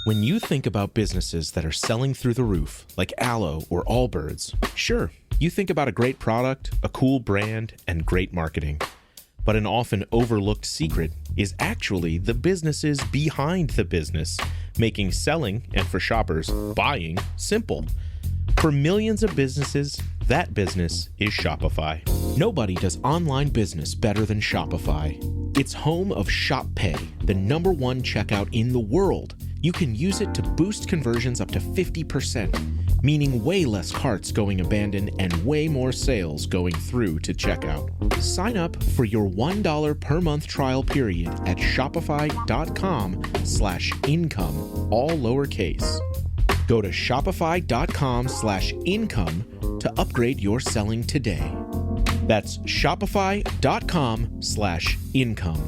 When you think about businesses that are selling through the roof, like Aloe or Allbirds, sure, you think about a great product, a cool brand, and great marketing. But an often overlooked secret is actually the businesses behind the business, making selling, and for shoppers, buying, simple. For millions of businesses, that business is Shopify. Nobody does online business better than Shopify. It's home of Shop Pay, the #1 checkout in the world. You can use it to boost conversions up to 50%, meaning way less carts going abandoned and way more sales going through to checkout. Sign up for your $1 per month trial period at shopify.com/income, all lowercase. Go to shopify.com/income to upgrade your selling today. That's shopify.com/income.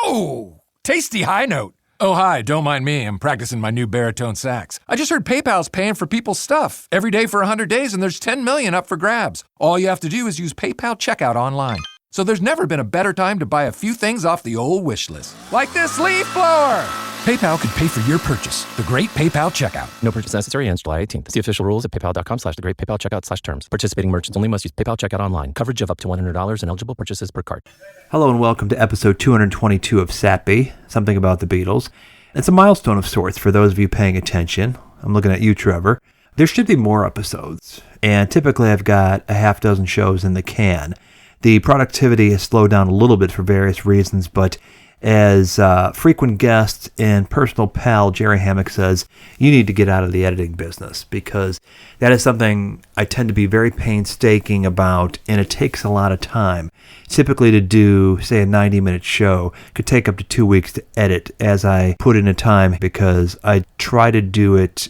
Oh, tasty high note. Oh, hi, don't mind me. I'm practicing my new baritone sax. I just heard PayPal's paying for people's stuff every day for 100 days, and there's 10 million up for grabs. All you have to do is use PayPal checkout online. So there's never been a better time to buy a few things off the old wish list. Like this leaf blower! PayPal could pay for your purchase. The Great PayPal Checkout. No purchase necessary ends July 18th. See official rules at paypal.com/thegreatpaypalcheckout/terms. Participating merchants only must use PayPal checkout online. Coverage of up to $100 and eligible purchases per card. Hello and welcome to episode 222 of SATB, Something About the Beatles. It's a milestone of sorts for those of you paying attention. I'm looking at you, Trevor. There should be more episodes, and typically I've got a half dozen shows in the can. The productivity has slowed down a little bit for various reasons, but as frequent guest and personal pal Jerry Hammock says, you need to get out of the editing business because that is something I tend to be very painstaking about, and it takes a lot of time. Typically to do, say, a 90-minute show could take up to 2 weeks to edit as I put in a time because I try to do it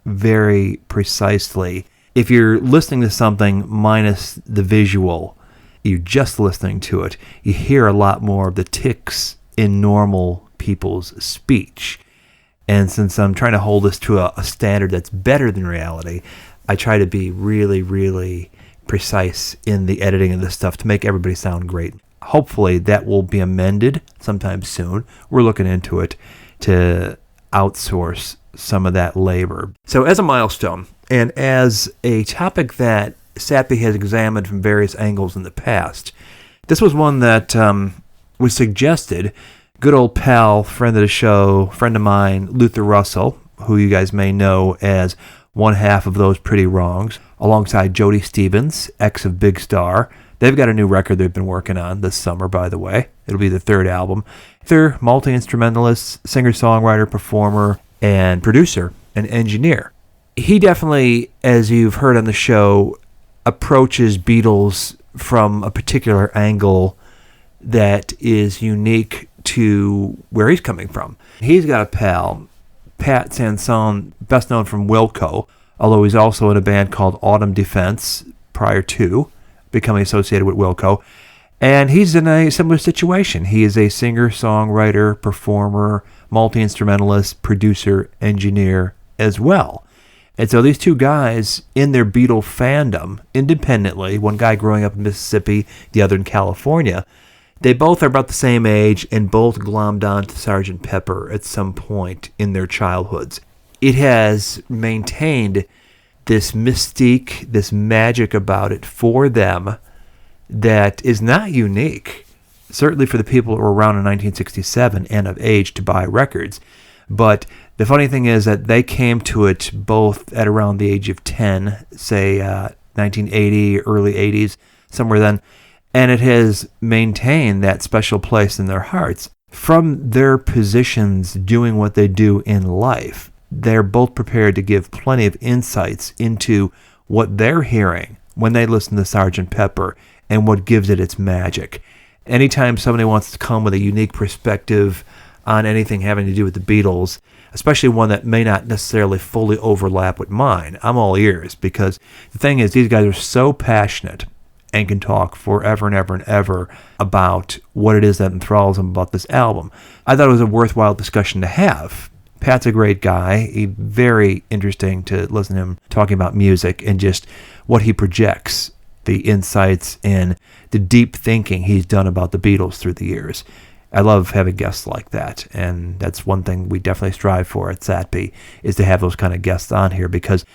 very precisely. If you're listening to something minus the visual, you're just listening to it, you hear a lot more of the tics in normal people's speech. And since I'm trying to hold this to a standard that's better than reality, I try to be really, really precise in the editing of this stuff to make everybody sound great. Hopefully that will be amended sometime soon. We're looking into it to outsource some of that labor. So as a milestone, and as a topic that SATB has examined from various angles in the past, this was one that was suggested. Good old pal, friend of the show, friend of mine, Luther Russell, who you guys may know as one half of Those Pretty Wrongs, alongside Jody Stevens, ex of Big Star. They've got a new record they've been working on this summer, by the way. It'll be the third album. They're multi-instrumentalist, singer-songwriter, performer, and producer and engineer. He definitely, as you've heard on the show, approaches Beatles from a particular angle that is unique to where he's coming from. He's got a pal, Pat Sansone, best known from Wilco, although he's also in a band called Autumn Defense prior to becoming associated with Wilco. And he's in a similar situation. He is a singer, songwriter, performer, multi-instrumentalist, producer, engineer as well. And so these two guys in their Beatle fandom, independently, one guy growing up in Mississippi, the other in California, they both are about the same age and both glommed on to Sgt. Pepper at some point in their childhoods. It has maintained this mystique, this magic about it for them that is not unique, certainly for the people who were around in 1967 and of age to buy records. But the funny thing is that they came to it both at around the age of 10, say 1980, early 80s, somewhere then, and it has maintained that special place in their hearts. From their positions doing what they do in life, they're both prepared to give plenty of insights into what they're hearing when they listen to Sgt. Pepper and what gives it its magic. Anytime somebody wants to come with a unique perspective on anything having to do with the Beatles, especially one that may not necessarily fully overlap with mine, I'm all ears, because the thing is, these guys are so passionate and can talk forever and ever and ever about what it is that enthralls them about this album. I thought it was a worthwhile discussion to have. Pat's a great guy. Very interesting to listen to him talking about music and just what he projects, the insights and the deep thinking he's done about the Beatles through the years. I love having guests like that, and that's one thing we definitely strive for at SATB, is to have those kind of guests on here, because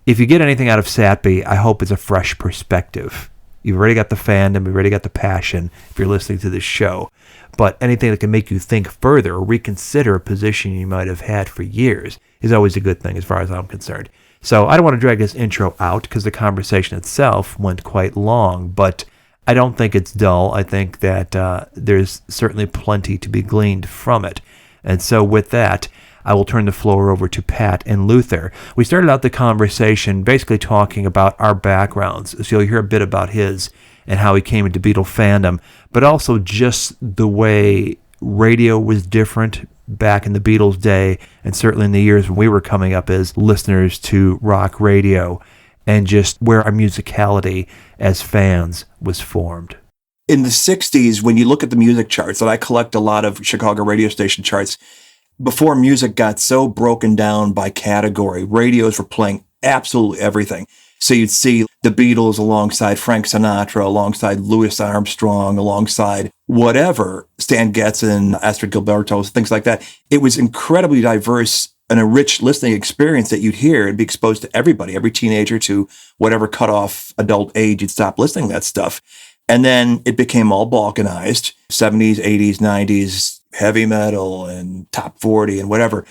if you get anything out of SATB, I hope it's a fresh perspective. You've already got the fandom, you've already got the passion if you're listening to this show, but anything that can make you think further or reconsider a position you might have had for years is always a good thing as far as I'm concerned. So I don't want to drag this intro out because the conversation itself went quite long, but I don't think it's dull. I think that there's certainly plenty to be gleaned from it. And so with that, I will turn the floor over to Pat and Luther. We started out the conversation basically talking about our backgrounds. So you'll hear a bit about his and how he came into Beatle fandom, but also just the way radio was different back in the Beatles' day, and certainly in the years when we were coming up as listeners to rock radio, and just where our musicality as fans was formed. In the 60s, when you look at the music charts, and I collect a lot of Chicago radio station charts, before music got so broken down by category, radios were playing absolutely everything. So you'd see the Beatles alongside Frank Sinatra, alongside Louis Armstrong, alongside whatever, Stan Getz and Astrid Gilberto, things like that. It was incredibly diverse and a rich listening experience that you'd hear and be exposed to everybody, every teenager to whatever cutoff adult age you'd stop listening to that stuff. And then it became all balkanized, 70s, 80s, 90s, heavy metal and top 40 and whatever.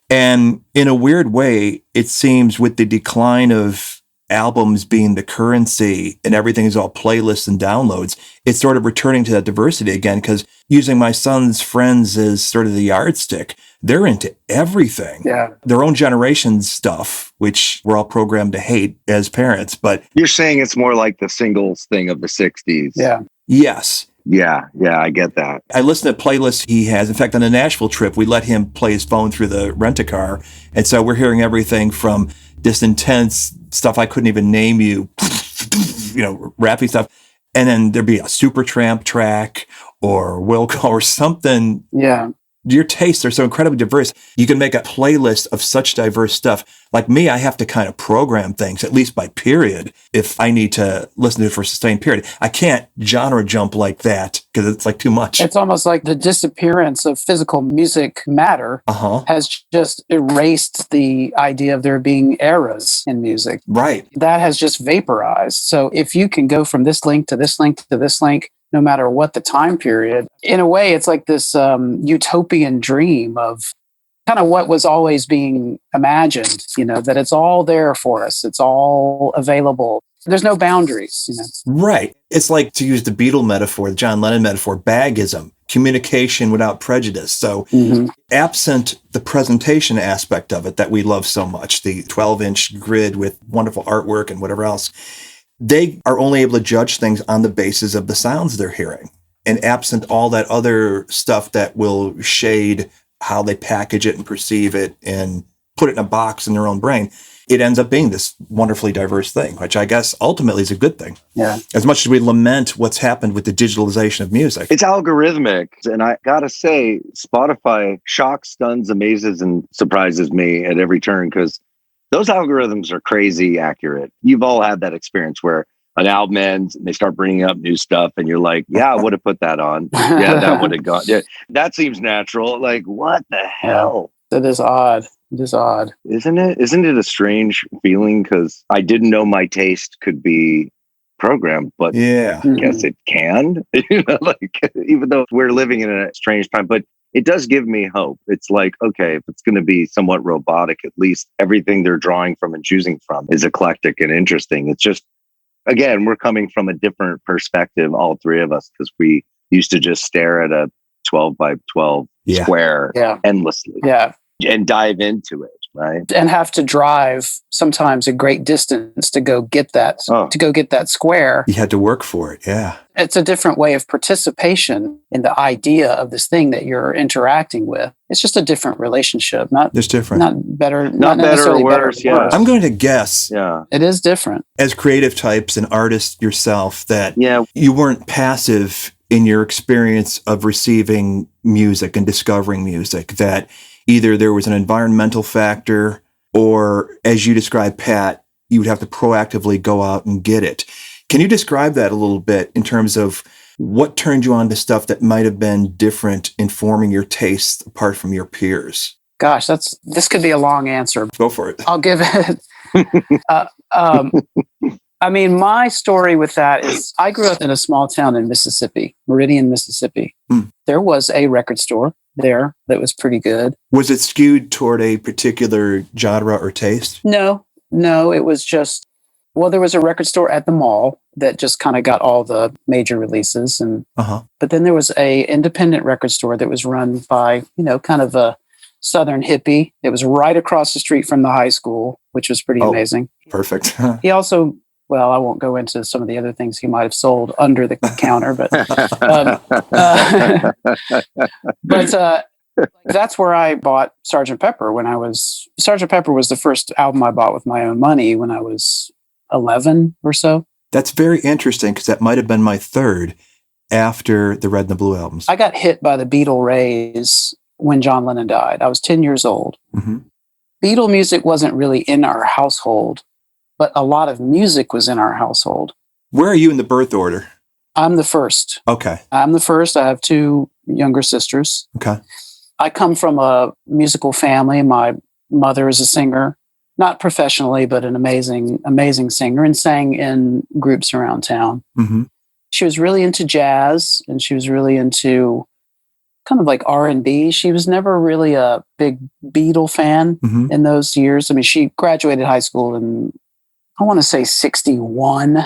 And in a weird way, it seems with the decline of albums being the currency and everything is all playlists and downloads, it's sort of returning to that diversity again, because using my son's friends as sort of the yardstick, they're into everything. Yeah. Their own generation's stuff, which we're all programmed to hate as parents. But you're saying it's more like the singles thing of the 60s. Yeah. Yes. Yeah, I get that. I listened to playlists he has. In fact, on the Nashville trip, we let him play his phone through the rent-a-car. And so we're hearing everything from this intense stuff I couldn't even name you, rappy stuff. And then there'd be a Supertramp track or Wilco or something. Yeah. Your tastes are so incredibly diverse. You can make a playlist of such diverse stuff. Like me, I have to kind of program things, at least by period, if I need to listen to it for a sustained period. I can't genre jump like that because it's like too much. It's almost like the disappearance of physical music matter has just erased the idea of there being eras in music. Right. That has just vaporized. So if you can go from this link to this link to this link, no matter what the time period, in a way, it's like this utopian dream of kind of what was always being imagined, that it's all there for us. It's all available. There's no boundaries, Right. It's like, to use the Beatle metaphor, the John Lennon metaphor, bagism, communication without prejudice. So absent the presentation aspect of it that we love so much, the 12-inch grid with wonderful artwork and whatever else, they are only able to judge things on the basis of the sounds they're hearing. And absent all that other stuff that will shade how they package it and perceive it and put it in a box in their own brain, it ends up being this wonderfully diverse thing, which I guess ultimately is a good thing. Yeah. As much as we lament what's happened with the digitalization of music. It's algorithmic. And I gotta say, Spotify shocks, stuns, amazes, and surprises me at every turn, because those algorithms are crazy accurate. You've all had that experience where an album ends and they start bringing up new stuff and you're like, yeah, I would have put that on. Yeah, that would have gone. Yeah, that seems natural. Like, what the hell? That is odd. It is odd. Isn't it? Isn't it a strange feeling? Because I didn't know my taste could be programmed, but yeah, I guess it can. Even though we're living in a strange time, but it does give me hope. It's like, okay, if it's going to be somewhat robotic, at least everything they're drawing from and choosing from is eclectic and interesting. It's just, again, we're coming from a different perspective, all three of us, because we used to just stare at a 12 by 12 square endlessly and dive into it, right? And have to drive sometimes a great distance to go get that, square. You had to work for it, yeah. It's a different way of participation in the idea of this thing that you're interacting with. It's just a different relationship, It's different. Not better, not necessarily better or worse. Yeah. I'm going to guess, it is different. As creative types and artists yourself, that you weren't passive in your experience of receiving music and discovering music, that either there was an environmental factor or, as you described, Pat, you would have to proactively go out and get it. Can you describe that a little bit in terms of What turned you on to stuff that might have been different, informing your tastes apart from your peers? Gosh, this could be a long answer. Go for it. I'll give it. I mean, my story with that is I grew up in a small town in Mississippi, Meridian, Mississippi. There was a record store there that was pretty good. Was it skewed toward a particular genre or taste? No, it was just, well, there was a record store at the mall that just kind of got all the major releases. But then there was a independent record store that was run by, kind of a Southern hippie. It was right across the street from the high school, which was pretty amazing. Perfect. He also, well, I won't go into some of the other things he might have sold under the counter, but that's where I bought Sgt. Pepper Sgt. Pepper was the first album I bought with my own money when I was 11 or so. That's very interesting because that might have been my third after the Red and the Blue albums. I got hit by the Beatle rays when John Lennon died. I was 10 years old. Beatle music wasn't really in our household, but a lot of music was in our household. Where are you in the birth order? I'm the first. Okay. I'm the first. I have two younger sisters. Okay. I come from a musical family. My mother is a singer, not professionally, but an amazing singer, and sang in groups around town. She was really into jazz, and she was really into kind of like R&B. She was never really a big Beatle fan in those years. I mean, she graduated high school in, I want to say 61,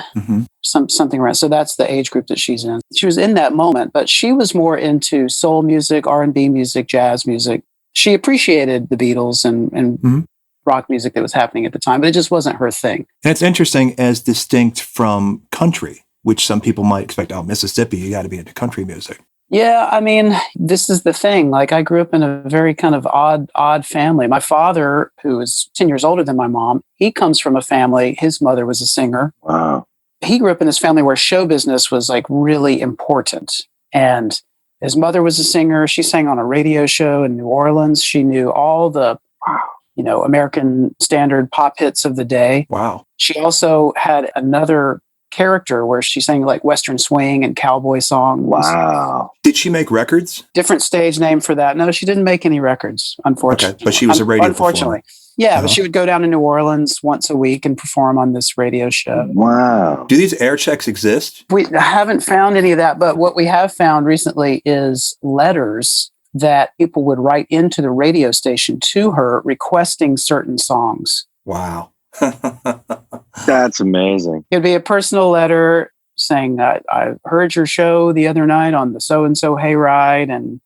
something around. So that's the age group that she's in. She was in that moment, but she was more into soul music, R&B music, jazz music. She appreciated the Beatles and rock music that was happening at the time, but it just wasn't her thing. And it's interesting as distinct from country, which some people might expect, Mississippi, you got to be into country music. Yeah, I mean, this is the thing. Like, I grew up in a very kind of odd family. My father, who is 10 years older than my mom, he comes from a family. His mother was a singer. Wow. He grew up in this family where show business was like really important. And his mother was a singer. She sang on a radio show in New Orleans. She knew all the, American standard pop hits of the day. Wow. She also had another character where she sang like Western swing and cowboy songs. Wow. Did she make records? Different stage name for that. No, she didn't make any records, unfortunately. Okay, but she was a radio unfortunately. performer. Yeah, but she would go down to New Orleans once a week and perform on this radio show. Wow. Do these air checks exist? We haven't found any of that, but what we have found recently is letters that people would write into the radio station to her requesting certain songs. Wow. That's amazing. It'd be a personal letter saying that I heard your show the other night on the so-and-so hayride and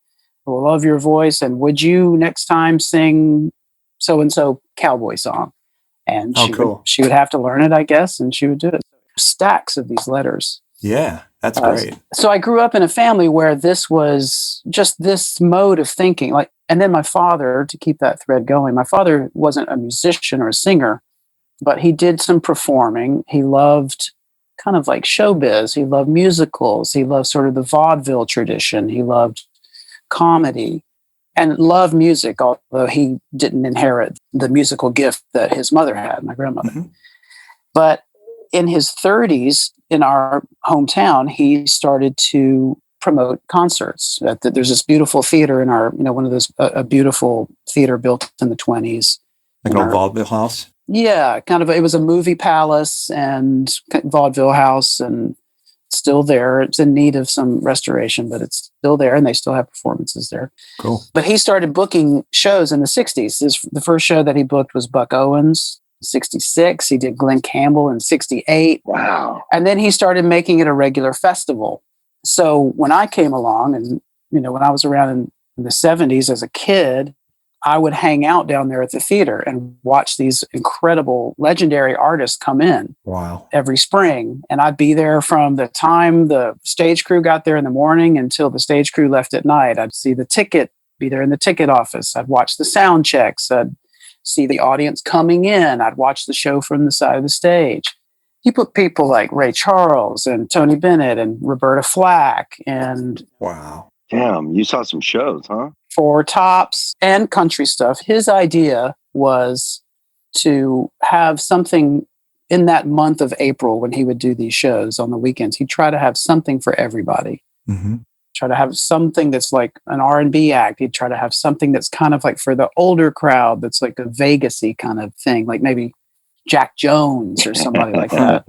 I love your voice. And would you next time sing so-and-so cowboy song? And she would have to learn it, I guess, and she would do it. Stacks of these letters. Yeah, that's great. So I grew up in a family where this was just this mode of thinking. And then my father, to keep that thread going, my father wasn't a musician or a singer, but he did some performing. He loved kind of like showbiz. He loved musicals. He loved sort of the vaudeville tradition. He loved comedy and loved music, although he didn't inherit the musical gift that his mother had, my grandmother. But in his 30s, in our hometown, he started to promote concerts. There's this beautiful theater in our, one of those, a beautiful theater built in the 20s. Like an old vaudeville house? Yeah, kind of. It was a movie palace and vaudeville house, and it's still there. It's in need of some restoration, but it's still there, and they still have performances there. Cool. But he started booking shows in the 60s. The first show that he booked was Buck Owens, 66. He did Glenn Campbell in 68. Wow. And then he started making it a regular festival. So when I came along and, when I was around in the 70s as a kid, I would hang out down there at the theater and watch these incredible legendary artists come in. Wow. Every spring. And I'd be there from the time the stage crew got there in the morning until the stage crew left at night. I'd see be there in the ticket office. I'd watch the sound checks. I'd see the audience coming in. I'd watch the show from the side of the stage. He put people like Ray Charles and Tony Bennett and Roberta Flack and wow. Damn, you saw some shows, huh? Four Tops and country stuff. His idea was to have something in that month of April when he would do these shows on the weekends, he'd try to have something for everybody. Mm-hmm. Try to have something that's like an R&B act. He'd try to have something that's kind of like for the older crowd, that's like a Vegas-y kind of thing, like maybe Jack Jones or somebody like that.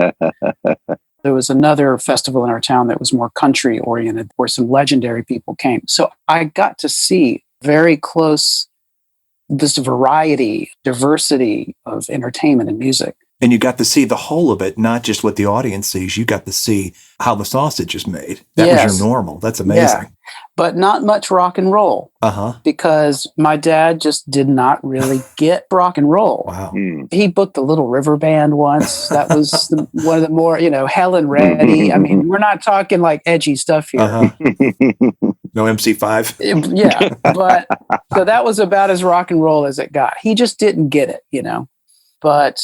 There was another festival in our town that was more country oriented where some legendary people came. So I got to see very close this variety, diversity of entertainment and music. And you got to see the whole of it, not just what the audience sees. You got to see how the sausage is made. That was your normal. That's amazing. Yeah. But not much rock and roll. Uh-huh. Because my dad just did not really get rock and roll. Wow. He booked the Little River Band once. That was one of the more, Helen Reddy. I mean, we're not talking like edgy stuff here. Uh-huh. No MC5. Yeah. But so that was about as rock and roll as it got. He just didn't get it, But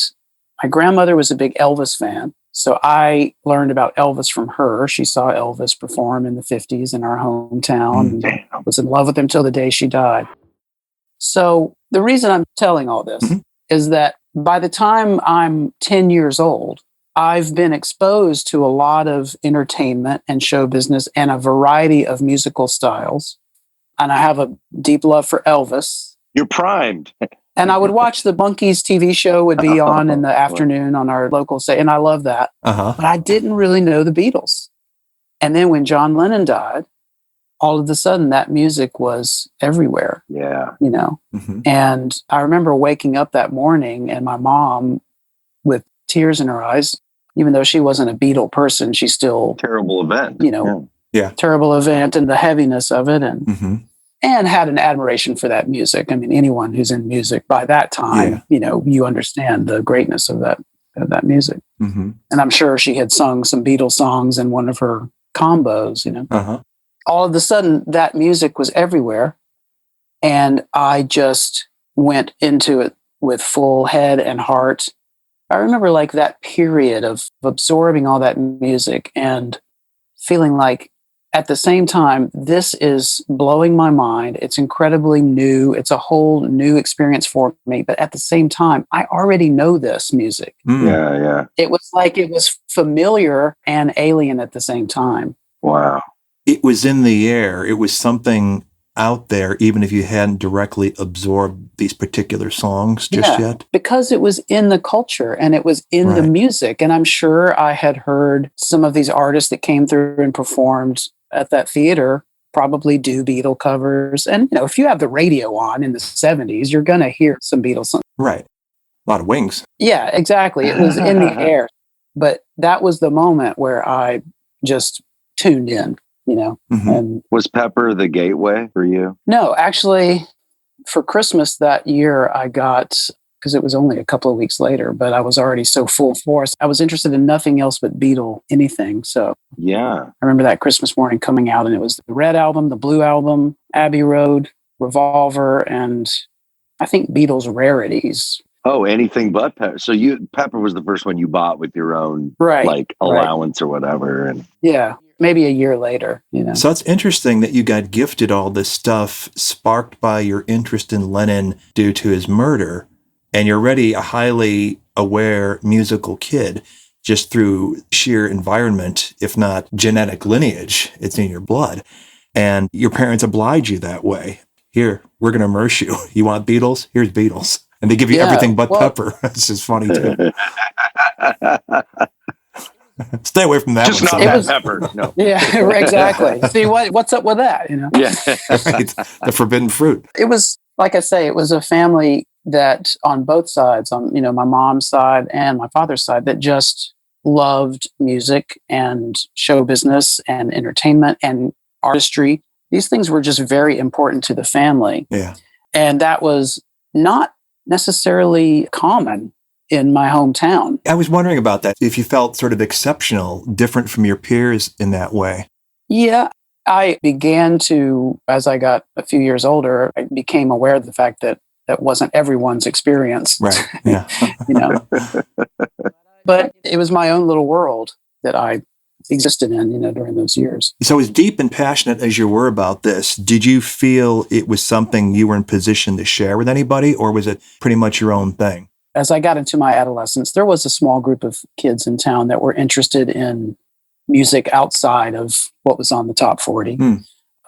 my grandmother was a big Elvis fan. So I learned about Elvis from her. She saw Elvis perform in the 50s in our hometown and was in love with him till the day she died. So the reason I'm telling all this is that by the time I'm 10 years old, I've been exposed to a lot of entertainment and show business and a variety of musical styles. And I have a deep love for Elvis. You're primed. And I would watch the Monkees TV show would be on in the afternoon on our local station. And I love that. Uh-huh. But I didn't really know the Beatles. And then when John Lennon died, all of a sudden that music was everywhere. Yeah. Mm-hmm. And I remember waking up that morning and my mom with tears in her eyes, even though she wasn't a Beatle person, she still, terrible event. Terrible event and the heaviness of it. Mm-hmm. And had an admiration for that music. I mean, anyone who's in music by that time, you understand the greatness of that music. Mm-hmm. And I'm sure she had sung some Beatles songs in one of her combos, Uh-huh. All of a sudden, that music was everywhere. And I just went into it with full head and heart. I remember like that period of absorbing all that music and feeling like, at the same time, this is blowing my mind. It's incredibly new. It's a whole new experience for me. But at the same time, I already know this music. Mm. Yeah. It was like it was familiar and alien at the same time. Wow. It was in the air. It was something out there, even if you hadn't directly absorbed these particular songs just yet. Because it was in the culture and it was in the music. And I'm sure I had heard some of these artists that came through and performed at that theater probably do Beatle covers. And, if you have the radio on in the 70s, you're going to hear some Beatles songs. Right. A lot of Wings. Yeah, exactly. It was in the air. But that was the moment where I just tuned in, Mm-hmm. And was Pepper the gateway for you? no, actually, for Christmas that year, I got, because it was only a couple of weeks later, but I was already so full force. I was interested in nothing else but Beatle anything. So Yeah. I remember that Christmas morning coming out, and it was the Red Album, the Blue Album, Abbey Road, Revolver, and I think Beatles Rarities. Oh, anything but Pepper. So Pepper was the first one you bought with your own allowance or whatever. And yeah, maybe a year later, So it's interesting that you got gifted all this stuff sparked by your interest in Lennon due to his murder. And you're already a highly aware musical kid just through sheer environment, if not genetic lineage. It's in your blood. And your parents oblige you that way. Here, we're going to immerse you. You want Beatles? Here's Beatles. And they give you everything but Pepper. It's just funny, too. Stay away from that just one. Not that Pepper. No. Yeah, exactly. See, what's up with that, Yeah. Right. The forbidden fruit. It was, like I say, it was a family that on both sides, on my mom's side and my father's side, that just loved music and show business and entertainment and artistry. These things were just very important to the family. Yeah. And that was not necessarily common in my hometown. I was wondering about that. If you felt sort of exceptional, different from your peers in that way. Yeah. I began to, as I got a few years older, I became aware of the fact that that wasn't everyone's experience. Right. Yeah. But it was my own little world that I existed in, during those years. So as deep and passionate as you were about this, did you feel it was something you were in position to share with anybody, or was it pretty much your own thing? as I got into my adolescence, there was a small group of kids in town that were interested in music outside of what was on the top 40.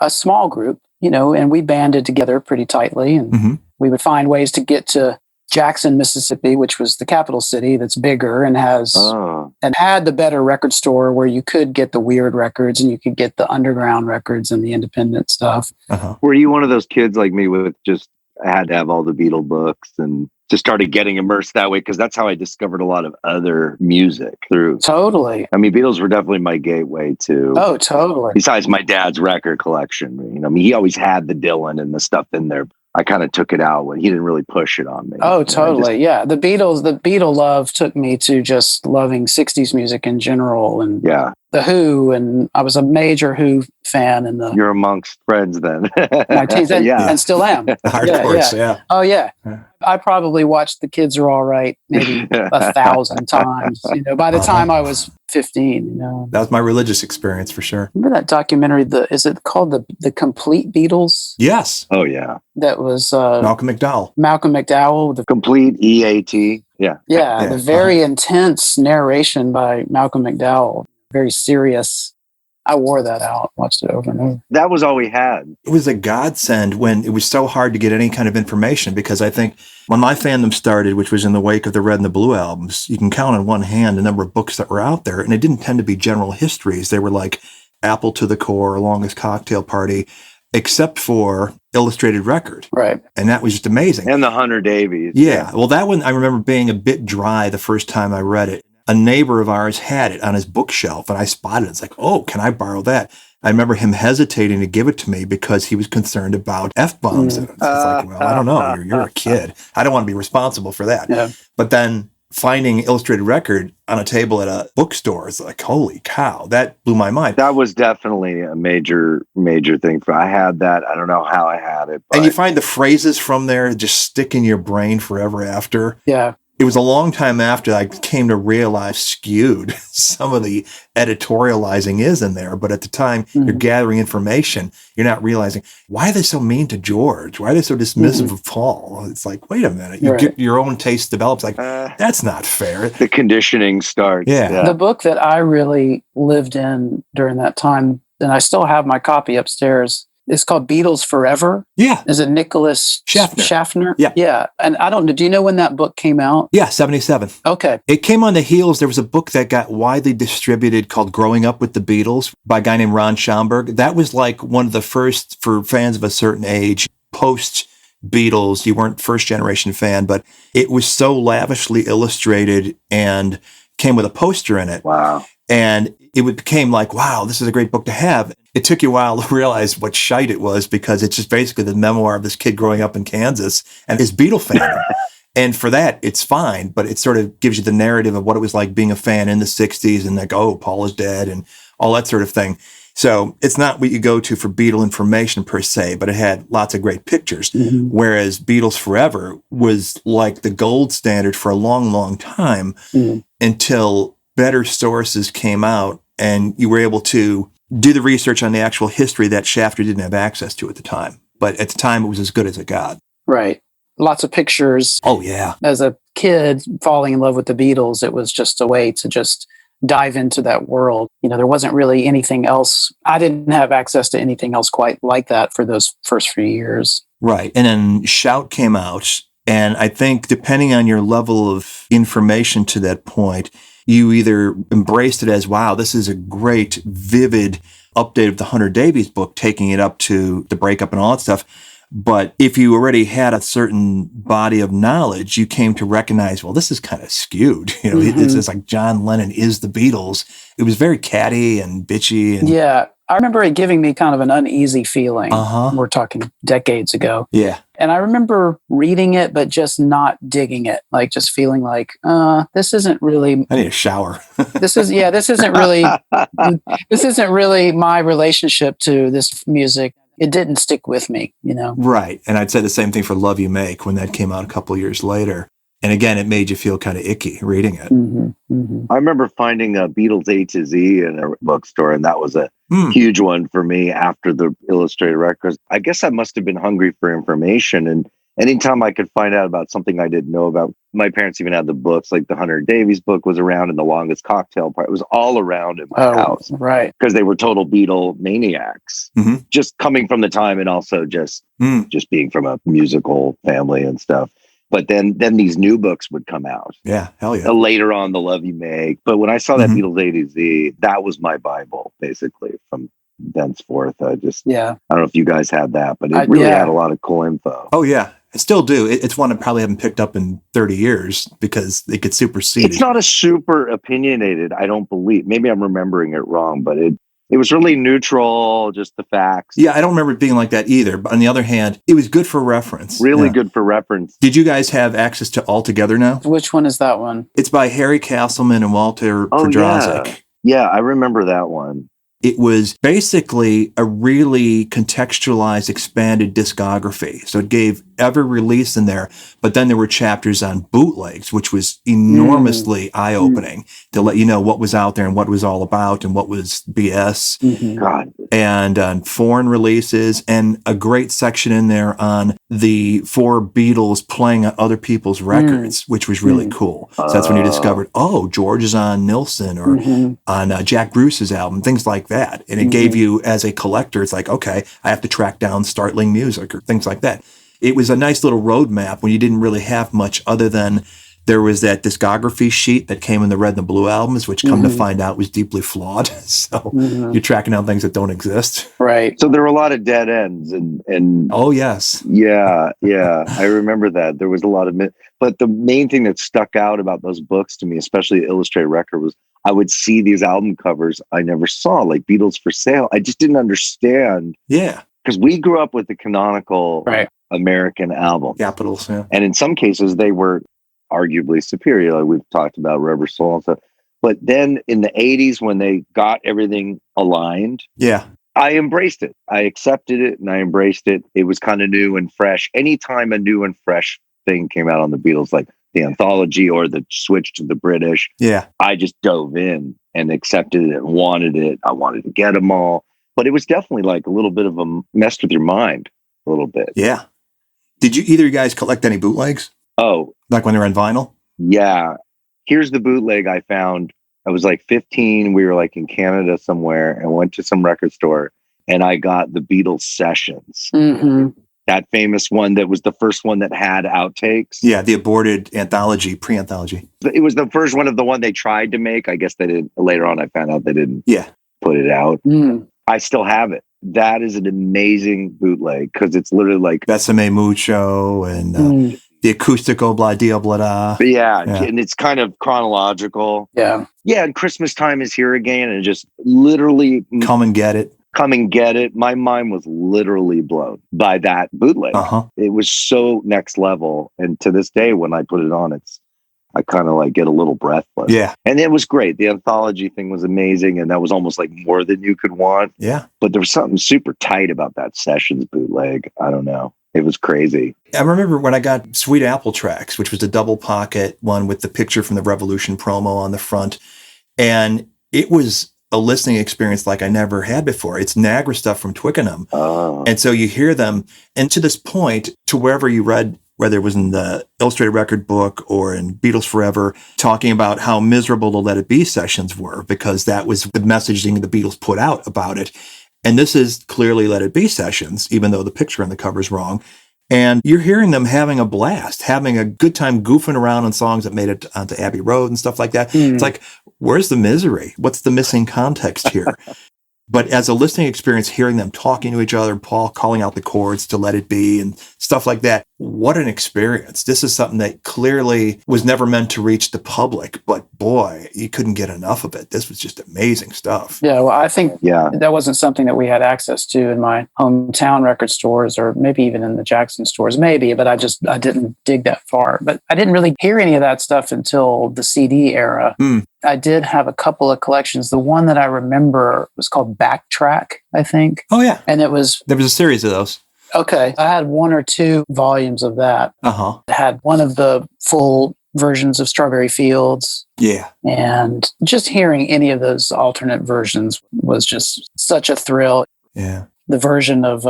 A small group, and we banded together pretty tightly, and we would find ways to get to Jackson, Mississippi, which was the capital city that's bigger and had the better record store where you could get the weird records and you could get the underground records and the independent stuff. Were you one of those kids like me with just had to have all the Beatle books and just started getting immersed that way? Because that's how I discovered a lot of other music through. Totally. I mean, Beatles were definitely my gateway to. Oh, totally. Besides my dad's record collection, he always had the Dylan and the stuff in there. I kind of took it out when he didn't really push it on me. Oh, totally. Yeah. The Beatle love took me to just loving 60s music in general and the Who. And I was a major Who fan in You're amongst friends then. my teens and still am. Hardcore, Oh, yeah. I probably watched The Kids Are All Right maybe 1,000 times, by the time I was 15, That was my religious experience for sure. Remember that documentary, is it called the Complete Beatles? Yes. Oh, yeah. That was Malcolm McDowell. The Complete EAT. Yeah. Yeah, the very intense narration by Malcolm McDowell. Very serious. I wore that out, watched it over and over. That was all we had. It was a godsend when it was so hard to get any kind of information, because I think when my fandom started, which was in the wake of the Red and the Blue albums, you can count on one hand the number of books that were out there, and it didn't tend to be general histories. They were like Apple to the Core, Longest Cocktail Party, except for Illustrated Record. Right. And that was just amazing. And the Hunter Davies. Yeah. Well, that one I remember being a bit dry the first time I read it. A neighbor of ours had it on his bookshelf, and I spotted it. It's like, oh, can I borrow that? I remember him hesitating to give it to me because he was concerned about F-bombs. It's like, well, I don't know. You're a kid. I don't want to be responsible for that. Yeah. But then finding Illustrated Record on a table at a bookstore, it's like, holy cow, that blew my mind. That was definitely a major thing. I had that. I don't know how I had it. But And you find the phrases from there just stick in your brain forever after. Yeah. It was a long time after I came to realize skewed some of the editorializing is in there. But at the time you're gathering information, you're not realizing, why are they so mean to George? Why are they so dismissive of Paul? It's like, wait a minute. You get your own taste develops. Like, that's not fair. The conditioning starts. Yeah. The book that I really lived in during that time, and I still have my copy upstairs, it's called Beatles Forever. Yeah. Is it Nicholas Schaffner? Yeah. Yeah. And I don't know, do you know when that book came out? Yeah, 77. Okay. It came on the heels. There was a book that got widely distributed called Growing Up with the Beatles by a guy named Ron Schomburg. That was like one of the first, for fans of a certain age, post Beatles. You weren't first generation fan, but it was so lavishly illustrated and came with a poster in it. Wow. And it became like, wow, this is a great book to have. It took you a while to realize what shite it was, because it's just basically the memoir of this kid growing up in Kansas and his Beatle fandom. And for that, it's fine, but it sort of gives you the narrative of what it was like being a fan in the 60s and like, oh, Paul is dead and all that sort of thing. So it's not what you go to for Beatle information per se, but it had lots of great pictures. Whereas Beatles Forever was like the gold standard for a long, long time until better sources came out and you were able to do the research on the actual history that Shafter didn't have access to at the time. But at the time, it was as good as it got. Right. Lots of pictures. Oh, yeah. As a kid falling in love with the Beatles, it was just a way to just dive into that world. There wasn't really anything else. I didn't have access to anything else quite like that for those first few years. Right. And then Shout came out. And I think depending on your level of information to that point, you either embraced it as, wow, this is a great, vivid update of the Hunter Davies book, taking it up to the breakup and all that stuff. But if you already had a certain body of knowledge, you came to recognize, well, this is kind of skewed. It's like John Lennon is the Beatles. It was very catty and bitchy. And yeah. I remember it giving me kind of an uneasy feeling. We're talking decades ago. Yeah. And I remember reading it, but just not digging it. Like just feeling like, this isn't really. I need a shower. This isn't really my relationship to this music. It didn't stick with me, Right. And I'd say the same thing for Love You Make when that came out a couple of years later. And again, it made you feel kind of icky reading it. I remember finding a Beatles A to Z in a bookstore, and that was a huge one for me after the Illustrated Records. I guess I must have been hungry for information. And anytime I could find out about something I didn't know about, my parents even had the books, like the Hunter Davies book was around, and The Longest Cocktail Party. It was all around in my house right. because they were total Beatle maniacs. Mhm. Just coming from the time, and also just being from a musical family and stuff. But then these new books would come out. Yeah, hell yeah. Later on, The Love You Make. But when I saw that Mhm. Beatles A to Z, that was my Bible, basically, from thenceforth. I Yeah. don't know if you guys had that, but it really had a lot of cool info. Oh yeah, I still do. It's one I probably haven't picked up in 30 years because it gets superseded. It's not a super opinionated, I don't believe. Maybe I'm remembering it wrong, but it was really neutral, just the facts. Yeah, I don't remember it being like that either. But on the other hand, it was good for reference. Really Yeah. good for reference. Did you guys have access to All Together Now? Which one is that one? It's by Harry Castleman and Walter Oh, Podrazik. Yeah, I remember that one. It was basically a really contextualized, expanded discography. So it gave every release in there, but then there were chapters on bootlegs, which was enormously eye-opening to let you know what was out there and what it was all about and what was BS. God. And on foreign releases, and a great section in there on the four Beatles playing on other people's records, which was really cool. So that's when you discovered, oh, George is on Nilsson or on Jack Bruce's album, things like that. And it gave you, as a collector, it's like, okay, I have to track down Startling music or things like that. It was a nice little roadmap when you didn't really have much other than there was that discography sheet that came in the Red and the Blue albums, which come to find out was deeply flawed. So you're tracking down things that don't exist. Right. So there were a lot of dead ends and Oh, yes. yeah, I remember that. There was a lot of but the main thing that stuck out about those books to me, especially Illustrated Record, was I would see these album covers I never saw, like Beatles for Sale. I just didn't understand. Yeah. Because we grew up with the canonical Right. American album. Capitals. Yeah. And in some cases, they were arguably superior. Like we've talked about Rubber Soul and stuff. But then in the 80s, when they got everything aligned, Yeah. I embraced it. I accepted it and I embraced it. It was kind of new and fresh. Anytime a new and fresh thing came out on the Beatles, like the anthology or the switch to the British, Yeah. I just dove in and accepted it and wanted it. I wanted to get them all. But it was definitely like a little bit of a mess with your mind, a little bit. Yeah. Did you either of you guys collect any bootlegs? Oh, Like when they were on vinyl? yeah. Here's the bootleg I found. I was like 15. We were like in Canada somewhere and went to some record store and I got the Beatles Sessions. That famous one that was the first one that had outtakes. Yeah, the aborted anthology, pre-anthology. It was the first one of the one they tried to make. I guess they didn't. Later on, I found out they didn't Yeah. put it out. I still have it. That is an amazing bootleg because it's literally like, Besame Mucho and the Acústico Bla Dia Bla Da. yeah, and it's kind of chronological. Yeah. Yeah, and Christmas Time is here again, and just literally Come and Get It. come and get it. My mind was literally blown by that bootleg. Uh-huh. It was so next level, and to this day, when I put it on, I kind of like get a little breathless. Yeah. And it was great. The anthology thing was amazing, and that was almost like more than you could want. Yeah. But there was something super tight about that Sessions bootleg. I don't know. It was crazy. I remember when I got Sweet Apple Tracks, which was the double pocket one with the picture from the Revolution promo on the front. And it was a listening experience like I never had before. It's Niagara stuff from Twickenham. And so you hear them, and to this point, to wherever you read, whether it was in the Illustrated Record book or in Beatles Forever, talking about how miserable the Let It Be sessions were, because that was the messaging the Beatles put out about it. And this is clearly Let It Be sessions, even though the picture on the cover is wrong. And you're hearing them having a blast, having a good time goofing around on songs that made it onto Abbey Road and stuff like that. It's like, where's the misery? What's the missing context here? But as a listening experience, hearing them talking to each other, Paul calling out the chords to Let It Be and stuff like that, what an experience. This is something that clearly was never meant to reach the public, but boy, you couldn't get enough of it. This was just amazing stuff. Yeah. Well, I think Yeah. that wasn't something that we had access to in my hometown record stores or maybe even in the Jackson stores, maybe, but I didn't dig that far. But I didn't really hear any of that stuff until the CD era. I did have a couple of collections. The one that I remember was called Backtrack, I think. Oh, yeah. And it was, There was a series of those. okay, I had one or two volumes of that. Uh-huh. It had one of the full versions of Strawberry Fields. Yeah. And just hearing any of those alternate versions was just such a thrill. Yeah. The version of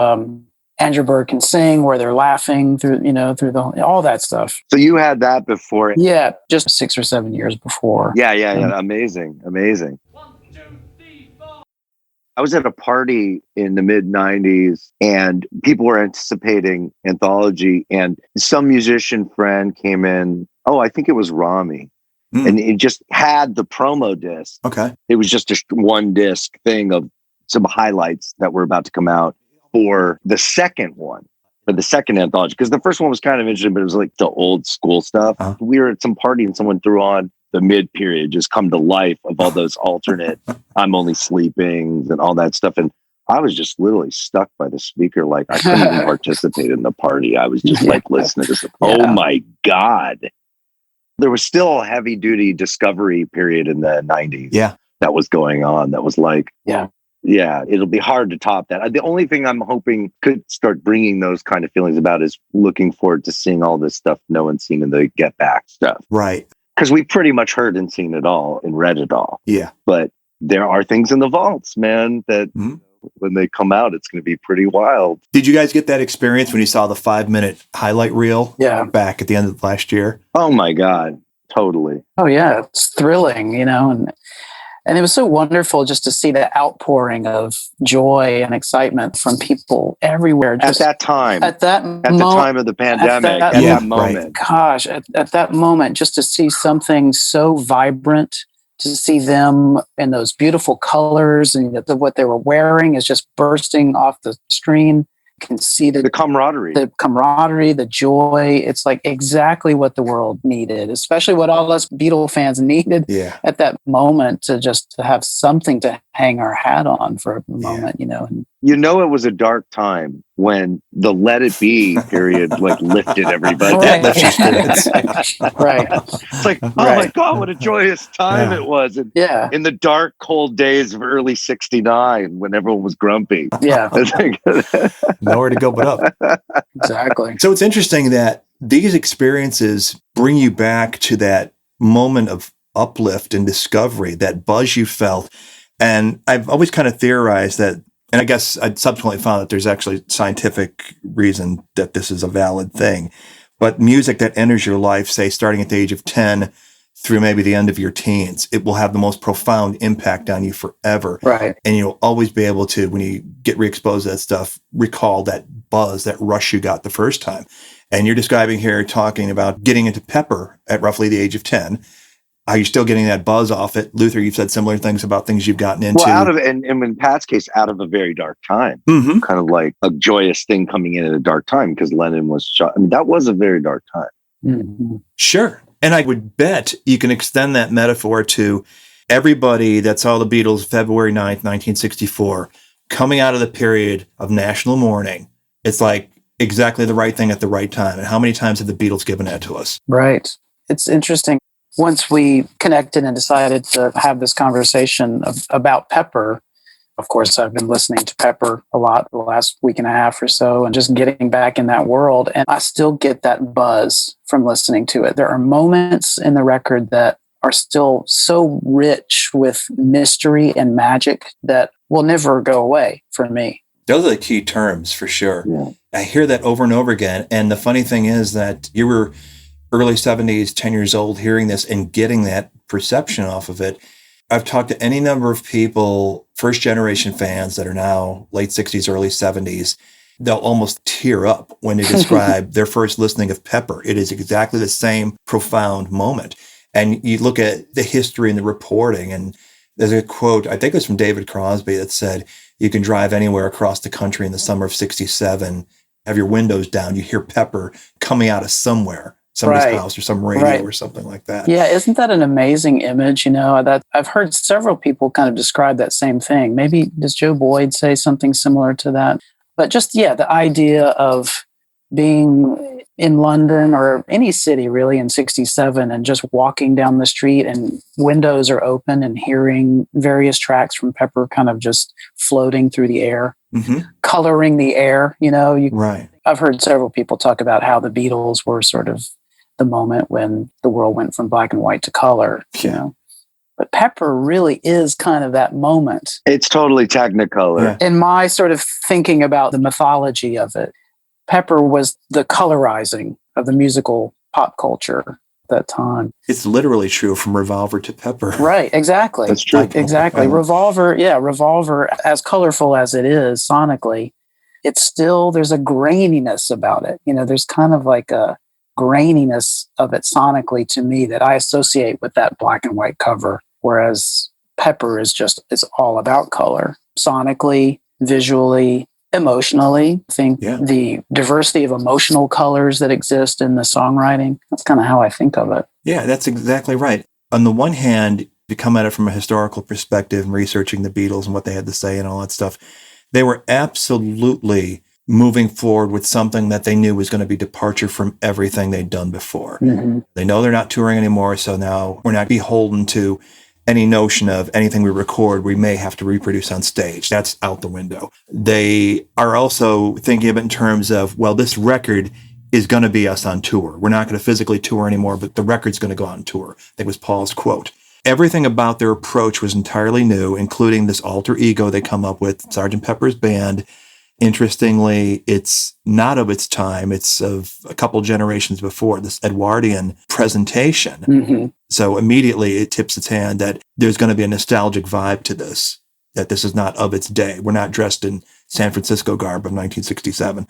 Andrew Bird Can Sing, where they're laughing through all that stuff. So you had that before? Yeah, just 6 or 7 years before. Yeah. Amazing. I was at a party in the mid 90s and people were anticipating Anthology, and some musician friend came in. Oh, I think it was Rami. And it just had the promo disc. Okay. It was just a one disc thing of some highlights that were about to come out for the second one, for the second Anthology. Because the first one was kind of interesting, but it was like the old school stuff. We were at some party and someone threw on the mid period, just come to life of all those alternate I'm Only Sleeping and all that stuff. And I was just literally stuck by the speaker. Like I couldn't even participate in the party. I was just like listening to this. Oh my God. There was still a heavy duty discovery period in the 90s. Yeah. That was going on. That was like, yeah, it'll be hard to top that. The only thing I'm hoping could start bringing those kind of feelings about is looking forward to seeing all this stuff no one's seen in the Get Back stuff. Right. Because we pretty much heard and seen it all and read it all. Yeah. But there are things in the vaults, man, that when they come out, it's going to be pretty wild. Did you guys get that experience when you saw the 5-minute highlight reel back at the end of last year? Oh my God. Totally. Oh yeah. It's thrilling, and it was so wonderful just to see the outpouring of joy and excitement from people everywhere. At that time. At the time of the pandemic. At that moment. Gosh, at that moment, just to see something so vibrant, to see them in those beautiful colors and what they were wearing is just bursting off the screen. Can see the camaraderie, the joy. It's like exactly what the world needed, especially what all us Beatle fans needed at that moment, to have something to hang our hat on for a moment, And, it was a dark time when the Let It Be period like lifted everybody. Right. It's like, oh my God, what a joyous time it was. And in the dark, cold days of early '69 when everyone was grumpy. Yeah. Nowhere to go but up. Exactly. So it's interesting that these experiences bring you back to that moment of uplift and discovery, that buzz you felt. And I've always kind of theorized that, and I guess I subsequently found that there's actually scientific reason that this is a valid thing, but music that enters your life, say starting at the age of 10 through maybe the end of your teens, it will have the most profound impact on you forever. Right. And you'll always be able to, when you get re-exposed to that stuff, recall that buzz, that rush you got the first time. And you're describing here, talking about getting into Pepper at roughly the age of 10. Are you still getting that buzz off it? Luther, you've said similar things about things you've gotten into. Well, and in Pat's case, out of a very dark time, kind of like a joyous thing coming in at a dark time because Lennon was shot. I mean, that was a very dark time. Mm-hmm. Sure. And I would bet you can extend that metaphor to everybody that saw the Beatles February 9th, 1964, coming out of the period of national mourning. It's like exactly the right thing at the right time. And how many times have the Beatles given that to us? Right. It's interesting. Once we connected and decided to have this conversation about Pepper, of course, I've been listening to Pepper a lot the last week and a half or so and just getting back in that world. And I still get that buzz from listening to it. There are moments in the record that are still so rich with mystery and magic that will never go away for me. Those are the key terms for sure. Yeah. I hear that over and over again. And the funny thing is that you were early 70s, 10 years old, hearing this and getting that perception off of it. I've talked to any number of people, first generation fans that are now late 60s, early 70s. They'll almost tear up when they describe their first listening of Pepper. It is exactly the same profound moment. And you look at the history and the reporting, and there's a quote, I think it was from David Crosby, that said, you can drive anywhere across the country in the summer of 67, have your windows down, you hear Pepper coming out of somewhere. Somebody's house or some radio or something like that. Yeah, isn't that an amazing image? That I've heard several people kind of describe that same thing. Maybe does Joe Boyd say something similar to that? But just, the idea of being in London or any city really in 67 and just walking down the street and windows are open and hearing various tracks from Pepper kind of just floating through the air, coloring the air, Right. I've heard several people talk about how the Beatles were sort of the moment when the world went from black and white to color, But But Pepper really is kind of that moment. It's totally Technicolor. Yeah. In my sort of thinking about the mythology of it, Pepper was the colorizing of the musical pop culture at that time. It's literally true from Revolver to Pepper. Right, exactly. That's true. Exactly. Revolver, as colorful as it is sonically, it's still, there's a graininess about it. There's kind of like a graininess of it sonically to me that I associate with that black and white cover. Whereas Pepper it's all about color, sonically, visually, emotionally. I think the diversity of emotional colors that exist in the songwriting, that's kind of how I think of it. Yeah, that's exactly right. On the one hand, you come at it from a historical perspective and researching the Beatles and what they had to say and all that stuff. They were absolutely moving forward with something that they knew was going to be departure from everything they'd done before. Mm-hmm. They know they're not touring anymore, so now we're not beholden to any notion of anything we record we may have to reproduce on stage. That's out the window. They are also thinking of it in terms of, well, this record is going to be us on tour. We're not going to physically tour anymore, but the record's going to go on tour. I think was Paul's quote. Everything about their approach was entirely new, including this alter ego they come up with, Sgt. Pepper's Band. Interestingly, it's not of its time. It's of a couple generations before, this Edwardian presentation. Mm-hmm. So immediately it tips its hand that there's going to be a nostalgic vibe to this, that this is not of its day. We're not dressed in San Francisco garb of 1967.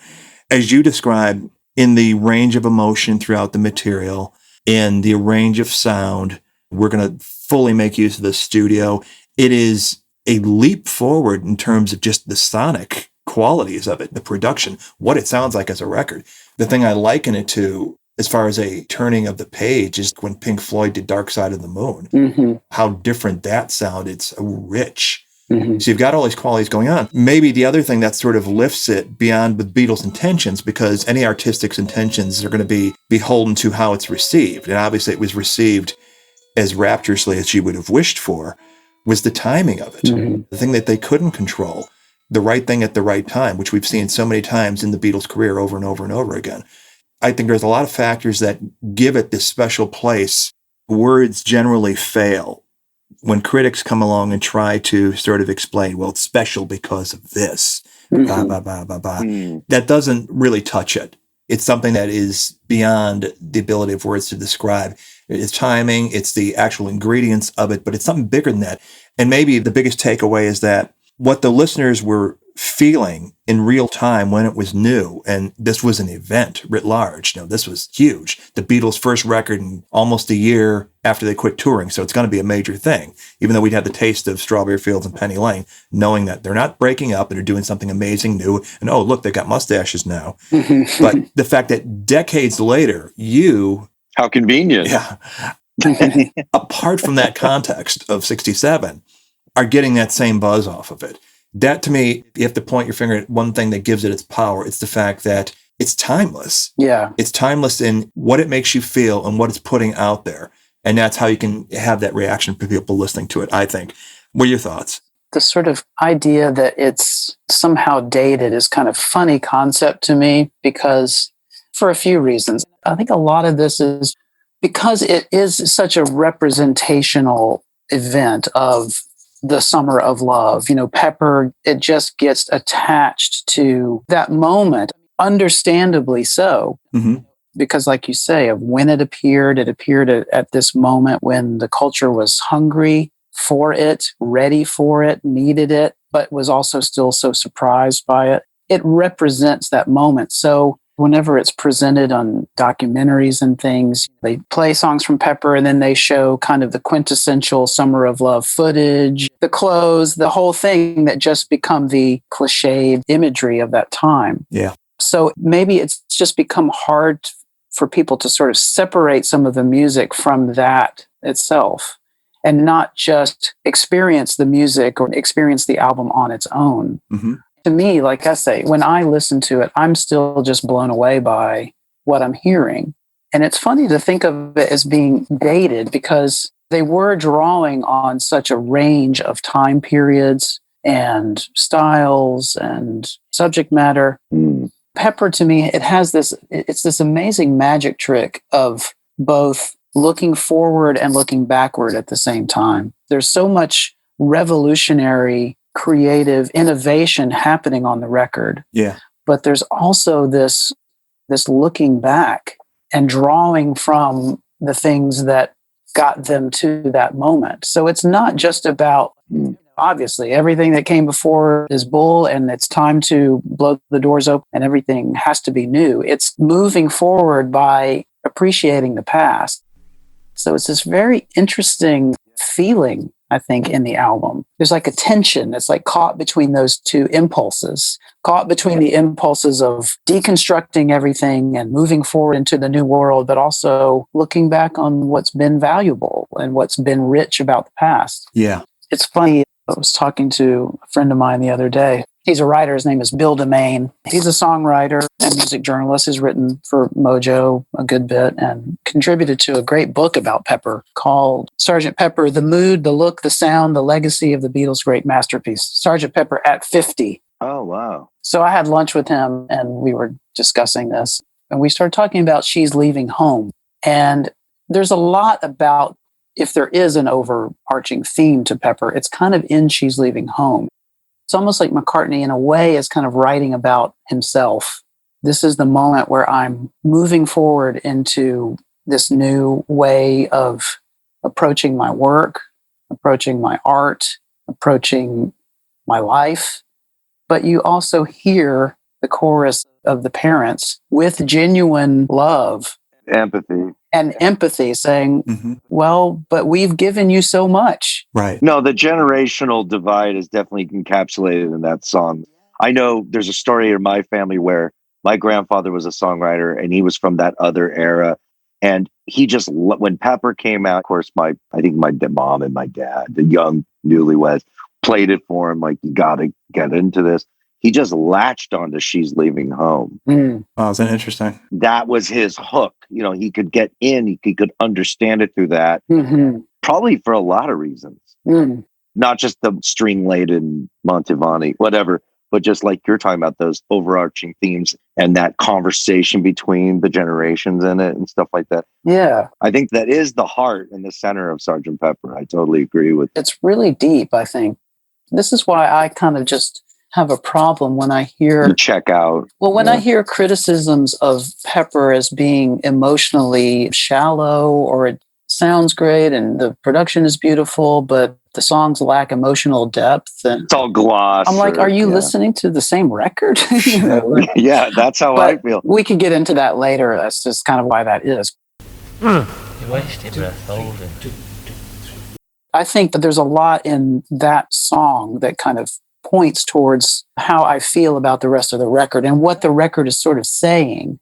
As you describe, in the range of emotion throughout the material, in the range of sound, we're going to fully make use of the studio. It is a leap forward in terms of just the sonic qualities of it, the production, what it sounds like as a record. The thing I liken it to, as far as a turning of the page, is when Pink Floyd did Dark Side of the Moon. Mm-hmm. How different that sounded. It's rich. Mm-hmm. So you've got all these qualities going on. Maybe the other thing that sort of lifts it beyond the Beatles' intentions, because any artistic intentions are going to be beholden to how it's received. And obviously it was received as rapturously as you would have wished for, was the timing of it. Mm-hmm. The thing that they couldn't control. The right thing at the right time, which we've seen so many times in the Beatles' career over and over and over again. I think there's a lot of factors that give it this special place. Words generally fail when critics come along and try to sort of explain, well, it's special because of this. Mm-hmm. Blah, blah, blah, blah, blah. That doesn't really touch it. It's something that is beyond the ability of words to describe. It's timing, it's the actual ingredients of it, but it's something bigger than that. And maybe the biggest takeaway is that what the listeners were feeling in real time when it was new, and this was an event writ large. This was huge. The Beatles' first record in almost a year after they quit touring, so it's going to be a major thing. Even though we'd had the taste of Strawberry Fields and Penny Lane, knowing that they're not breaking up and they're doing something amazing new, and oh, look, they've got mustaches now. But the fact that decades later, how convenient. Yeah. Apart from that context of 67, are getting that same buzz off of it. That, to me, you have to point your finger at one thing that gives it its power. It's the fact that it's timeless. Yeah. It's timeless in what it makes you feel and what it's putting out there. And that's how you can have that reaction for people listening to it, I think. What are your thoughts? The sort of idea that it's somehow dated is kind of funny concept to me, because for a few reasons. I think a lot of this is because it is such a representational event of the summer of love. Pepper, it just gets attached to that moment, understandably so. Mm-hmm. Because like you say, of when it appeared at this moment when the culture was hungry for it, ready for it, needed it, but was also still so surprised by it. It represents that moment. So whenever it's presented on documentaries and things, they play songs from Pepper and then they show kind of the quintessential Summer of Love footage, the clothes, the whole thing that just become the cliched imagery of that time. Yeah. So maybe it's just become hard for people to sort of separate some of the music from that itself and not just experience the music or experience the album on its own. Mm-hmm. To me, like I say, when I listen to it, I'm still just blown away by what I'm hearing. And it's funny to think of it as being dated because they were drawing on such a range of time periods and styles and subject matter. Pepper, to me, it's this amazing magic trick of both looking forward and looking backward at the same time. There's so much revolutionary, creative innovation happening on the record. Yeah. But there's also this looking back and drawing from the things that got them to that moment. So it's not just about, obviously, everything that came before is bull and it's time to blow the doors open and everything has to be new. It's moving forward by appreciating the past. So it's this very interesting feeling, I think, in the album. There's like a tension that's like caught between those two impulses, caught between the impulses of deconstructing everything and moving forward into the new world, but also looking back on what's been valuable and what's been rich about the past. Yeah. It's funny. I was talking to a friend of mine the other day. He's a writer. His name is Bill DeMaine. He's a songwriter and music journalist. He's written for Mojo a good bit and contributed to a great book about Pepper called Sgt. Pepper, The Mood, the Look, the Sound, the Legacy of the Beatles' Great Masterpiece. Sgt. Pepper at 50. Oh, wow. So I had lunch with him and we were discussing this. And we started talking about She's Leaving Home. And there's a lot about, if there is an overarching theme to Pepper, it's kind of in She's Leaving Home. It's almost like McCartney, in a way, is kind of writing about himself. This is the moment where I'm moving forward into this new way of approaching my work, approaching my art, approaching my life. But you also hear the chorus of the parents with genuine love, Empathy. and empathy saying, well, but we've given you so much. Right. No, the generational divide is definitely encapsulated in that song. I know there's a story in my family where my grandfather was a songwriter and he was from that other era. And he just, when Pepper came out, of course, I think my mom and my dad, the young newlyweds, played it for him. Like, you got to get into this. He just latched onto She's Leaving Home. Oh, isn't that interesting? That was his hook. You know, he could get in, he could understand it through that. Probably for a lot of reasons. Not just the string laden Montivani, whatever, but just like you're talking about, those overarching themes and that conversation between the generations in it and stuff like that. Yeah. I think that is the heart and the center of Sgt. Pepper. I totally agree with. It's really deep, I think. This is why I kind of just have a problem when I hear the check out. Well, when I hear criticisms of Pepper as being emotionally shallow, or it sounds great and the production is beautiful, but the songs lack emotional depth, and it's all gloss. I'm like, are you listening to the same record? Yeah, that's how I feel. We could get into that later. That's just kind of why that is. You wasted breath holding. I think that there's a lot in that song that kind of points towards how I feel about the rest of the record and what the record is sort of saying,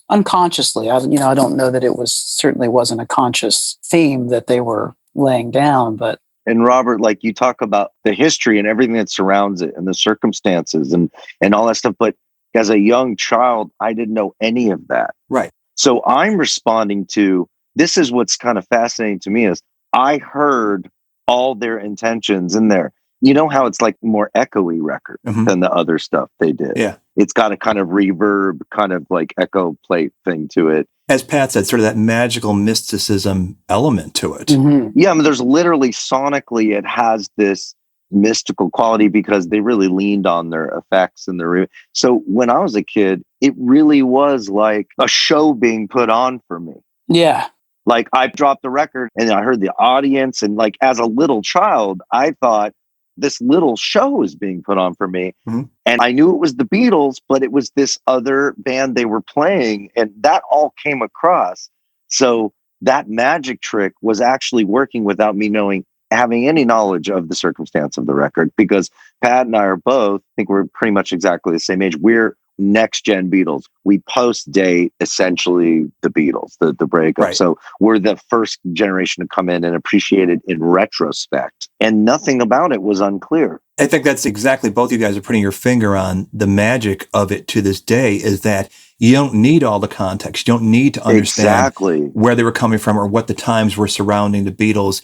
unconsciously. I don't know that it certainly wasn't a conscious theme that they were laying down, but. And Robert, like, you talk about the history and everything that surrounds it and the circumstances and all that stuff. But as a young child, I didn't know any of that. Right. So I'm responding to, this is what's kind of fascinating to me, is I heard all their intentions in there. You know how it's like more echoey record than the other stuff they did. Yeah. It's got a kind of reverb, kind of like echo plate thing to it. As Pat said, sort of that magical mysticism element to it. Yeah, I mean, there's literally sonically, it has this mystical quality because they really leaned on their effects and their. So when I was a kid, it really was like a show being put on for me. Yeah. Like, I dropped the record and I heard the audience, and like, as a little child, I thought, this little show is being put on for me. And I knew it was the Beatles, but it was this other band they were playing, and that all came across. So that magic trick was actually working without me having any knowledge of the circumstance of the record, because Pat and I are both, I think we're pretty much exactly the same age. We're next gen Beatles. We post date essentially the Beatles, the breakup. Right. So we're the first generation to come in and appreciate it in retrospect. And nothing about it was unclear. I think that's exactly, both you guys are putting your finger on the magic of it to this day, is that you don't need all the context. You don't need to understand where they were coming from or what the times were surrounding the Beatles.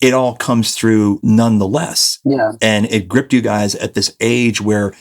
It all comes through nonetheless. Yeah. And it gripped you guys at this age where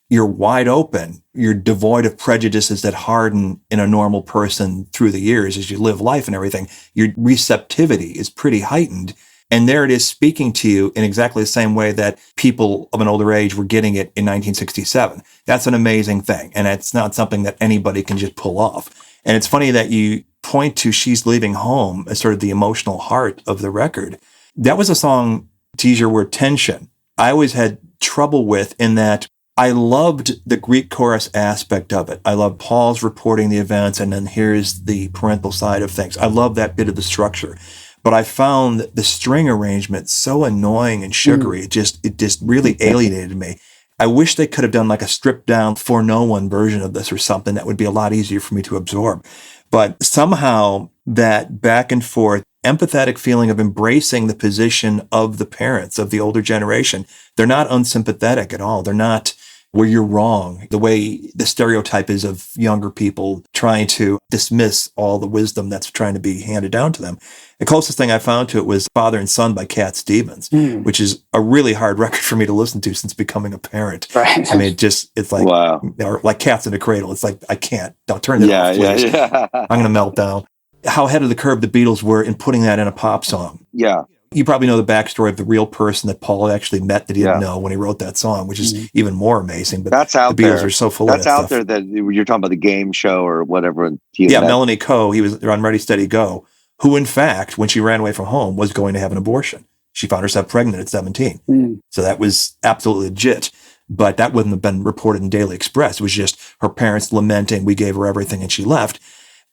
you're wide open. You're devoid of prejudices that harden in a normal person through the years as you live life and everything. Your receptivity is pretty heightened. And there it is speaking to you in exactly the same way that people of an older age were getting it in 1967. That's an amazing thing. And it's not something that anybody can just pull off. And it's funny that you point to She's Leaving Home as sort of the emotional heart of the record. That was a song, to use your word, tension, I always had trouble with, in that I loved the Greek chorus aspect of it. I love Paul's reporting the events, and then here's the parental side of things. I love that bit of the structure. But I found the string arrangement so annoying and sugary. It just really alienated me. I wish they could have done like a stripped down For No One version of this or something that would be a lot easier for me to absorb. But somehow that back and forth empathetic feeling of embracing the position of the parents of the older generation, they're not unsympathetic at all. They're not where you're wrong, the way the stereotype is of younger people trying to dismiss all the wisdom that's trying to be handed down to them. The closest thing I found to it was Father and Son by Cat Stevens, which is a really hard record for me to listen to since becoming a parent. Right. I mean, it's like, wow. Or like Cats in a Cradle. It's like, I can't, don't turn it off, please. Yeah. I'm going to melt down. How ahead of the curve the Beatles were in putting that in a pop song. Yeah. You probably know the backstory of the real person that Paul actually met that he didn't know when he wrote that song, which is even more amazing. But that's out the Beatles there. Are so full that's of that out stuff. there that you're talking about the game show or whatever. Melanie Coe, he was on Ready, Steady, Go, who in fact, when she ran away from home, was going to have an abortion. She found herself pregnant at 17. So that was absolutely legit. But that wouldn't have been reported in Daily Express. It was just her parents lamenting, we gave her everything and she left.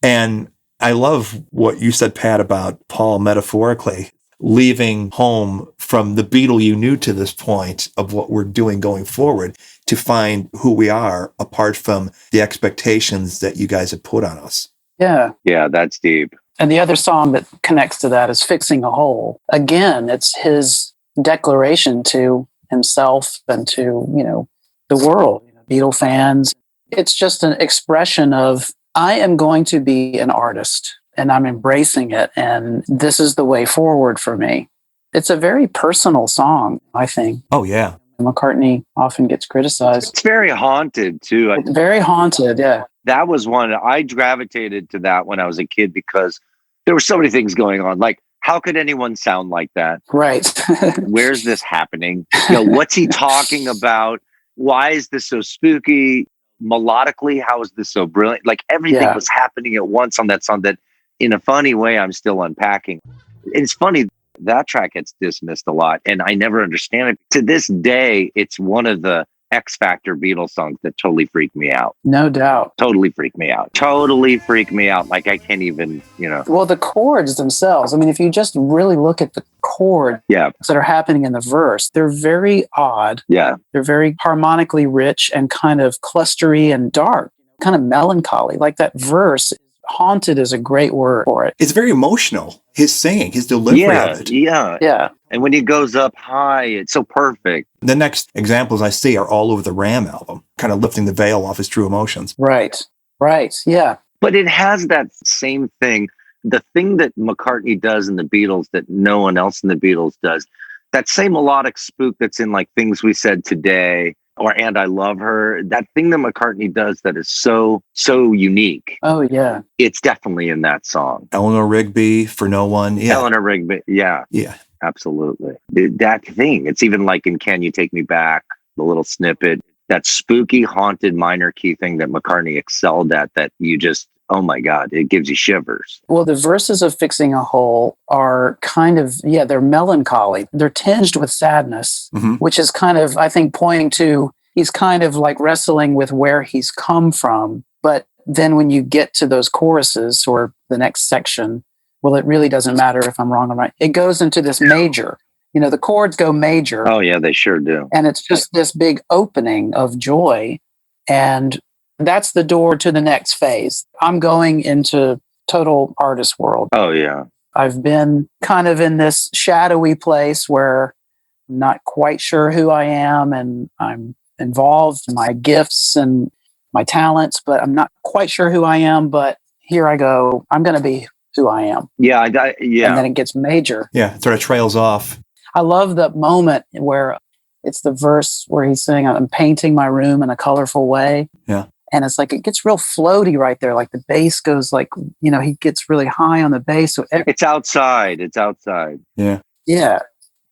And I love what you said, Pat, about Paul metaphorically leaving home from the Beatle you knew to this point of what we're doing going forward to find who we are apart from the expectations that you guys have put on us. Yeah. Yeah, that's deep. And the other song that connects to that is Fixing a Hole. Again, it's his declaration to himself and to, the world, Beatle fans. It's just an expression of, I am going to be an artist and I'm embracing it. And this is the way forward for me. It's a very personal song, I think. Oh, yeah. McCartney often gets criticized. It's very haunted, too. It's very haunted, yeah. That was one, I gravitated to that when I was a kid because there were so many things going on. Like, how could anyone sound like that? Right. Where's this happening? What's he talking about? Why is this so spooky? Melodically, how is this so brilliant? Like everything was happening at once on that song that in a funny way, I'm still unpacking. It's funny, that track gets dismissed a lot and I never understand it. To this day, it's one of the X Factor Beatles songs that totally freaked me out. No doubt. Totally freaked me out. Totally freaked me out. Like I can't even, Well, the chords themselves, I mean, if you just really look at the chords that are happening in the verse, they're very odd. Yeah. They're very harmonically rich and kind of clustery and dark, kind of melancholy. Like that verse, haunted is a great word for it. It's very emotional. His singing, his delivery of it. Yeah. And when he goes up high, it's so perfect. The next examples I see are all over the Ram album, kind of lifting the veil off his true emotions. Right. Yeah. But it has that same thing. The thing that McCartney does in the Beatles that no one else in the Beatles does, that same melodic spook that's in like Things We Said Today or And I Love Her, that thing that McCartney does that is so unique. Oh, yeah. It's definitely in that song. Eleanor Rigby, For No One. Yeah. Eleanor Rigby. Yeah. Yeah. Absolutely. That thing. It's even like in Can You Take Me Back, the little snippet, that spooky, haunted minor key thing that McCartney excelled at that you just, oh my God, it gives you shivers. Well, the verses of Fixing a Hole are kind of, they're melancholy. They're tinged with sadness, which is kind of, I think, pointing to, he's kind of like wrestling with where he's come from. But then when you get to those choruses or the next section, well, it really doesn't matter if I'm wrong or right. It goes into this major. The chords go major. Oh, yeah, they sure do. And it's just this big opening of joy. And that's the door to the next phase. I'm going into total artist world. Oh, yeah. I've been kind of in this shadowy place where I'm not quite sure who I am and I'm involved in my gifts and my talents, but I'm not quite sure who I am. But here I go. I'm going to be who I am. Yeah. And then it gets major. Yeah, it sort of trails off. I love the moment where It's the verse where he's saying, I'm painting my room in a colorful way. Yeah. And it's like, it gets real floaty right there. Like the bass goes like, he gets really high on the bass. So It's outside. It's outside. Yeah. yeah,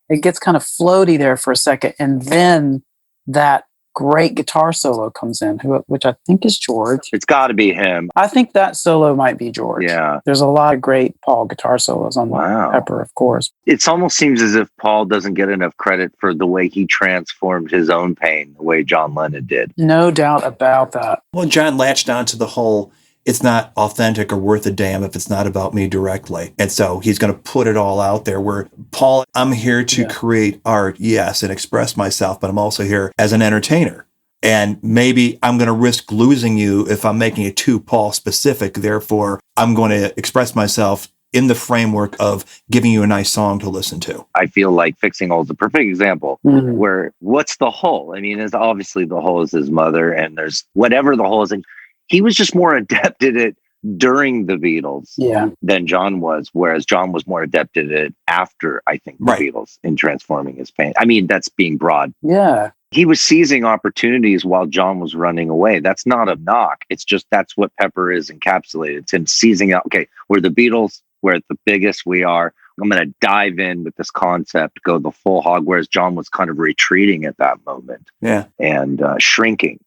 it gets kind of floaty there for a second. And then that great guitar solo comes in, which I think is George. It's got to be him. I think that solo might be George. Yeah. There's a lot of great Paul guitar solos on Wow. Pepper, of course. It almost seems as if Paul doesn't get enough credit for the way he transformed his own pain, the way John Lennon did. No doubt about that. Well, John latched onto the whole, it's not authentic or worth a damn if it's not about me directly. And so he's going to put it all out there where, Paul, I'm here to create art, yes, and express myself, but I'm also here as an entertainer. And maybe I'm going to risk losing you if I'm making it too Paul specific. Therefore, I'm going to express myself in the framework of giving you a nice song to listen to. I feel like Fixing Hole is a perfect example where what's the hole? I mean, it's obviously the hole is his mother and there's whatever the hole is. And he was just more adept at it during the Beatles than John was, whereas John was more adept at it after, I think, the Beatles in transforming his pain. I mean, that's being broad. Yeah. He was seizing opportunities while John was running away. That's not a knock. It's just that's what Pepper is encapsulated. It's him seizing out. Okay, we're the Beatles. We're at the biggest we are. I'm going to dive in with this concept, go the full hog, whereas John was kind of retreating at that moment. Yeah. And shrinking,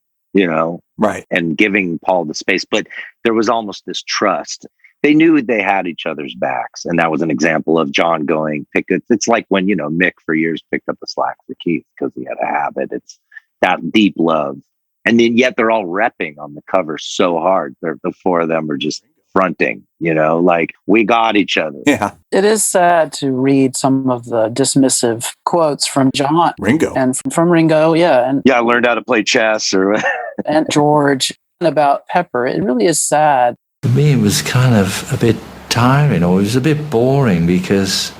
Right. and giving Paul the space. But there was almost this trust. They knew they had each other's backs. And that was an example of John going, it's like when, Mick for years picked up the slack for Keith because he had a habit. It's that deep love. And then yet they're all repping on the cover so hard. The four of them are just fronting, like we got each other. Yeah. It is sad to read some of the dismissive quotes from John. Ringo. And from Ringo, yeah. And I learned how to play chess and George. About Pepper, it really is sad. For me, it was kind of a bit tiring, or it was a bit boring because,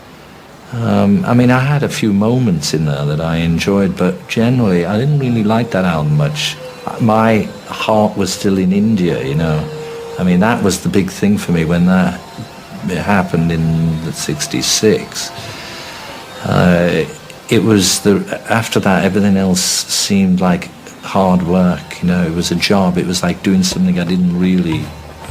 I had a few moments in there that I enjoyed, but generally I didn't really like that album much. My heart was still in India, that was the big thing for me when it happened in the 66. It was after that, everything else seemed like hard work, it was a job. It was like doing something I didn't really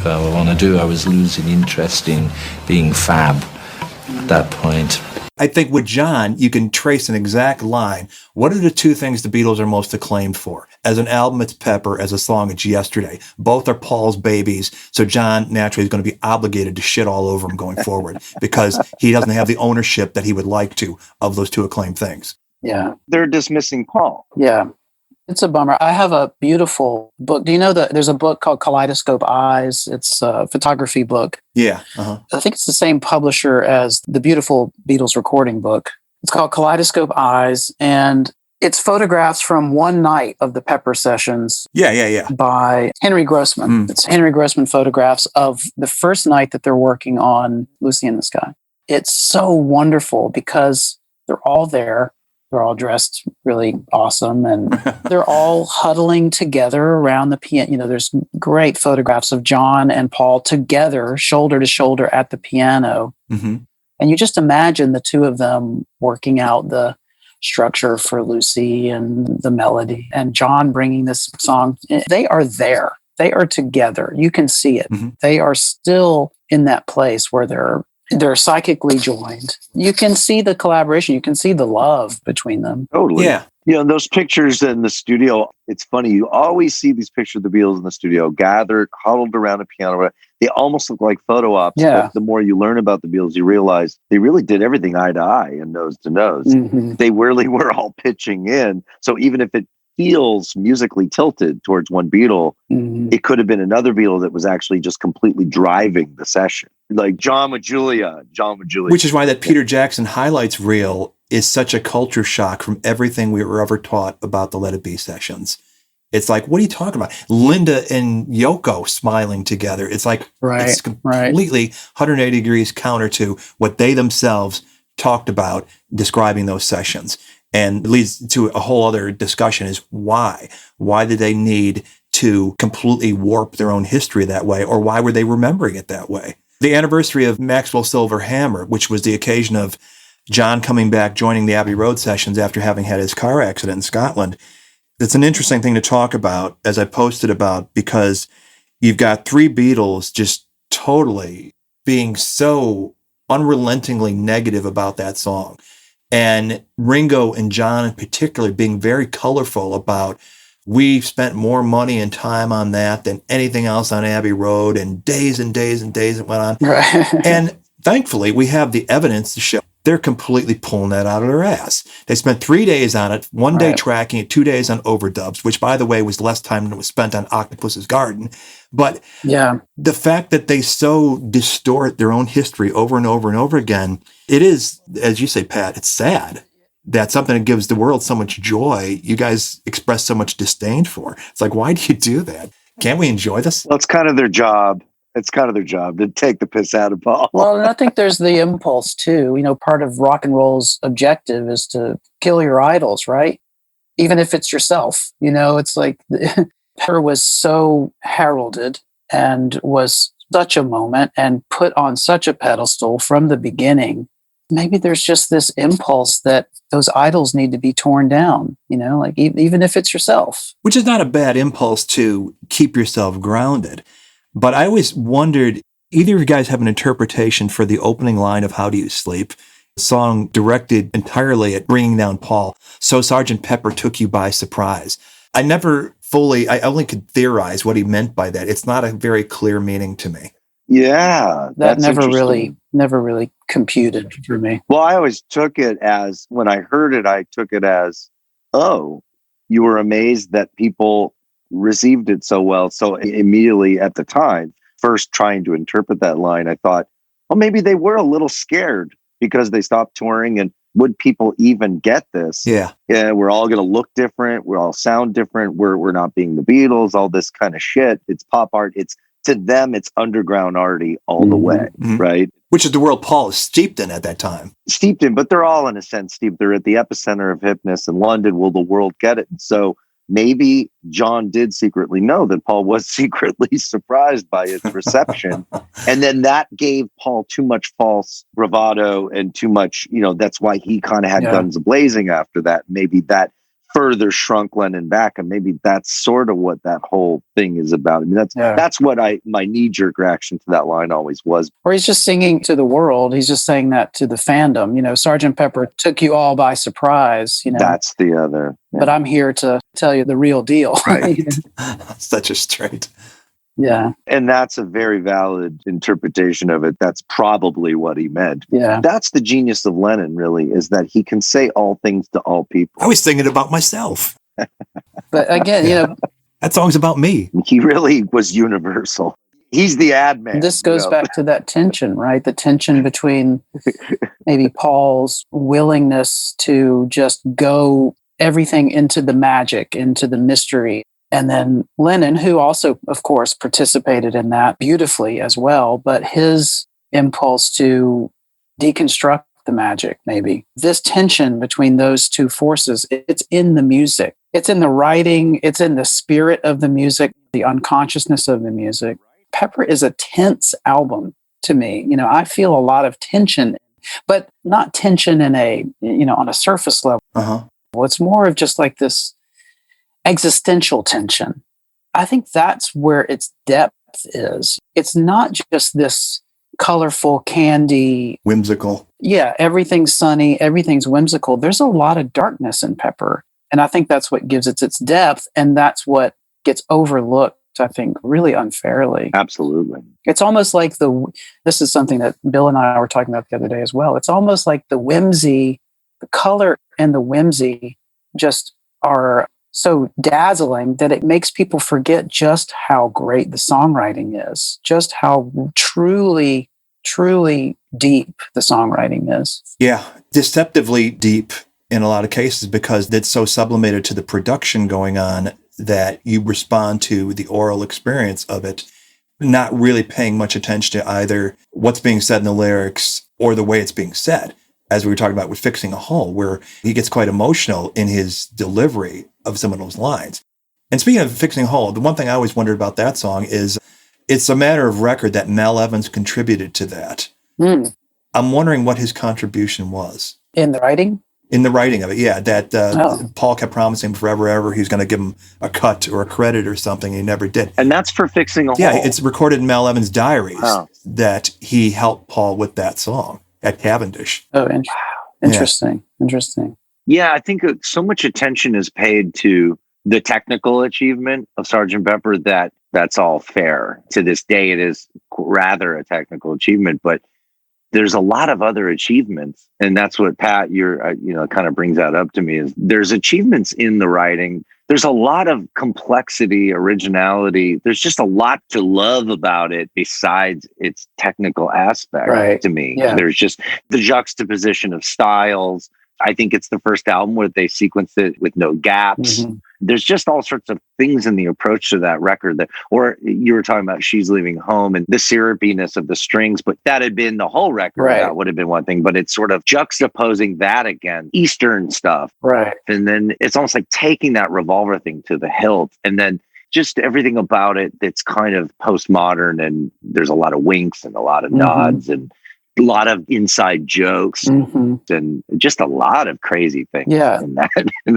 want to do. I was losing interest in being fab at that point. I think with John, you can trace an exact line. What are the two things the Beatles are most acclaimed for? As an album, it's Pepper. As a song, it's Yesterday. Both are Paul's babies. So John naturally is going to be obligated to shit all over him going forward because he doesn't have the ownership that he would like to of those two acclaimed things. Yeah. They're dismissing Paul. Yeah. It's a bummer. I have a beautiful book. Do you know that there's a book called Kaleidoscope Eyes? It's a photography book. Yeah. Uh-huh. I think it's the same publisher as the beautiful Beatles recording book. It's called Kaleidoscope Eyes, and it's photographs from one night of the Pepper sessions. Yeah. By Henry Grossman. It's Henry Grossman photographs of the first night that they're working on Lucy in the Sky. It's so wonderful because they're all there. They're all dressed really awesome and they're all huddling together around the piano. There's great photographs of John and Paul together, shoulder to shoulder at the piano. Mm-hmm. And you just imagine the two of them working out the structure for Lucy and the melody and John bringing this song. They are there. They are together. You can see it. Mm-hmm. They are still in that place where they're psychically joined. You can see the collaboration. You can see the love between them. Totally. Yeah. Those pictures in the studio, it's funny. You always see these pictures of the Beatles in the studio, gathered, huddled around a piano. They almost look like photo ops. Yeah. But the more you learn about the Beatles, you realize they really did everything eye to eye and nose to nose. Mm-hmm. They really were all pitching in. So even if it feels musically tilted towards one Beatle, it could have been another Beatle that was actually just completely driving the session. Like John with Julia. Which is why that Peter Jackson highlights reel is such a culture shock from everything we were ever taught about the Let It Be sessions. It's like, what are you talking about? Linda and Yoko smiling together. It's like, it's completely 180 degrees counter to what they themselves talked about describing those sessions. And it leads to a whole other discussion is why? Why did they need to completely warp their own history that way? Or why were they remembering it that way? The anniversary of Maxwell Silver Hammer, which was the occasion of John coming back, joining the Abbey Road sessions after having had his car accident in Scotland. It's an interesting thing to talk about, as I posted about, because you've got three Beatles just totally being so unrelentingly negative about that song. And Ringo and John in particular being very colorful about, we spent more money and time on that than anything else on Abbey Road, and days and days and days it went on. Right. And thankfully, we have the evidence to show they're completely pulling that out of their ass. They spent 3 days on it, 1 day tracking it, 2 days on overdubs, which, by the way, was less time than was spent on Octopus's Garden. But the fact that they so distort their own history over and over and over again, it is, as you say, Pat, it's sad that something that gives the world so much joy, you guys express so much disdain for. It's like, why do you do that? Can't we enjoy this? Well, it's kind of their job. It's kind of their job to take the piss out of Paul. Well, and I think there's the impulse too. You know, part of rock and roll's objective is to kill your idols, right? Even if it's yourself. You know, it's like Pepper was so heralded and was such a moment and put on such a pedestal from the beginning. Maybe there's just this impulse that those idols need to be torn down, you know, like even if it's yourself. Which is not a bad impulse to keep yourself grounded. But I always wondered, either of you guys have an interpretation for the opening line of How Do You Sleep? A song directed entirely at bringing down Paul. So Sgt. Pepper took you by surprise. I only could theorize what he meant by that. It's not a very clear meaning to me. Yeah. That never really computed for me. Well, I always took it as, when I heard it, I took it as, oh, you were amazed that people received it so well. So immediately at the time, first trying to interpret that line, I thought, well, maybe they were a little scared because they stopped touring, and would people even get this? Yeah, we're all going to look different. We're all sound different. We're not being the Beatles, all this kind of shit. It's pop art. It's, to them, it's underground arty all the way, right? Which is the world Paul is steeped in at that time. Steeped in, but they're all in a sense steeped. They're at the epicenter of hipness in London. Will the world get it? And so maybe John did secretly know that Paul was secretly surprised by its reception. And then that gave Paul too much false bravado and too much, that's why he kind of had guns blazing after that. Maybe that further shrunk Lennon back, and maybe that's sort of what that whole thing is about. I mean, that's what my knee-jerk reaction to that line always was. Or he's just singing to the world. He's just saying that to the fandom. Sgt. Pepper took you all by surprise. That's the other. Yeah. But I'm here to tell you the real deal. Right. Such a straight. Yeah. And that's a very valid interpretation of it. That's probably what he meant. Yeah. That's the genius of Lennon, really, is that he can say all things to all people. I was thinking about myself. But again, that song's about me. He really was universal. He's the ad man. This goes back to that tension, right? The tension between maybe Paul's willingness to just go everything into the magic, into the mystery. And then Lennon, who also, of course, participated in that beautifully as well, but his impulse to deconstruct the magic, maybe. This tension between those two forces, it's in the music. It's in the writing. It's in the spirit of the music, the unconsciousness of the music. Pepper is a tense album to me. I feel a lot of tension, but not tension in on a surface level. Uh-huh. Well, it's more of just like this existential tension. I think that's where its depth is. It's not just this colorful candy. Whimsical. Yeah, everything's sunny, everything's whimsical. There's a lot of darkness in Pepper. And I think that's what gives it its depth. And that's what gets overlooked, I think, really unfairly. Absolutely. It's almost like this is something that Bill and I were talking about the other day as well. It's almost like the whimsy, the color and the whimsy just are so dazzling that it makes people forget just how great the songwriting is, just how truly, truly deep the songwriting is. Yeah, deceptively deep in a lot of cases, because it's so sublimated to the production going on that you respond to the oral experience of it, not really paying much attention to either what's being said in the lyrics or the way it's being said. As we were talking about with Fixing a Hole, where he gets quite emotional in his delivery of some of those lines. And speaking of Fixing a Hole, the one thing I always wondered about that song is it's a matter of record that Mal Evans contributed to that. I'm wondering what his contribution was. In the writing? In the writing of it, yeah. That Oh. Paul kept promising forever, ever, he was going to give him a cut or a credit or something. He never did. And that's for Fixing a Hole. Yeah, it's recorded in Mel Evans' diaries Oh. that he helped Paul with that song at Cavendish. Oh, interesting. Interesting. Yeah, I think so much attention is paid to the technical achievement of Sgt. Pepper that's all fair. To this day, it is rather a technical achievement, but there's a lot of other achievements. And that's what Pat, kind of brings that up to me, is there's achievements in the writing. There's a lot of complexity, originality. There's just a lot to love about it besides its technical aspect to me. Yeah. There's just the juxtaposition of styles. I think it's the first album where they sequenced it with no gaps. Mm-hmm. There's just all sorts of things in the approach to that record or you were talking about She's Leaving Home and the syrupiness of the strings, but that had been the whole record. Right. That would have been one thing, but it's sort of juxtaposing that against Eastern stuff. Right. And then it's almost like taking that Revolver thing to the hilt, and then just everything about it that's kind of postmodern, and there's a lot of winks and a lot of nods and a lot of inside jokes and just a lot of crazy things in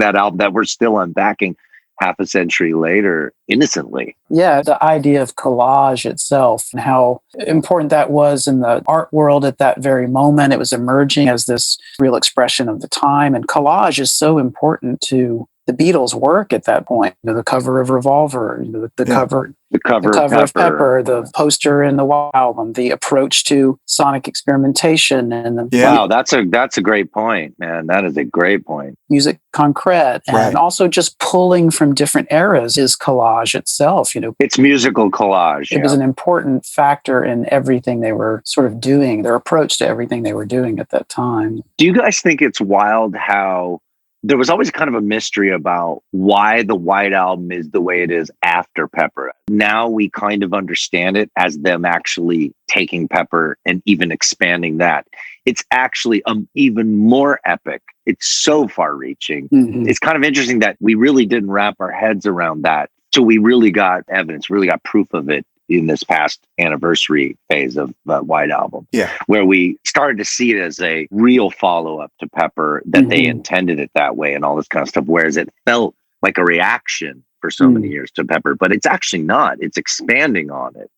that album that we're still unpacking half a century later innocently. Yeah, the idea of collage itself and how important that was in the art world at that very moment. It was emerging as this real expression of the time, and collage is so important to the Beatles' work at that point. The cover of Revolver, the cover of Pepper, the poster in the White Album, the approach to sonic experimentation, and wow, that's a great point, man. That is a great point. Musique concrète, and also just pulling from different eras is collage itself. It's musical collage. It was an important factor in everything they were sort of doing, their approach to everything they were doing at that time. Do you guys think it's wild how there was always kind of a mystery about why the White Album is the way it is after Pepper? Now we kind of understand it as them actually taking Pepper and even expanding that. It's actually even more epic. It's so far reaching. It's kind of interesting that we really didn't wrap our heads around that. So we really got evidence, really got proof of it in this past anniversary phase of the White Album, where we started to see it as a real follow-up to Pepper, that they intended it that way and all this kind of stuff, whereas it felt like a reaction for so many years to Pepper, but it's actually not. It's expanding on it.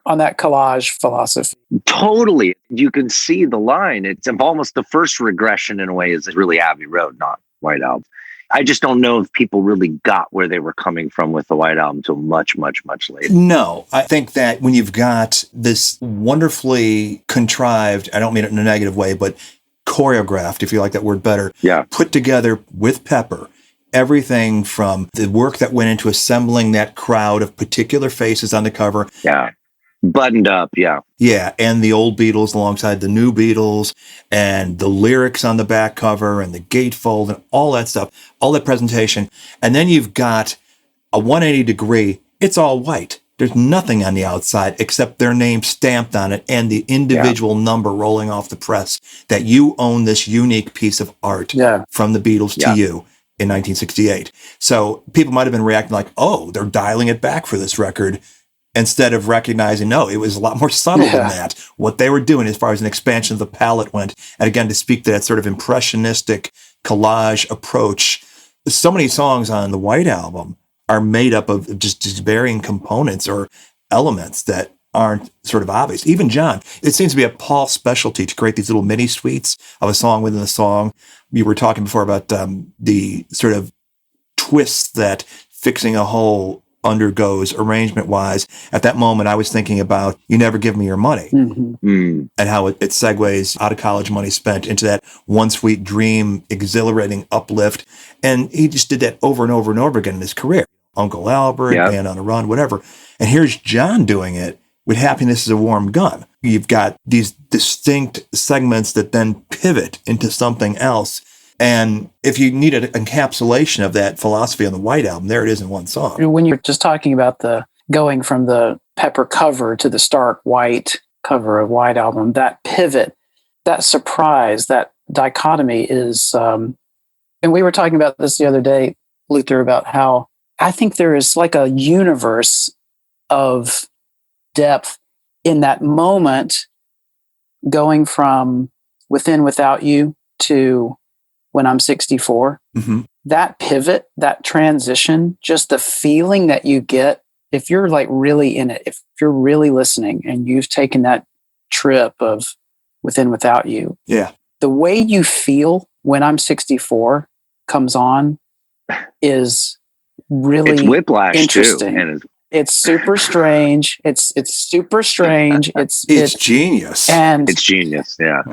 On that collage philosophy. Totally. You can see the line. It's almost the first regression in a way is really Abbey Road, not White Album. I just don't know if people really got where they were coming from with the White Album until much, much, much later. No, I think that when you've got this wonderfully contrived, I don't mean it in a negative way, but choreographed, if you like that word better, put together with Pepper, everything from the work that went into assembling that crowd of particular faces on the cover. Buttoned up, Yeah, and the old Beatles alongside the new Beatles, and the lyrics on the back cover, and the gatefold, and all that stuff, all that presentation. And then you've got a 180 degree, it's all white. There's nothing on the outside except their name stamped on it and the individual number rolling off the press that you own this unique piece of art from the Beatles to you in 1968. So people might have been reacting like, oh, they're dialing it back for this record, instead of recognizing, no, it was a lot more subtle than that. What they were doing as far as an expansion of the palette went. And again, to speak to that sort of impressionistic collage approach, so many songs on the White Album are made up of just varying components or elements that aren't sort of obvious. Even John, it seems to be a Paul specialty to create these little mini suites of a song within a song. We were talking before about the sort of twists that Fixing a Hole undergoes arrangement-wise. At that moment, I was thinking about You Never Give Me Your Money and how it segues out of college money spent into that one sweet dream, exhilarating uplift. And he just did that over and over and over again in his career. Uncle Albert, Band on a Run, whatever. And here's John doing it with Happiness is a Warm Gun. You've got these distinct segments that then pivot into something else. And if you need an encapsulation of that philosophy on the White Album, there it is in one song. When you're just talking about the going from the Pepper cover to the stark white cover of White Album, that pivot, that surprise, that dichotomy is, and we were talking about this the other day, Luther, about how I think there is like a universe of depth in that moment going from Within Without You to When I'm 64, that pivot, that transition, just the feeling that you get if you're like really in it, if you're really listening and you've taken that trip of Within Without You, the way you feel When I'm 64 comes on is really it's whiplash interesting. too, and it's super strange. It's super strange. It's genius. And it's genius. Yeah.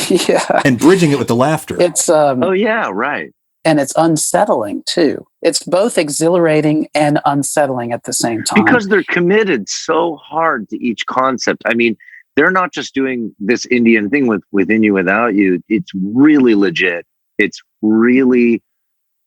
Yeah. And bridging it with the laughter. It's oh yeah, right. And it's unsettling too. It's both exhilarating and unsettling at the same time. Because they're committed so hard to each concept. I mean, they're not just doing this Indian thing with Within You Without You. It's really legit. It's really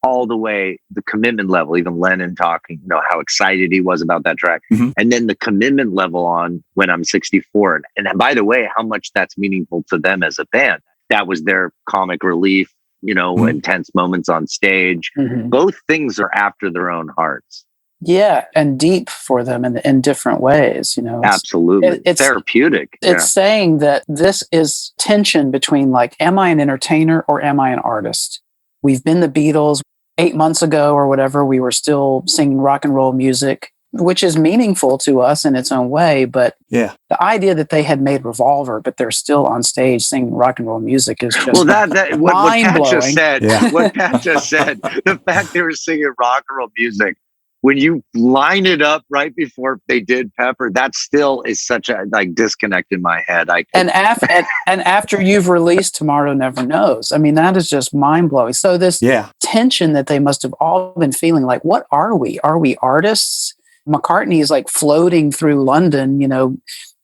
all the way, the commitment level, even Lennon talking, how excited he was about that track. And then the commitment level on When I'm 64. And by the way, how much that's meaningful to them as a band. That was their comic relief, intense moments on stage. Both things are after their own hearts. Yeah, and deep for them in different ways, Absolutely. It's therapeutic. It's saying that this is tension between like, am I an entertainer or am I an artist? We've been the Beatles. 8 months ago or whatever, we were still singing rock and roll music, which is meaningful to us in its own way. But the idea that they had made Revolver, but they're still on stage singing rock and roll music is just what Pat just said. Yeah. What Pat just said. The fact they were singing rock and roll music, when you line it up right before they did Pepper, that still is such a disconnect in my head. And after you've released Tomorrow Never Knows, I mean, that is just mind blowing. So this tension that they must have all been feeling, like, what are we? Are we artists? McCartney is like floating through London,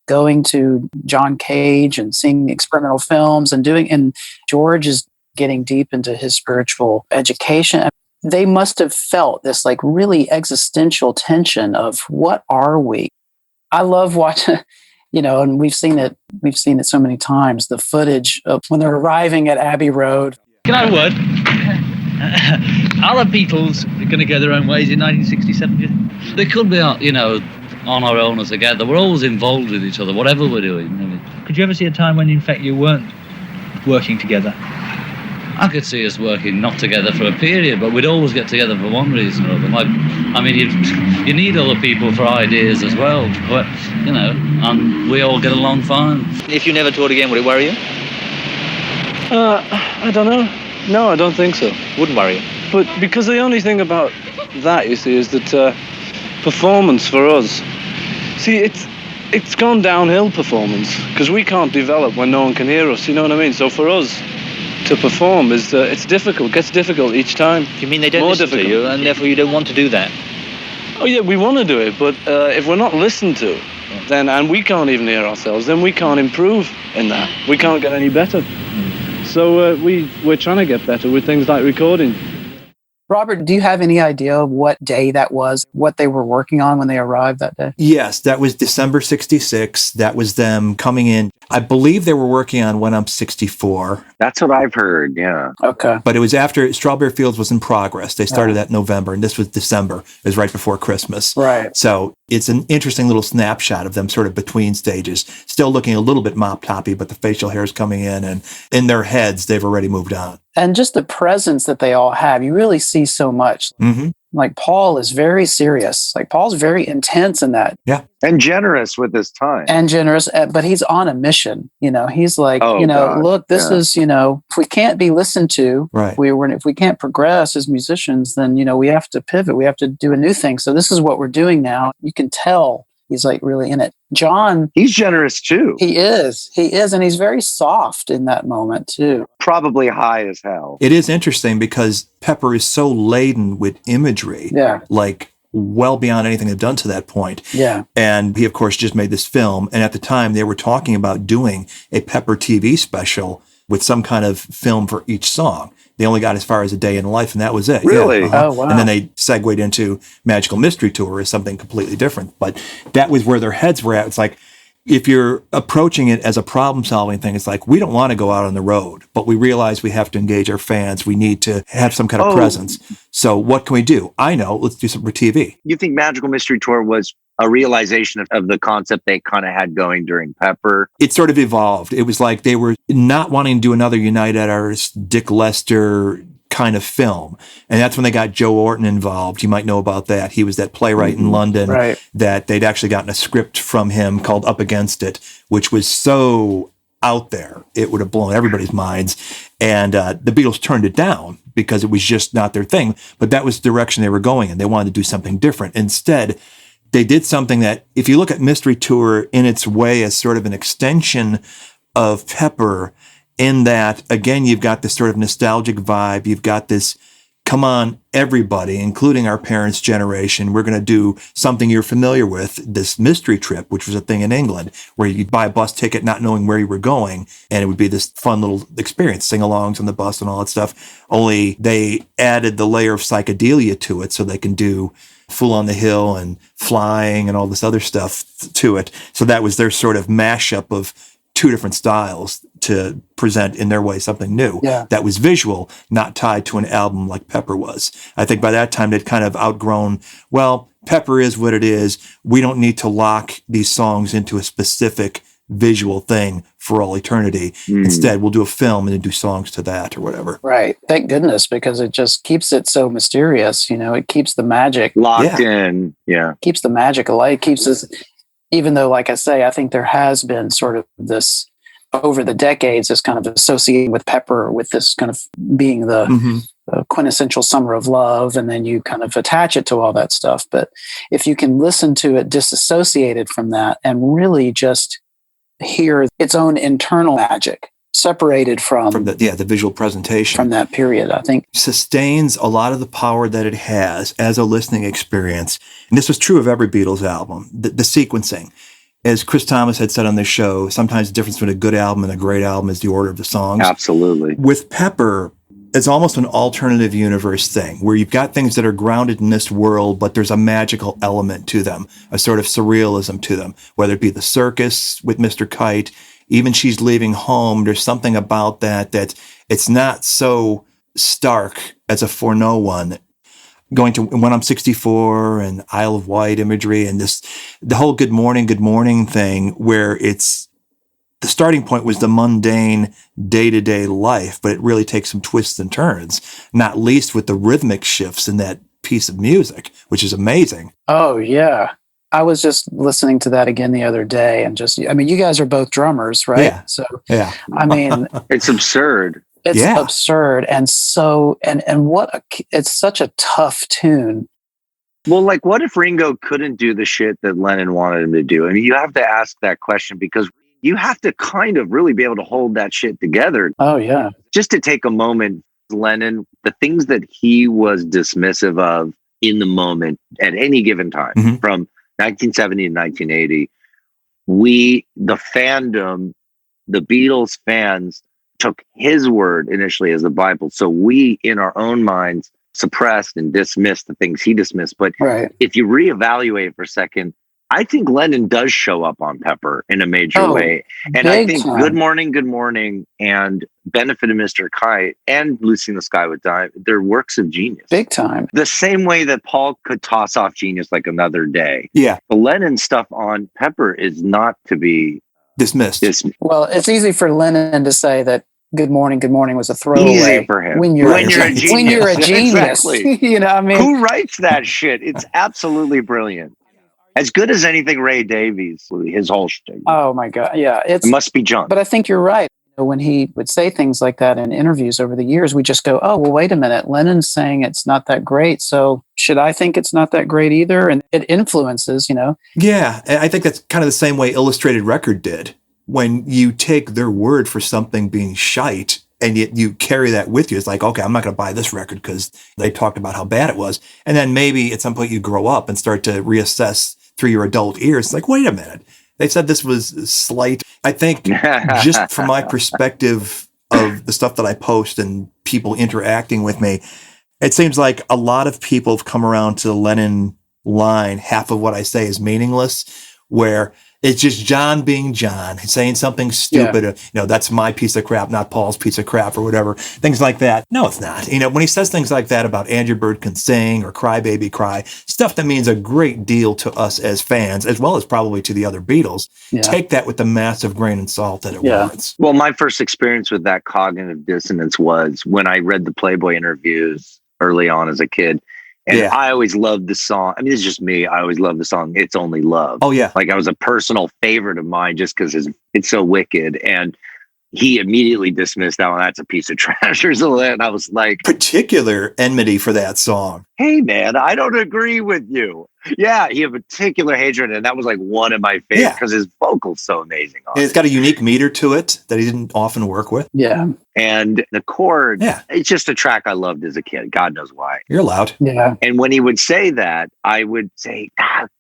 going to John Cage and seeing experimental films and George is getting deep into his spiritual education. They must have felt this like really existential tension of what are we? I love watching, and we've seen it so many times, the footage of when they're arriving at Abbey Road. Can I have a word? Are the Beatles going to go their own ways in 1967? Do you think? They could be, on our own or together. We're always involved with each other, whatever we're doing. Could you ever see a time when, in fact, you weren't working together? I could see us working not together for a period, but we'd always get together for one reason or other. You need other people for ideas as well, but, and we all get along fine. If you never toured again, would it worry you? I don't know. No, I don't think so. Wouldn't worry you? But because the only thing about that, you see, is that performance for us, see, it's gone downhill performance, because we can't develop when no one can hear us, you know what I mean? So for us to perform is it's difficult, gets difficult each time. You mean they don't listen to you, and therefore you don't want to do that? Oh yeah, we want to do it, but if we're not listened to, then, and we can't even hear ourselves, then we can't improve in that. We can't get any better. So we're trying to get better with things like recording. Robert, do you have any idea of what day that was, what they were working on when they arrived that day? Yes, that was December 66. That was them coming in. I believe they were working on When I'm 64. That's what I've heard, yeah. Okay. But it was after Strawberry Fields was in progress. They started that in November, and this was December. It was right before Christmas. Right. So it's an interesting little snapshot of them sort of between stages, still looking a little bit mop-toppy, but the facial hair is coming in, and in their heads, they've already moved on. And just the presence that they all have, you really see so much. Mm-hmm. Like Paul is very serious. Like Paul's very intense in that. Yeah. And generous with his time. And generous, but he's on a mission. He's like, God. Look, this is, if we can't be listened to, right. If we can't progress as musicians, then, we have to pivot. We have to do a new thing. So this is what we're doing now. You can tell he's like really in it. John. He's generous too. He is. And he's very soft in that moment too. Probably high as hell. It is interesting because Pepper is so laden with imagery. Yeah. Like well beyond anything they've done to that point. Yeah. And he, of course, just made this film. And at the time, they were talking about doing a Pepper TV special with some kind of film for each song. They only got as far as A Day in Life, and that was it. Really? Yeah, uh-huh. Oh, wow. And then they segued into Magical Mystery Tour as something completely different. But that was where their heads were at. It's like, if you're approaching it as a problem-solving thing, it's like, we don't want to go out on the road, but we realize we have to engage our fans. We need to have some kind of presence. So what can we do? I know, let's do something for TV. You think Magical Mystery Tour was a realization of the concept they kind of had going during Pepper. It sort of evolved. It was like they were not wanting to do another United Artists, Dick Lester kind of film. And that's when they got Joe Orton involved. You might know about that. He was that playwright in London that they'd actually gotten a script from him called Up Against It, which was so out there. It would have blown everybody's minds. And the Beatles turned it down because it was just not their thing. But that was the direction they were going in. They wanted to do something different. Instead, they did something that, if you look at Mystery Tour in its way as sort of an extension of Pepper, in that, again, you've got this sort of nostalgic vibe. You've got this, come on, everybody, including our parents' generation, we're going to do something you're familiar with, this mystery trip, which was a thing in England, where you'd buy a bus ticket not knowing where you were going, and it would be this fun little experience, sing-alongs on the bus and all that stuff. Only they added the layer of psychedelia to it so they can do Fool on the Hill and flying and all this other stuff to it. So that was their sort of mashup of two different styles to present in their way something new that was visual, not tied to an album like Pepper was. I think by that time they'd kind of outgrown, well, Pepper is what it is. We don't need to lock these songs into a specific visual thing for all eternity. Instead, we'll do a film and then do songs to that or whatever. Right. Thank goodness, because it just keeps it so mysterious. You know, it keeps the magic locked in. Yeah. Keeps the magic alive. Keeps us, even though, like I say, I think there has been sort of this over the decades, this kind of associated with Pepper, with this kind of being the quintessential summer of love, and then you kind of attach it to all that stuff. But if you can listen to it disassociated from that and really just hear its own internal magic, separated from the visual presentation from that period, I think sustains a lot of the power that it has as a listening experience. And this was true of every Beatles album, the sequencing. As Chris Thomas had said on this show, sometimes the difference between a good album and a great album is the order of the songs. Absolutely. With Pepper, it's almost an alternative universe thing where you've got things that are grounded in this world, but there's a magical element to them, a sort of surrealism to them, whether it be the circus with Mr. Kite, even She's Leaving Home. There's something about that it's not so stark as a For No One. Going to When I'm 64 and Isle of Wight imagery and the whole good morning thing, where it's the starting point was the mundane day-to-day life, but it really takes some twists and turns, not least with the rhythmic shifts in that piece of music, which is amazing. Oh, yeah. I was just listening to that again the other day and you guys are both drummers, right? Yeah. So, yeah. I mean, it's absurd. It's absurd. And so, and it's such a tough tune. Well, like, what if Ringo couldn't do the shit that Lennon wanted him to do? I mean, you have to ask that question because you have to kind of really be able to hold that shit together. Oh, yeah. Just to take a moment, Lennon, the things that he was dismissive of in the moment at any given time, from 1970 to 1980, the fandom, the Beatles fans, took his word initially as the Bible. So we, in our own minds, suppressed and dismissed the things he dismissed. But if you reevaluate for a second, I think Lennon does show up on Pepper in a major way. And I think Good Morning, and Benefit of Mr. Kite and Lucy in the Sky with Diamonds, they're works of genius. Big time. The same way that Paul could toss off genius like another day. Yeah. The Lennon stuff on Pepper is not to be dismissed. Well, it's easy for Lennon to say that Good Morning was a throwaway. Easy for him. When you're a genius. When you're a genius. Exactly. You know what I mean? Who writes that shit? It's absolutely brilliant. As good as anything Ray Davies, his whole shtick. Oh my God. Yeah. It must be junk. But I think you're right. When he would say things like that in interviews over the years, we just go, oh, well, wait a minute. Lennon's saying it's not that great. So should I think it's not that great either? And it influences, Yeah. I think that's kind of the same way Illustrated Record did. When you take their word for something being shite and yet you carry that with you, it's like, okay, I'm not going to buy this record because they talked about how bad it was. And then maybe at some point you grow up and start to reassess through your adult ears. It's like, wait a minute. They said this was slight. I think just from my perspective of the stuff that I post and people interacting with me, it seems like a lot of people have come around to the Lennon line. Half of what I say is meaningless, where it's just John being John, saying something stupid. That's my piece of crap, not Paul's piece of crap or whatever. Things like that. No, it's not. When he says things like that about Andrew Bird Can Sing or Cry Baby Cry, stuff that means a great deal to us as fans, as well as probably to the other Beatles, take that with the massive grain of salt that it warrants. Well, my first experience with that cognitive dissonance was when I read the Playboy interviews early on as a kid. And I always loved the song. I mean, it's just me. I always loved the song It's Only Love. Oh, yeah. Like, I was a personal favorite of mine just because it's so wicked. And he immediately dismissed that one. That's a piece of trash or something. And I was like, particular enmity for that song. Hey, man, I don't agree with you. Yeah, he had particular hatred, and that was like one of my favorites because his vocal's so amazing. It's got a unique meter to it that he didn't often work with. Yeah. And the chord, it's just a track I loved as a kid. God knows why. You're allowed. Yeah. And when he would say that, I would say,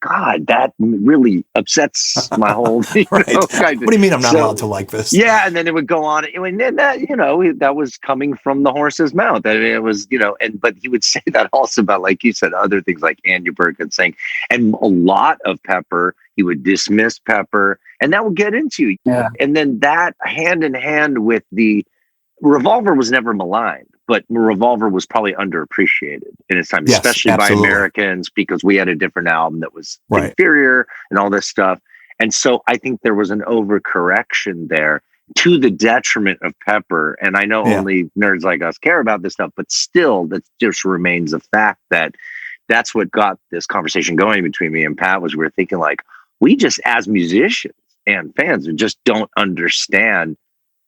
God, that really upsets my whole What do you mean I'm not allowed to like this? Yeah, and then it would go on. And then that, that was coming from the horse's mouth. I mean, it was, but he would say that also about, like you said, other things like Andrew Bird Can Sing. And a lot of Pepper, he would dismiss Pepper, and that would get into. Yeah. And then that hand in hand with the Revolver was never maligned, but Revolver was probably underappreciated in its time, especially by Americans, because we had a different album that was inferior and all this stuff. And so I think there was an overcorrection there to the detriment of Pepper. And I know only nerds like us care about this stuff, but still, that just remains a fact that that's what got this conversation going between me and Pat. Was we were thinking, like, we just, as musicians and fans, just don't understand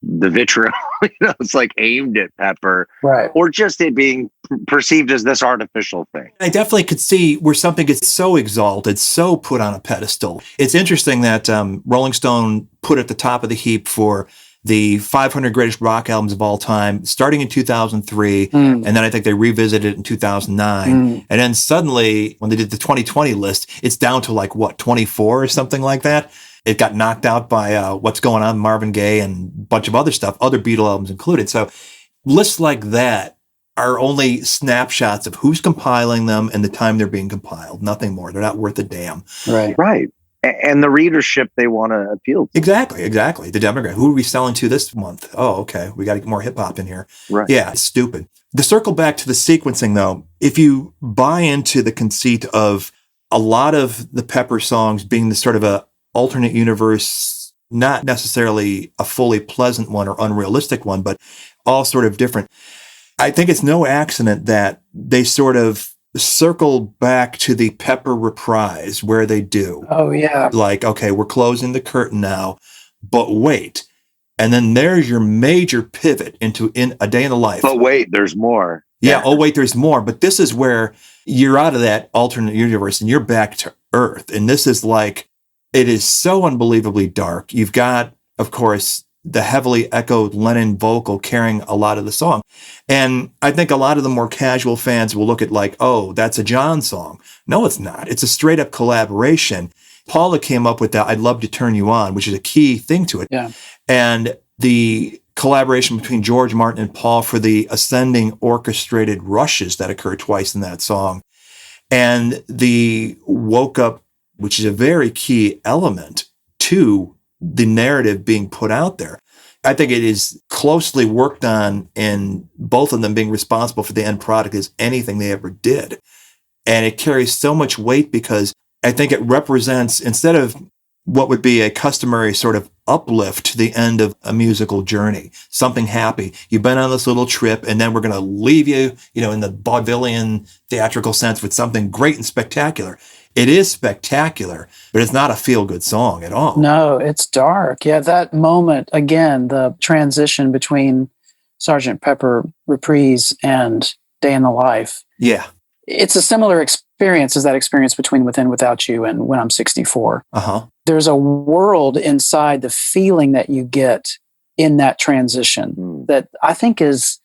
the vitriol. It's like aimed at Pepper, right? Or just it being perceived as this artificial thing. I definitely could see where something gets so exalted, so put on a pedestal. It's interesting that Rolling Stone put at the top of the heap for the 500 greatest rock albums of all time, starting in 2003. And then I think they revisited it in 2009. And then suddenly, when they did the 2020 list, it's down to 24 or something like that. It got knocked out by What's Going On, Marvin Gaye, and a bunch of other stuff, other Beatle albums included. So lists like that are only snapshots of who's compiling them and the time they're being compiled. Nothing more. They're not worth a damn. Right. And the readership they want to appeal to. Exactly. The demographic. Who are we selling to this month? Oh, okay. We got to get more hip hop in here. Right. Yeah, it's stupid. To circle back to the sequencing, though, if you buy into the conceit of a lot of the Pepper songs being the sort of a alternate universe, not necessarily a fully pleasant one or unrealistic one, but all sort of different, I think it's no accident that they sort of circle back to the Pepper reprise where they do. Oh, yeah. Like, okay, we're closing the curtain now, but wait. And then there's your major pivot into In a Day in the Life. But wait, there's more. Yeah. Oh, wait, there's more. But this is where you're out of that alternate universe and you're back to Earth. And this is like, it is so unbelievably dark. You've got, of course, the heavily echoed Lennon vocal carrying a lot of the song. And I think a lot of the more casual fans will look at like, oh, that's a John song. No, it's not. It's a straight up collaboration. Paula came up with that I'd Love to Turn You On, which is a key thing to it. Yeah. And the collaboration between George Martin and Paul for the ascending orchestrated rushes that occur twice in that song. And the Woke Up, which is a very key element to the narrative being put out there. I think it is closely worked on, and both of them being responsible for the end product as anything they ever did. And it carries so much weight because I think it represents, instead of what would be a customary sort of uplift to the end of a musical journey, something happy. You've been on this little trip, and then we're going to leave you, in the vaudevillian theatrical sense with something great and spectacular. It is spectacular, but it's not a feel-good song at all. No, it's dark. Yeah, that moment, again, the transition between Sgt. Pepper Reprise and Day in the Life. Yeah. It's a similar experience as that experience between With and Without You and When I'm 64. Uh-huh. There's a world inside the feeling that you get in that transition that I think it's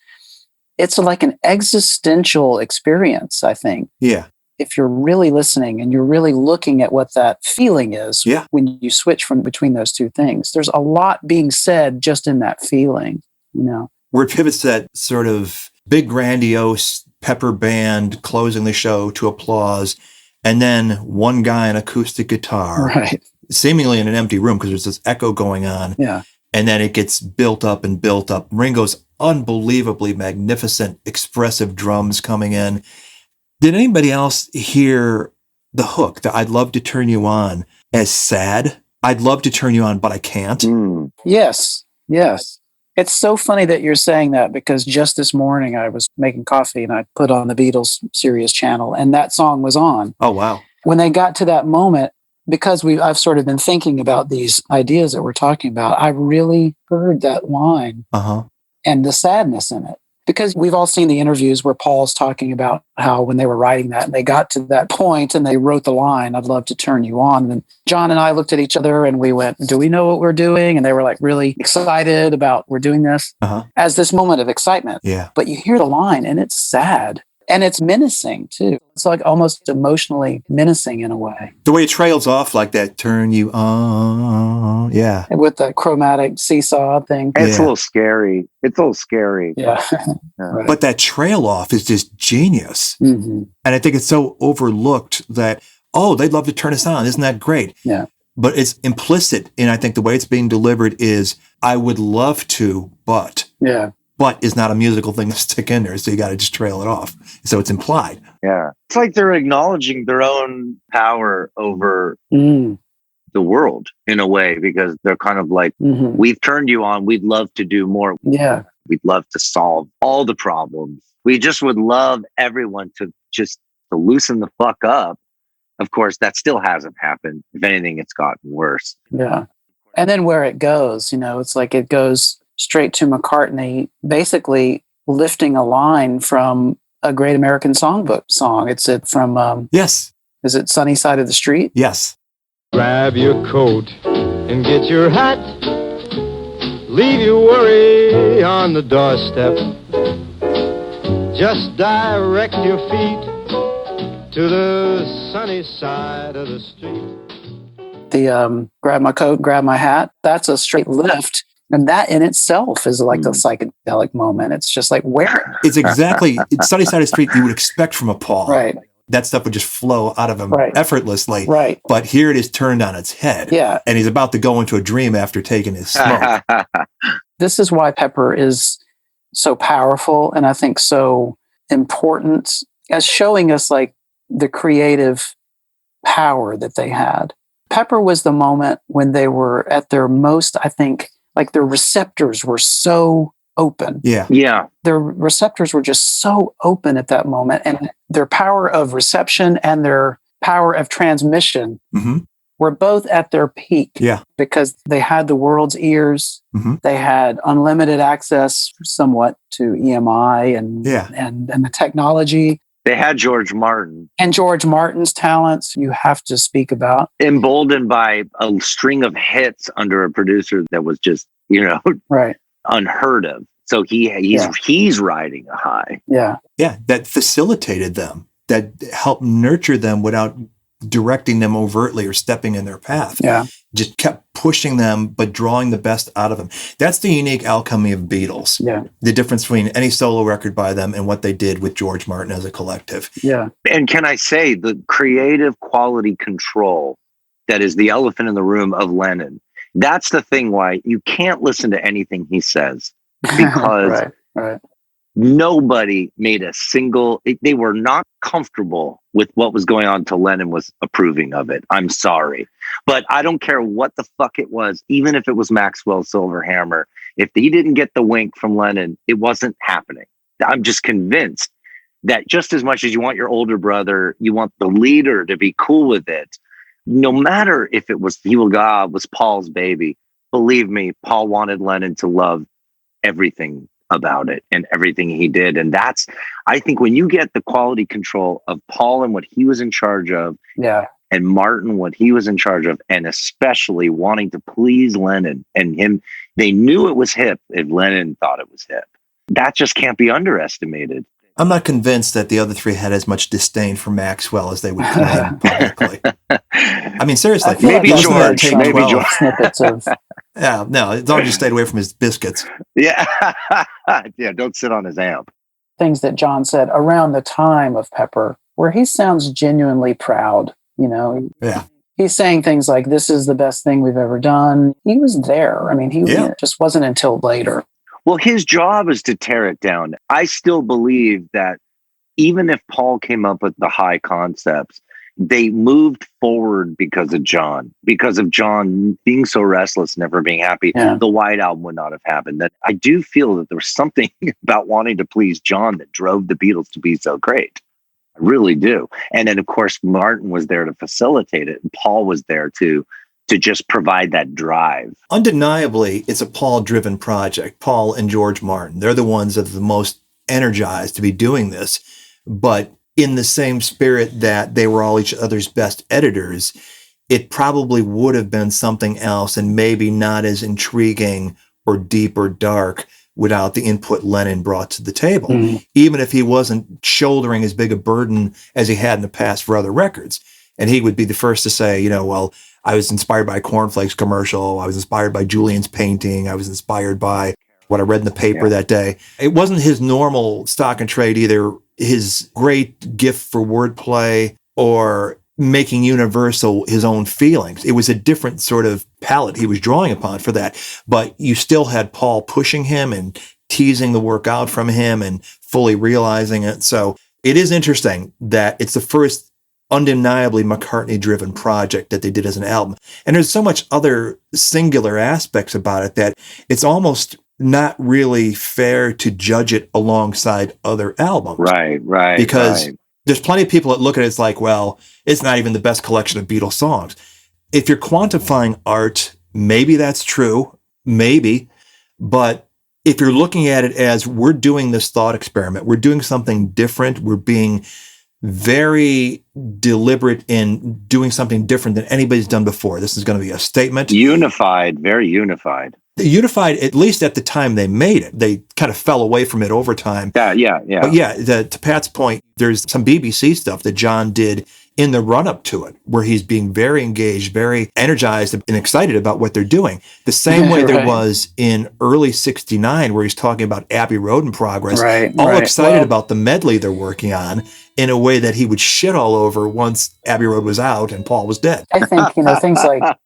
like an existential experience, I think. Yeah. If you're really listening and you're really looking at what that feeling is when you switch from between those two things, there's a lot being said just in that feeling, Where it pivots to that sort of big, grandiose Pepper band closing the show to applause, and then one guy on acoustic guitar seemingly in an empty room because there's this echo going on. Yeah. And then it gets built up and built up. Ringo's unbelievably magnificent, expressive drums coming in. Did anybody else hear the hook, the I'd love to turn you on, as sad? I'd love to turn you on, but I can't. Yes. Yes. It's so funny that you're saying that because just this morning I was making coffee and I put on the Beatles Sirius channel and that song was on. Oh, wow. When they got to that moment, because I've sort of been thinking about these ideas that we're talking about, I really heard that line and the sadness in it. Because we've all seen the interviews where Paul's talking about how when they were writing that and they got to that point and they wrote the line, I'd love to turn you on. And John and I looked at each other and we went, do we know what we're doing? And they were like really excited about we're doing this as this moment of excitement. Yeah. But you hear the line and it's sad and it's menacing too. It's like almost emotionally menacing in a way. The way it trails off like that, turn you on. Yeah. With the chromatic seesaw thing. It's a little scary. It's a little scary. Yeah. Right. But that trail off is just genius. Mm-hmm. And I think it's so overlooked that, oh, they'd love to turn us on. Isn't that great? Yeah. But it's implicit in, I think, the way it's being delivered is, I would love to, but. Yeah. But is not a musical thing to stick in there, so you got to just trail it off. So it's implied. Yeah. It's like they're acknowledging their own power over the world in a way, because they're kind of like, we've turned you on. We'd love to do more. Yeah. We'd love to solve all the problems. We just would love everyone to just to loosen the fuck up. Of course, that still hasn't happened. If anything, it's gotten worse. Yeah. And then where it goes, it's like it goes straight to McCartney basically lifting a line from a Great American Songbook song. It's from yes. Is it Sunny Side of the Street? Yes. Grab your coat and get your hat. Leave your worry on the doorstep. Just direct your feet to the sunny side of the street. The grab my coat, grab my hat, that's a straight lift. And that in itself is like a psychedelic moment. It's just like, where? It's exactly, it's Sunny Side of the Street you would expect from a Paul. Right. That stuff would just flow out of him effortlessly. Right. But here it is turned on its head. Yeah. And he's about to go into a dream after taking his smoke. This is why Pepper is so powerful and I think so important as showing us like the creative power that they had. Pepper was the moment when they were at their most, I think, like their receptors were so open. Yeah. Yeah. Their receptors were just so open at that moment. And their power of reception and their power of transmission were both at their peak. Yeah. Because they had the world's ears. They had unlimited access somewhat to EMI and the technology. They had George Martin. And George Martin's talents you have to speak about. Emboldened by a string of hits under a producer that was just, right, unheard of. So he's riding a high. Yeah. Yeah. That facilitated them, that helped nurture them without directing them overtly or stepping in their path. Yeah. Just kept pushing them, but drawing the best out of them. That's the unique alchemy of Beatles. Yeah. The difference between any solo record by them and what they did with George Martin as a collective. Yeah. And can I say the creative quality control that is the elephant in the room of Lennon? That's the thing why you can't listen to anything he says because right. Nobody made a single, they were not comfortable with what was going on till Lennon was approving of it. I'm sorry. But I don't care what the fuck it was, even if it was Maxwell Silverhammer. If he didn't get the wink from Lennon, it wasn't happening. I'm just convinced that just as much as you want your older brother, you want the leader to be cool with it. No matter if it was He Will God was Paul's baby. Believe me, Paul wanted Lennon to love everything about it and everything he did. And that's, I think when you get the quality control of Paul and what he was in charge of, and Martin, what he was in charge of, and especially wanting to please Lennon and him, they knew it was hip if Lennon thought it was hip. That just can't be underestimated. I'm not convinced that the other three had as much disdain for Maxwell as they would claim publicly. I mean, seriously. Maybe George. Snippets of... Yeah, no, as long as you stayed away from his biscuits. Yeah. Yeah, don't sit on his amp. Things that John said around the time of Pepper, where he sounds genuinely proud, Yeah. He's saying things like, this is the best thing we've ever done. He was there. I mean, it just wasn't until later. Well, his job is to tear it down. I still believe that even if Paul came up with the high concepts, they moved forward because of John being so restless, never being happy. Yeah. The White Album would not have happened. That I do feel that there was something about wanting to please John that drove the Beatles to be so great. I really do. And then, of course, Martin was there to facilitate it, and Paul was there to just provide that drive. Undeniably, it's a Paul-driven project. Paul and George Martin, they're the ones that are the most energized to be doing this. But in the same spirit that they were all each other's best editors, it probably would have been something else and maybe not as intriguing or deep or dark without the input Lennon brought to the table, even if he wasn't shouldering as big a burden as he had in the past for other records. And he would be the first to say, well, I was inspired by a cornflakes commercial. I was inspired by Julian's painting. I was inspired by what I read in the paper that day. It wasn't his normal stock and trade, either his great gift for wordplay or making universal his own feelings. It was a different sort of palette he was drawing upon for that. But you still had Paul pushing him and teasing the work out from him and fully realizing it. So it is interesting that it's the first undeniably McCartney-driven project that they did as an album. And there's so much other singular aspects about it that it's almost not really fair to judge it alongside other albums. Right. Because there's plenty of people that look at it as like, well, it's not even the best collection of Beatles songs. If you're quantifying art, maybe that's true, maybe. But if you're looking at it as we're doing this thought experiment, we're doing something different, we're being very deliberate in doing something different than anybody's done before. This is going to be a statement. Unified, very unified. Unified, at least at the time they made it. They kind of fell away from it over time. Yeah. But to Pat's point, there's some BBC stuff that John did in the run-up to it, where he's being very engaged, very energized and excited about what they're doing. The same way there was in early 69, where he's talking about Abbey Road in progress, excited about the medley they're working on in a way that he would shit all over once Abbey Road was out and Paul was dead. I think, things like,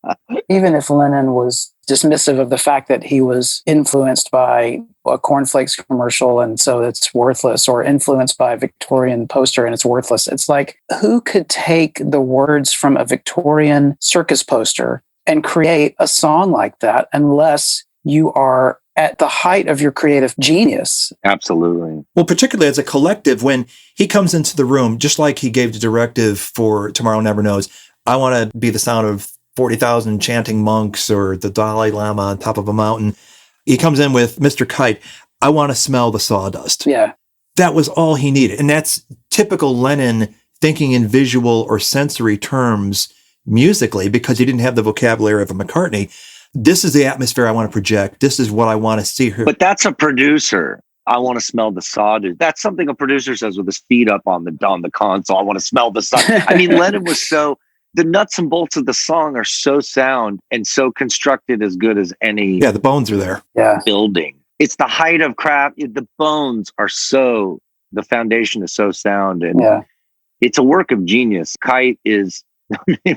even if Lennon was dismissive of the fact that he was influenced by a cornflakes commercial and so it's worthless, or influenced by a Victorian poster and it's worthless. It's like, who could take the words from a Victorian circus poster and create a song like that unless you are at the height of your creative genius? Absolutely. Well, particularly as a collective, when he comes into the room, just like he gave the directive for Tomorrow Never Knows, I want to be the sound of 40,000 chanting monks or the Dalai Lama on top of a mountain. He comes in with Mr. Kite, I want to smell the sawdust. Yeah. That was all he needed. And that's typical Lennon thinking in visual or sensory terms musically, because he didn't have the vocabulary of a McCartney. This is the atmosphere I want to project. This is what I want to see her. But that's a producer. I want to smell the sawdust. That's something a producer says with his feet up on the console. I want to smell the sawdust. I mean, Lennon was the nuts and bolts of the song are so sound and so constructed as good as any. Yeah, the bones are there. Yeah. Building. It's the height of craft. The bones are the foundation is so sound, and it's a work of genius. Kite is,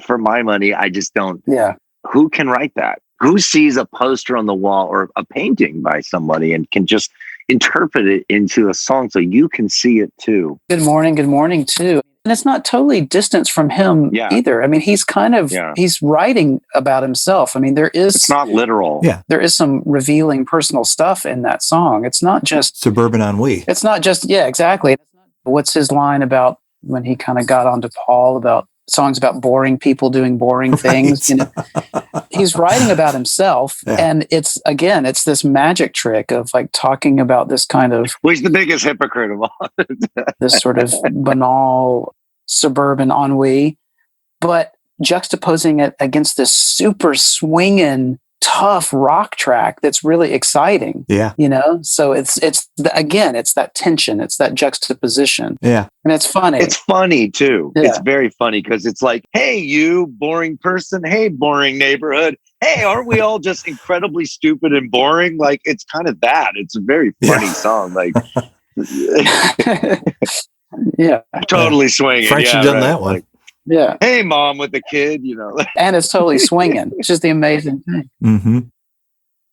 for my money, I just don't. Yeah. Who can write that? Who sees a poster on the wall or a painting by somebody and can just interpret it into a song so you can see it too? Good morning too. And it's not totally distanced from him either. I mean, he's kind of, he's writing about himself. I mean, it's not literal. Yeah. There is some revealing personal stuff in that song. It's not just Suburban Ennui. It's not just, exactly. What's his line about when he kind of got onto Paul about songs about boring people doing boring things? He's writing about himself. And it's this magic trick of like talking about this kind of, well, he's the biggest hypocrite of all. This sort of banal suburban ennui, but juxtaposing it against this super swinging, tough rock track that's really exciting. Yeah. So it's that tension, it's that juxtaposition. Yeah. And it's funny. It's funny too. Yeah. It's very funny because it's like, hey, you boring person. Hey, boring neighborhood. Hey, aren't we all just incredibly stupid and boring? Like, it's kind of that. It's a very funny song. Like, yeah. Totally swinging. French had done that one. Yeah. Hey, mom with the kid, you know. And it's totally swinging, which is the amazing thing. Mm-hmm.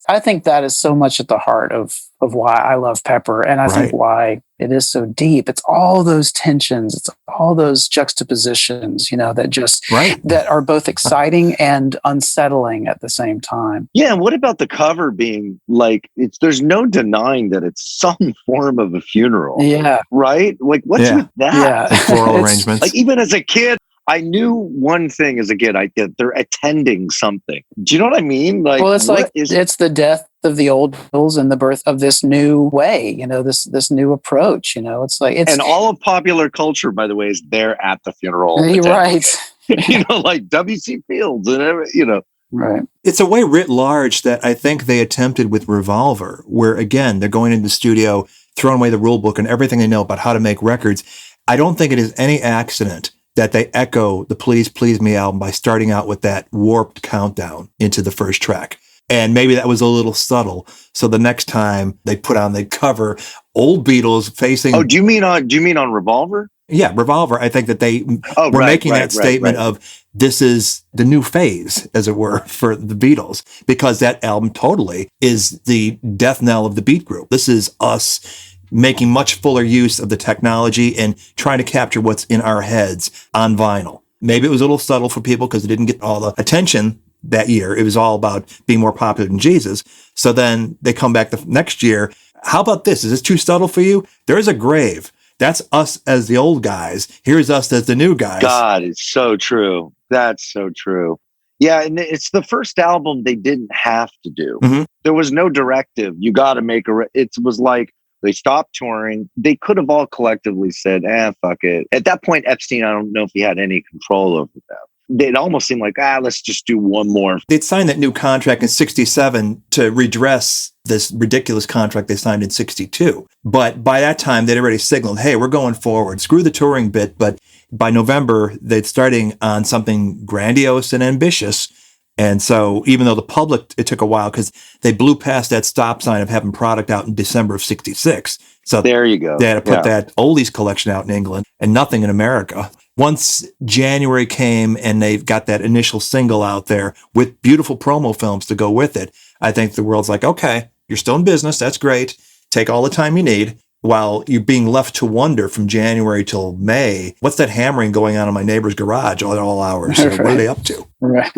I think that is so much at the heart of why I love Pepper, and I think why it is so deep. It's all those tensions, it's all those juxtapositions, that just that are both exciting and unsettling at the same time. Yeah, and what about the cover being like? There's no denying that it's some form of a funeral. Yeah, right. Like, what's with that? Yeah, like floral arrangements. Like, even as a kid, I knew one thing as a kid. They're attending something. Do you know what I mean? Like, well, it's the death of the old Beatles and the birth of this new way. This new approach. It's and all of popular culture, by the way, is there at the funeral. You're right. Like W.C. Fields and everything. Right. It's a way writ large that I think they attempted with Revolver, where again they're going into the studio, throwing away the rule book and everything they know about how to make records. I don't think it is any accident that they echo the Please Please Me album by starting out with that warped countdown into the first track. And maybe that was a little subtle. So the next time they cover old Beatles facing. Oh, do you mean on Revolver? Yeah, Revolver. I think that they were making that statement of this is the new phase, as it were, for the Beatles, because that album totally is the death knell of the Beat group. This is us making much fuller use of the technology and trying to capture what's in our heads on vinyl. Maybe it was a little subtle for people because it didn't get all the attention that year. It was all about being more popular than Jesus. So then they come back the next year. How about this? Is this too subtle for you? There's a grave. That's us as the old guys. Here's us as the new guys. God, it's so true. That's so true. Yeah, and it's the first album they didn't have to do. Mm-hmm. There was no directive. You got to make it was like, they stopped touring. They could have all collectively said, fuck it. At that point, Epstein, I don't know if he had any control over them. It almost seemed like, let's just do one more. They'd signed that new contract in 1967 to redress this ridiculous contract they signed in 1962. But by that time, they'd already signaled, hey, we're going forward. Screw the touring bit. But by November, they'd starting on something grandiose and ambitious. And so even though the public, it took a while because they blew past that stop sign of having product out in December of 1966. So there you go. They had to put that oldies collection out in England and nothing in America. Once January came and they've got that initial single out there with beautiful promo films to go with it, I think the world's like, okay, you're still in business. That's great. Take all the time you need. While you're being left to wonder from January till May, what's that hammering going on in my neighbor's garage at all hours? What are they up to? Right.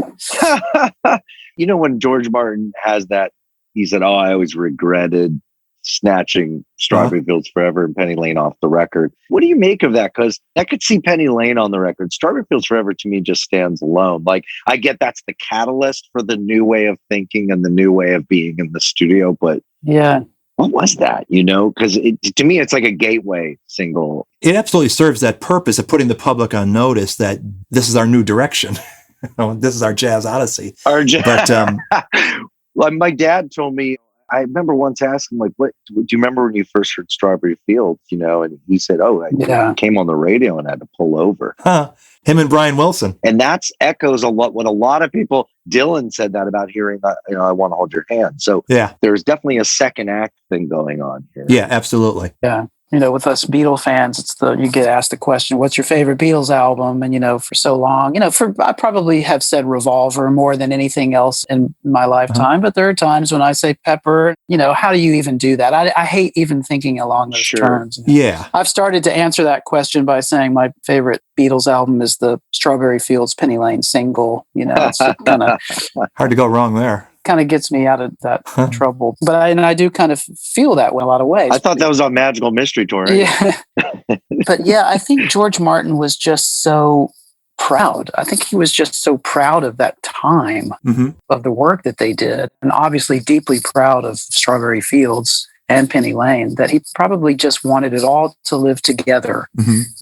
When George Martin has that, he said, I always regretted snatching Strawberry Fields Forever and Penny Lane off the record. What do you make of that? Because I could see Penny Lane on the record. Strawberry Fields Forever to me just stands alone. Like, I get that's the catalyst for the new way of thinking and the new way of being in the studio, but yeah. What was that? Because to me, it's like a gateway single. It absolutely serves that purpose of putting the public on notice that this is our new direction. This is our jazz odyssey. But well, my dad told me, I remember once asking, like, what do you remember when you first heard Strawberry Fields? And he said, I came on the radio and had to pull over. Him and Brian Wilson. And that's echoes a lot what a lot of people, Dylan said that about hearing, I Want to Hold Your Hand. So there's definitely a second act thing going on here. Yeah, absolutely. Yeah. With us Beatle fans, you get asked the question, what's your favorite Beatles album? And, for so long, I probably have said Revolver more than anything else in my lifetime. But there are times when I say Pepper, how do you even do that? I hate even thinking along those terms. Yeah. I've started to answer that question by saying my favorite Beatles album is the Strawberry Fields Penny Lane single. It's kind of hard to go wrong there. Kind of gets me out of that trouble. But I do kind of feel that way in a lot of ways. I thought that was on Magical Mystery Tour. Right? Yeah. But yeah, I think George Martin was just so proud. I think he was just so proud of that time of the work that they did. And obviously deeply proud of Strawberry Fields and Penny Lane, that he probably just wanted it all to live together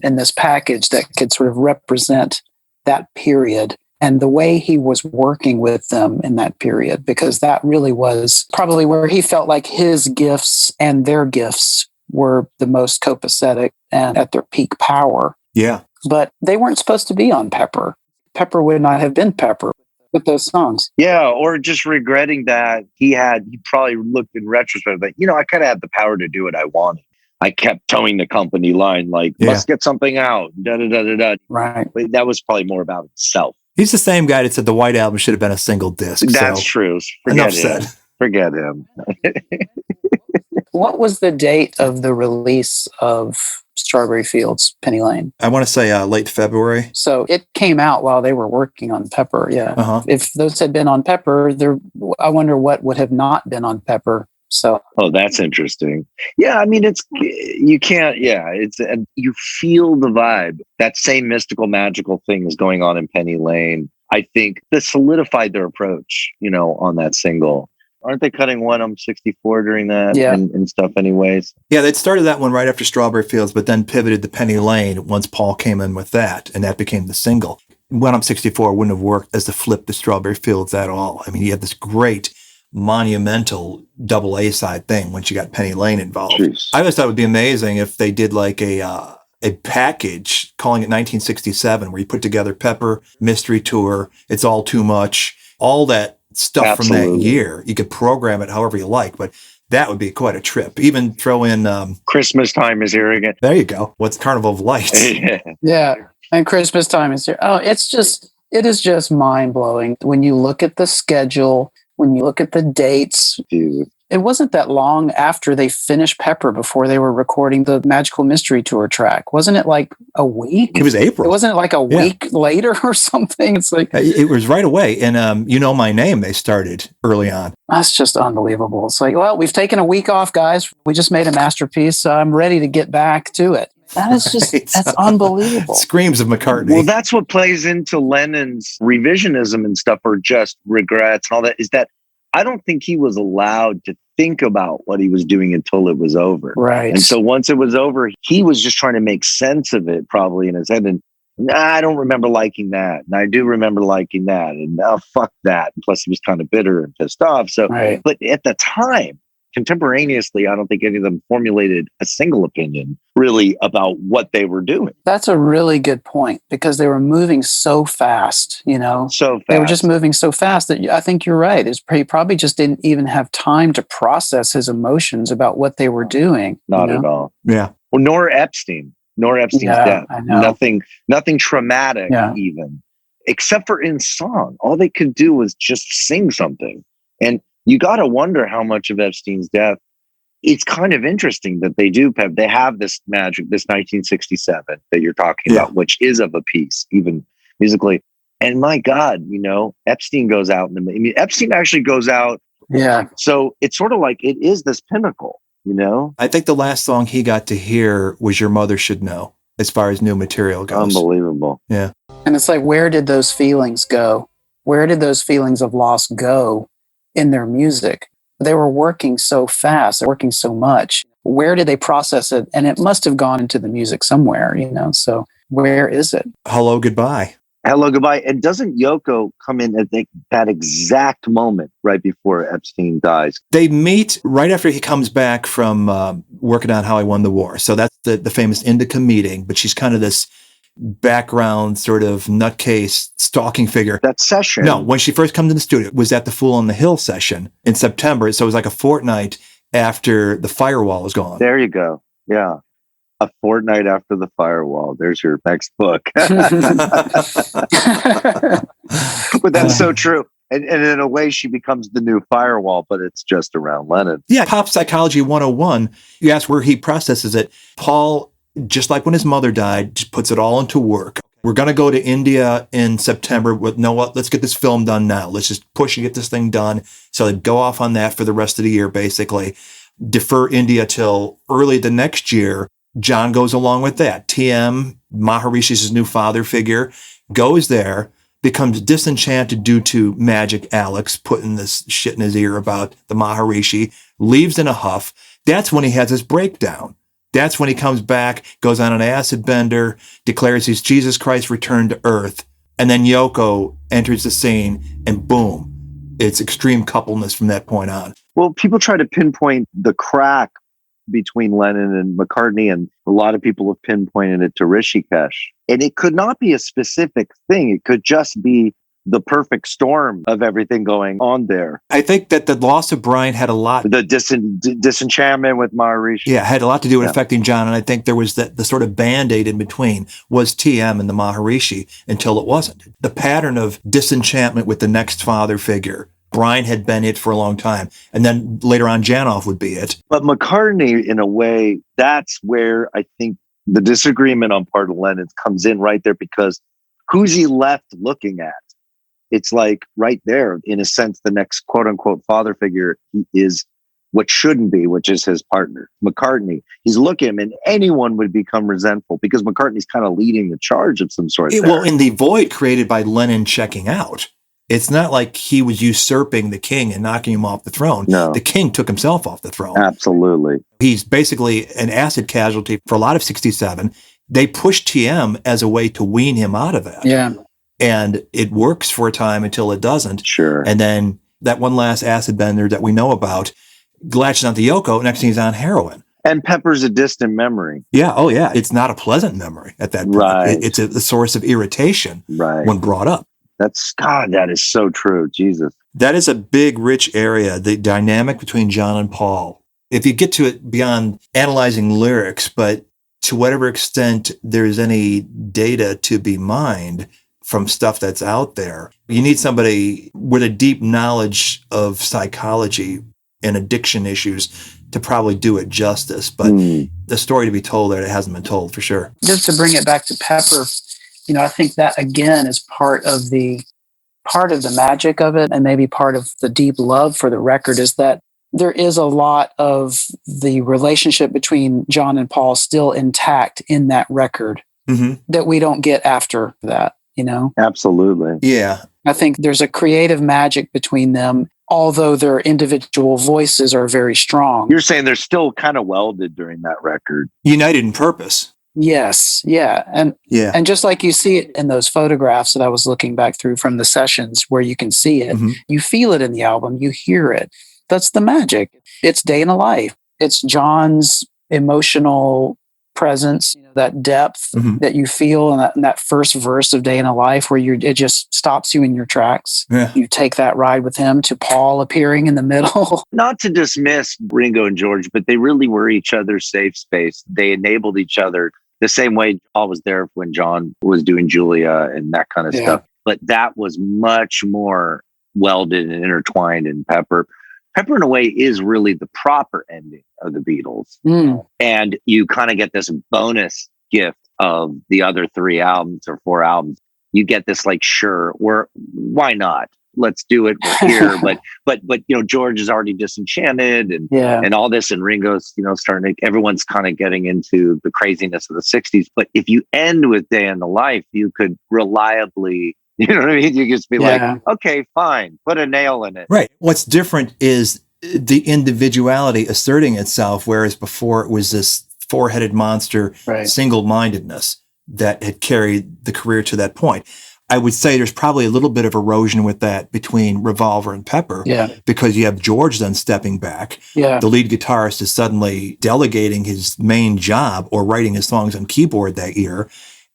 in this package that could sort of represent that period and the way he was working with them in that period, because that really was probably where he felt like his gifts and their gifts were the most copacetic and at their peak power. Yeah. But they weren't supposed to be on Pepper. Pepper would not have been Pepper with those songs. Yeah, or just regretting that he probably looked in retrospect like, I kind of had the power to do what I wanted. I kept towing the company line, like, must get something out, da-da-da-da-da. Right. But that was probably more about himself. He's the same guy that said the White Album should have been a single disc. That's so true. Enough Forget him. said. Forget him. What was the date of the release of Strawberry Fields, Penny Lane? I want to say late February. So it came out while they were working on Pepper. Yeah. Uh-huh. If those had been on Pepper, I wonder what would have not been on Pepper. So. Oh, that's interesting. Yeah, I mean, you feel the vibe. That same mystical, magical thing is going on in Penny Lane. I think that solidified their approach, on that single. Aren't they cutting one on 64 during that and stuff anyways? Yeah, they'd started that one right after Strawberry Fields, but then pivoted to Penny Lane once Paul came in with that, and that became the single. One on 64 wouldn't have worked as the flip to Strawberry Fields at all. I mean, you had this great monumental double A side thing once you got Penny Lane involved. Jeez. I just thought it would be amazing if they did like a package, calling it 1967, where you put together Pepper, Mystery Tour, It's All Too Much, all that stuff Absolutely. from that year. You could program it however you like, but that would be quite a trip. Even throw in Christmas Time is here again. There you go. What's Carnival of Lights? Yeah. And Christmas Time is here. Oh, it is just mind blowing when you look at the schedule, when you look at the dates. Dude. It wasn't that long after they finished Pepper before they were recording the Magical Mystery Tour track. Wasn't it like a week? It was April. It wasn't like a week later or something. It's like it was right away. And You Know My Name, they started early on. That's just unbelievable. It's like, well, we've taken a week off, guys. We just made a masterpiece. So I'm ready to get back to it. That is just, that's unbelievable. Screams of McCartney. Well, that's what plays into Lennon's revisionism and stuff, or just regrets and all that, is that I don't think he was allowed to think about what he was doing until it was over. Right. And so once it was over, he was just trying to make sense of it probably in his head. And I don't remember liking that. And I do remember liking that. And fuck that. And plus he was kind of bitter and pissed off. So, But at the time, contemporaneously, I don't think any of them formulated a single opinion really about what they were doing. That's a really good point, because they were moving so fast, So fast. They were just moving so fast that I think you're right. He probably just didn't even have time to process his emotions about what they were doing. Not at all. Yeah. Well, nor Epstein's death. I know. Nothing traumatic even, except for in song. All they could do was just sing something. And you got to wonder how much of Epstein's death. It's kind of interesting that they have this magic, this 1967 that you're talking about, which is of a piece, even musically. And my God, Epstein goes out. Epstein actually goes out. Yeah. So it's sort of like it is this pinnacle, I think the last song he got to hear was Your Mother Should Know, as far as new material goes. Unbelievable. Yeah. And it's like, where did those feelings go? Where did those feelings of loss go in their music? They were working so fast, working so much. Where did they process it? And it must have gone into the music somewhere, So where is it? Hello, Goodbye. Hello, Goodbye. And doesn't Yoko come in at that exact moment right before Epstein dies? They meet right after he comes back from working on How I Won the War. So that's the famous Indica meeting, but she's kind of this background sort of nutcase stalking figure. That session. No, when she first comes in the studio, it was at the Fool on the Hill session in September. So it was like a fortnight after the firewall was gone. There you go. Yeah. A fortnight after the firewall. There's your next book. But that's so true. And in a way, she becomes the new firewall, but it's just around Lennon. Yeah. Pop Psychology 101. You ask where he processes it. Paul, just like when his mother died, just puts it all into work. We're going to go to India in September. Let's get this film done now. Let's just push and get this thing done. So they go off on that for the rest of the year, basically. Defer India till early the next year. John goes along with that. TM, Maharishi's his new father figure, goes there, becomes disenchanted due to Magic Alex putting this shit in his ear about the Maharishi, leaves in a huff. That's when he has his breakdown. That's when he comes back, goes on an acid bender, declares he's Jesus Christ returned to earth. And then Yoko enters the scene and boom, it's extreme coupleness from that point on. Well, people try to pinpoint the crack between Lennon and McCartney, and a lot of people have pinpointed it to Rishikesh. And it could not be a specific thing. It could just be the perfect storm of everything going on there. I think that the loss of Brian had a lot. The disenchantment with Maharishi. Yeah, had a lot to do with affecting John. And I think there was the sort of Band-Aid in between was TM and the Maharishi until it wasn't. The pattern of disenchantment with the next father figure. Brian had been it for a long time. And then later on, Janoff would be it. But McCartney, in a way, that's where I think the disagreement on part of Lennon's comes in right there, because who's he left looking at? It's like right there, in a sense, the next quote unquote father figure is what shouldn't be, which is his partner, McCartney. He's looking, and anyone would become resentful because McCartney's kind of leading the charge of some sort. Well, in the void created by Lennon checking out, it's not like he was usurping the king and knocking him off the throne. No. The king took himself off the throne. Absolutely. He's basically an acid casualty for a lot of 67. They pushed TM as a way to wean him out of that. Yeah. And it works for a time until it doesn't. Sure. And then that one last acid bender that we know about latches onto Yoko. Next thing he's on heroin. And Pepper's a distant memory. Yeah. Oh, yeah. It's not a pleasant memory at that point. Right. It's a source of irritation when brought up. That is so true. Jesus. That is a big, rich area, the dynamic between John and Paul. If you get to it beyond analyzing lyrics, but to whatever extent there's any data to be mined from stuff that's out there, you need somebody with a deep knowledge of psychology and addiction issues to probably do it justice. But the story to be told there, it hasn't been told for sure. Just to bring it back to Pepper, I think that again is part of the magic of it, and maybe part of the deep love for the record, is that there is a lot of the relationship between John and Paul still intact in that record that we don't get after that, Absolutely. Yeah. I think there's a creative magic between them, although their individual voices are very strong. You're saying they're still kind of welded during that record. United in purpose. Yes. Yeah. And just like you see it in those photographs that I was looking back through from the sessions where you can see it, you feel it in the album, you hear it. That's the magic. It's Day in the Life. It's John's emotional presence, that depth that you feel in that first verse of Day in a Life where it just stops you in your tracks. Yeah. You take that ride with him to Paul appearing in the middle. Not to dismiss Ringo and George, but they really were each other's safe space. They enabled each other the same way Paul was there when John was doing Julia and that kind of stuff. But that was much more welded and intertwined in Pepper. Pepper, in a way, is really the proper ending of the Beatles. And you kind of get this bonus gift of the other 3 albums or 4 albums. You get this why not? Let's do it. We're here. but George is already disenchanted and all this, and Ringo's, starting to, everyone's kind of getting into the craziness of the 60s. But if you end with Day in the Life, you could reliably, you know what I mean? You just be like, okay, fine, put a nail in it. Right. What's different is the individuality asserting itself, whereas before it was this 4-headed monster, single-mindedness that had carried the career to that point. I would say there's probably a little bit of erosion with that between Revolver and Pepper, because you have George then stepping back. Yeah. The lead guitarist is suddenly delegating his main job or writing his songs on keyboard that year.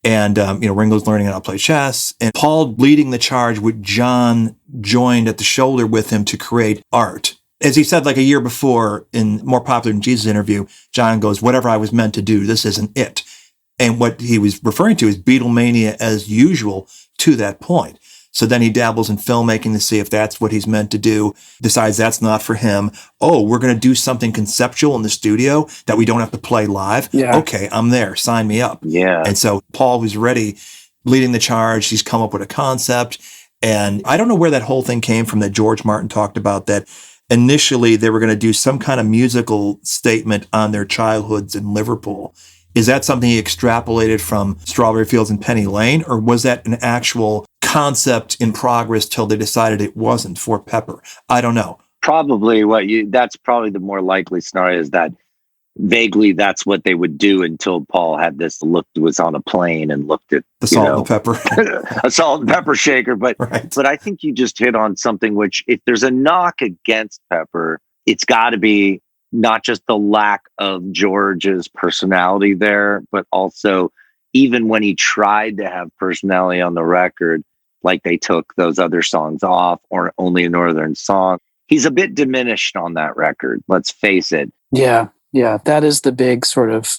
And, Ringo's learning how to play chess, and Paul leading the charge with John joined at the shoulder with him to create art. As he said, like a year before in More Popular Than Jesus interview, John goes, "Whatever I was meant to do, this isn't it." And what he was referring to is Beatlemania as usual to that point. So then he dabbles in filmmaking to see if that's what he's meant to do, decides that's not for him. Oh, we're going to do something conceptual in the studio that we don't have to play live. Yeah. Okay, I'm there. Sign me up. Yeah. And so Paul was ready, leading the charge. He's come up with a concept. And I don't know where that whole thing came from that George Martin talked about, that initially they were going to do some kind of musical statement on their childhoods in Liverpool. Is that something he extrapolated from Strawberry Fields and Penny Lane, or was that an actual concept in progress till they decided it wasn't for Pepper? I don't know. Probably that's probably the more likely scenario, is that vaguely that's what they would do until Paul had this was on a plane and looked at the salt and pepper, a salt and pepper shaker. But I think you just hit on something, which if there's a knock against Pepper, it's got to be not just the lack of George's personality there, but also even when he tried to have personality on the record, like they took those other songs off or only a Northern song. He's a bit diminished on that record, let's face it. Yeah, that is the big sort of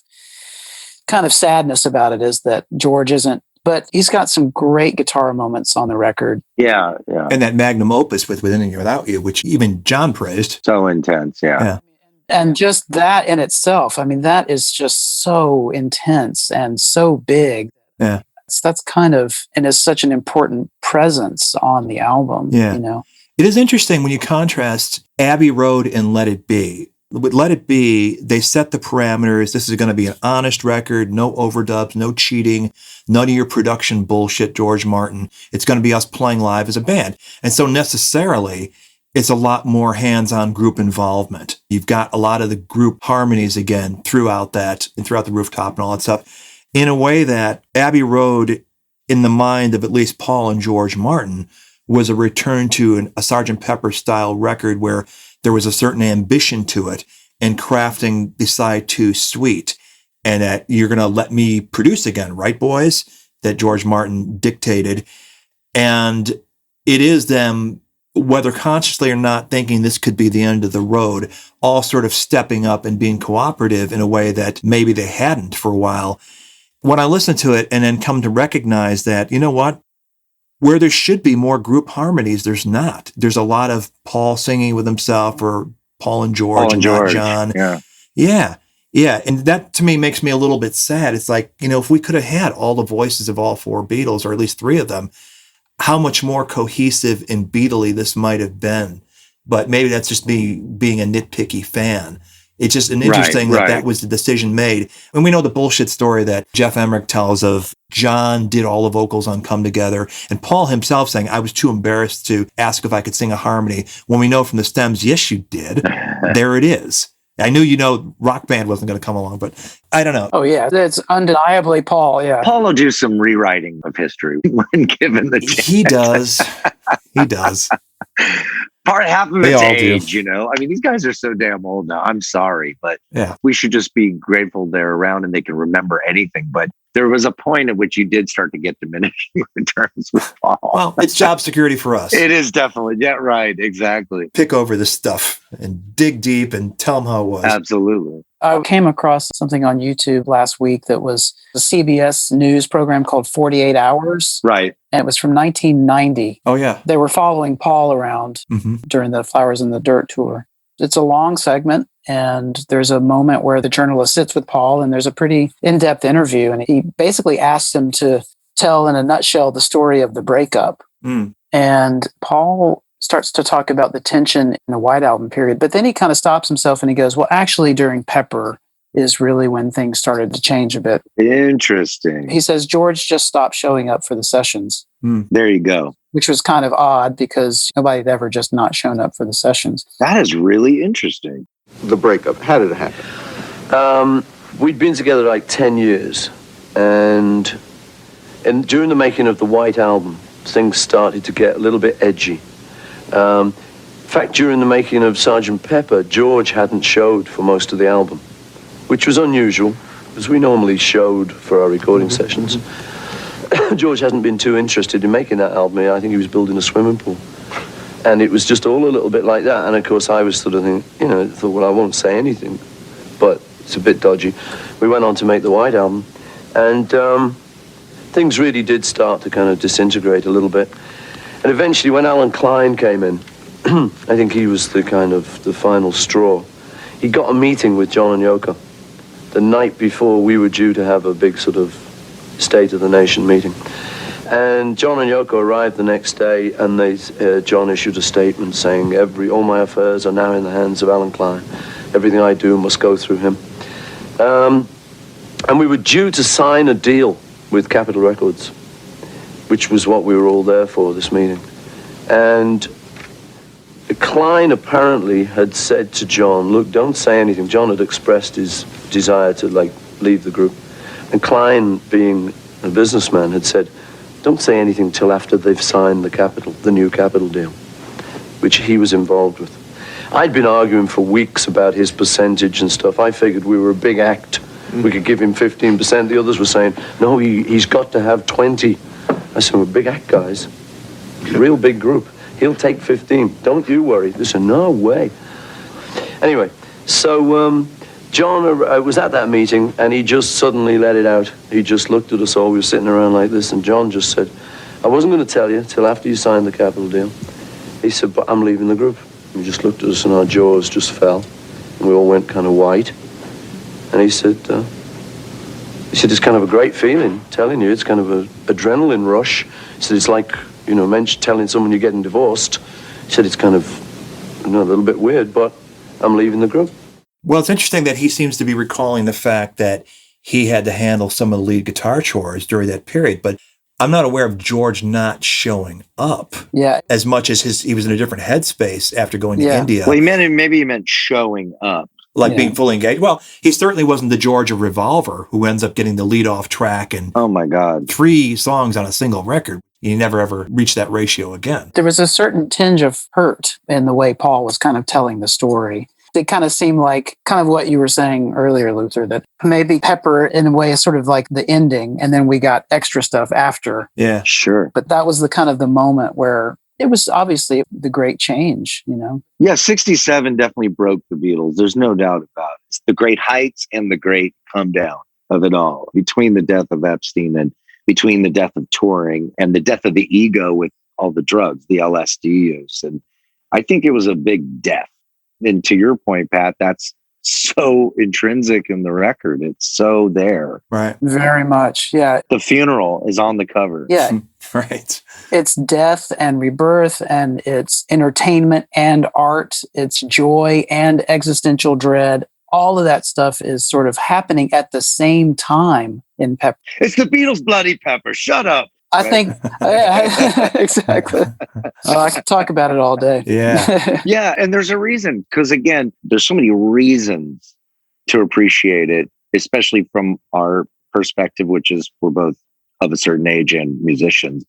kind of sadness about it, is that George isn't, but he's got some great guitar moments on the record. Yeah. And that magnum opus with Within and Without You, which even John praised. So intense, yeah. And just that in itself, I mean, that is just so intense and so big. Yeah. That's kind of, and is such an important presence on the album, Yeah. you know? It is interesting when you contrast Abbey Road and Let It Be. With Let It Be, they set the parameters. This is going to be an honest record, no overdubs, no cheating, none of your production bullshit, George Martin. It's going to be us playing live as a band. And so necessarily, it's a lot more hands-on group involvement. You've got a lot of the group harmonies again throughout that and throughout the Rooftop and all that stuff, in a way that Abbey Road, in the mind of at least Paul and George Martin, was a return to a Sgt. Pepper style record where there was a certain ambition to it and crafting the side 2 suite, and that you're going to let me produce again, right, boys? That George Martin dictated. And it is them, whether consciously or not, thinking this could be the end of the road, all sort of stepping up and being cooperative in a way that maybe they hadn't for a while. When I listen to it and then come to recognize that, you know what? Where there should be more group harmonies, there's not. There's a lot of Paul singing with himself, or Paul and George, not John. Yeah. And that to me makes me a little bit sad. It's like, you know, if we could have had all the voices of all 4 Beatles, or at least 3 of them, how much more cohesive and Beatley this might have been. But maybe that's just me being a nitpicky fan. It's just an interesting that was the decision made. And we know the bullshit story that Jeff Emmerich tells of John did all the vocals on Come Together, and Paul himself saying, I was too embarrassed to ask if I could sing a harmony, when we know from the stems, yes, you did. There it is. I knew, Rock Band wasn't going to come along, but I don't know. Oh, yeah. It's undeniably Paul, yeah. Paul will do some rewriting of history when given the chance. He does. He does. Half of it's age, I mean, these guys are so damn old now. I'm sorry, but we should just be grateful they're around and they can remember anything. But there was a point at which you did start to get diminishing returns with Paul. Well, it's job security for us. It is definitely. Yeah, right. Exactly. Pick over this stuff and dig deep and tell them how it was. Absolutely. I came across something on YouTube last week that was a CBS News program called 48 Hours. Right. And it was from 1990. Oh, yeah. They were following Paul around during the Flowers in the Dirt tour. It's a long segment, and there's a moment where the journalist sits with Paul, and there's a pretty in-depth interview, and he basically asks him to tell in a nutshell the story of the breakup. And Paul starts to talk about the tension in the White Album period, but then he kind of stops himself and he goes, well, actually during Pepper is really when things started to change a bit. Interesting. He says George just stopped showing up for the sessions. There you go. Which was kind of odd because nobody had ever just not shown up for the sessions. That is really interesting. The breakup, how did it happen? We'd been together like 10 years, and during the making of the White Album, things started to get a little bit edgy. In fact, during the making of Sgt. Pepper, George hadn't showed for most of the album, which was unusual, because we normally showed for our recording sessions. George hasn't been too interested in making that album. I think he was building a swimming pool. And it was just all a little bit like that. And of course, I was sort of thinking, thought, well, I won't say anything, but it's a bit dodgy. We went on to make the White Album, and things really did start to kind of disintegrate a little bit. And eventually, when Alan Klein came in, I think he was the final straw. He got a meeting with John and Yoko the night before we were due to have a big sort of State of the Nation meeting. And John and Yoko arrived the next day, and John issued a statement saying, all my affairs are now in the hands of Alan Klein. Everything I do must go through him. And we were due to sign a deal with Capitol Records, which was what we were all there for, this meeting. And Klein apparently had said to John, look, don't say anything. John had expressed his desire to leave the group. And Klein, being a businessman, had said, don't say anything till after they've signed the new Capitol deal, which he was involved with. I'd been arguing for weeks about his percentage and stuff. I figured we were a big act. We could give him 15%. The others were saying, no, he's got to have 20. I said, we're a big act, guys. Real big group. He'll take 15. Don't you worry. They said, no way. Anyway, so John was at that meeting, and he just suddenly let it out. He just looked at us all. We were sitting around like this, and John just said, I wasn't going to tell you till after you signed the Capitol deal. He said, but I'm leaving the group. He just looked at us, and our jaws just fell. And we all went kind of white. And he said, it's kind of a great feeling, telling you. It's kind of an adrenaline rush. He said, it's like, telling someone you're getting divorced. He said, it's kind of, a little bit weird, but I'm leaving the group. Well, it's interesting that he seems to be recalling the fact that he had to handle some of the lead guitar chores during that period, but I'm not aware of George not showing up. Yeah. As much as he was in a different headspace after going to India. Well, maybe he meant showing up. Like being fully engaged. Well, he certainly wasn't the George of Revolver who ends up getting the lead off track and oh my God, 3 songs on a single record. He never ever reached that ratio again. There was a certain tinge of hurt in the way Paul was kind of telling the story. It kind of seemed like kind of what you were saying earlier, Luther, that maybe Pepper in a way is sort of like the ending and then we got extra stuff after. Yeah, sure. But that was the kind of the moment where it was obviously the great change, Yeah, 67 definitely broke the Beatles. There's no doubt about it. It's the great heights and the great come down of it all. Between the death of Epstein and between the death of touring and the death of the ego with all the drugs, the LSD use. And I think it was a big death. And to your point, Pat, that's so intrinsic in the record. It's so there. Right. Very much. Yeah. The funeral is on the cover. Yeah. Right. It's death and rebirth, and it's entertainment and art. It's joy and existential dread. All of that stuff is sort of happening at the same time in Pepper. It's the Beatles' Bloody Pepper. Shut up. I think, exactly. I could talk about it all day. Yeah. Yeah. And there's a reason, because again, there's so many reasons to appreciate it, especially from our perspective, which is we're both of a certain age and musicians.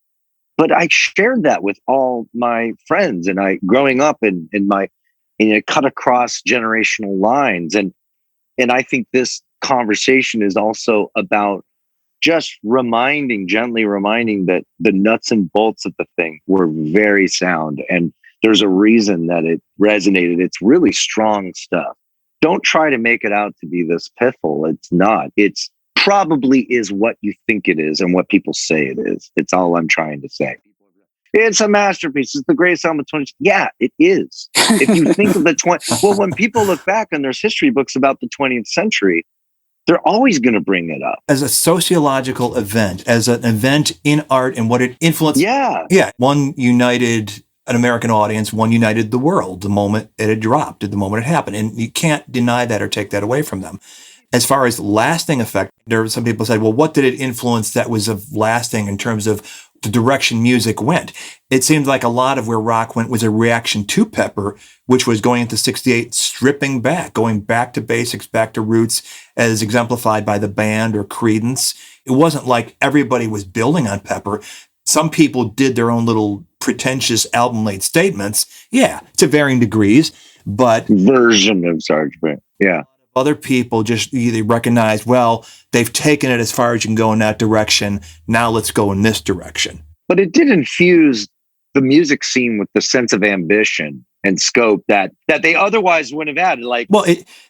But I shared that with all my friends, and growing up in cut across generational lines. And I think this conversation is also about just gently reminding that the nuts and bolts of the thing were very sound. And there's a reason that it resonated. It's really strong stuff. Don't try to make it out to be this piffle. It's not. It's probably is what you think it is and what people say it is. It's all I'm trying to say. It's a masterpiece. It's the greatest album of 20. Yeah, it is. If you think of the 20, well, when people look back and there's history books about the 20th century, they're always going to bring it up. As a sociological event, as an event in art and what it influenced. Yeah. Yeah. One united an American audience, one united the world the moment it had dropped, the moment it happened. And you can't deny that or take that away from them. As far as lasting effect, there were some people said, well, what did it influence that was of lasting in terms of the direction music went? It seemed like a lot of where rock went was a reaction to Pepper, which was going into 68, stripping back, going back to basics, back to roots, as exemplified by the Band or Creedence. It wasn't like everybody was building on Pepper. Some people did their own little pretentious album-late statements. Yeah, to varying degrees, but... version of Sgt. Pepper. Yeah. Other people just either recognize, well, they've taken it as far as you can go in that direction. Now let's go in this direction. But it did infuse the music scene with the sense of ambition and scope that they otherwise wouldn't have had. Like, well,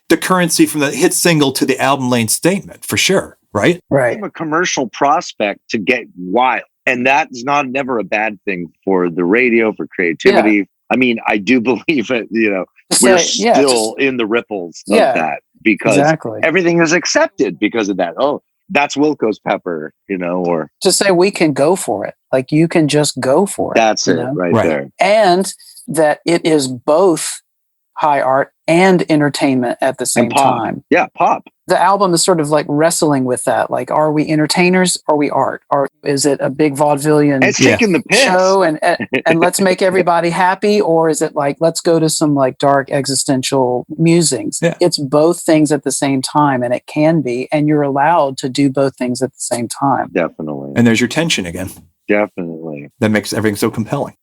the currency from the hit single to the album length statement, for sure, right? Right. From a commercial prospect to get wild, and that's never a bad thing for the radio, for creativity. Yeah. I mean, I do believe it. We're still in the ripples of that. Because everything is accepted because of that. Oh, that's Wilco's Pepper, or to say we can go for it. Like you can just go for it. That's it right there. And that it is both high art and entertainment at the same time. Yeah, pop. The album is sort of like wrestling with that. Like, are we entertainers? Or are we art? Or is it a big vaudevillian taking the piss. Show and let's make everybody happy? Or is it like, let's go to some like dark existential musings? Yeah. It's both things at the same time, and it can be, and you're allowed to do both things at the same time. Definitely. And there's your tension again. Definitely. That makes everything so compelling.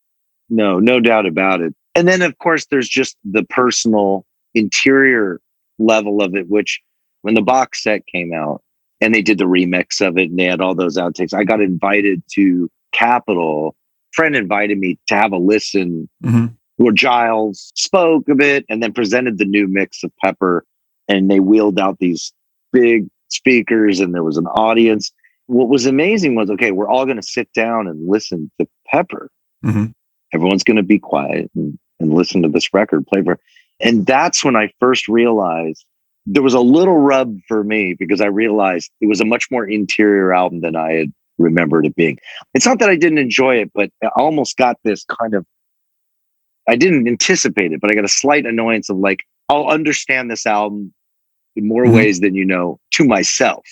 No doubt about it. And then, of course, there's just the personal interior level of it, which when the box set came out and they did the remix of it and they had all those outtakes, I got invited to Capitol friend invited me to have a listen Mm-hmm. where Giles spoke a bit and then presented the new mix of Pepper, and they wheeled out these big speakers and there was an audience. What was amazing was, okay, we're all going to sit down and listen to Pepper. Mm-hmm. Everyone's going to be quiet and listen to this record play for. And that's when I first realized there was a little rub for me, because I realized it was a much more interior album than I had remembered it being. It's not that I didn't enjoy it, but I almost got this kind of, I didn't anticipate it, but I got a slight annoyance of like, I'll understand this album in more ways than, to myself.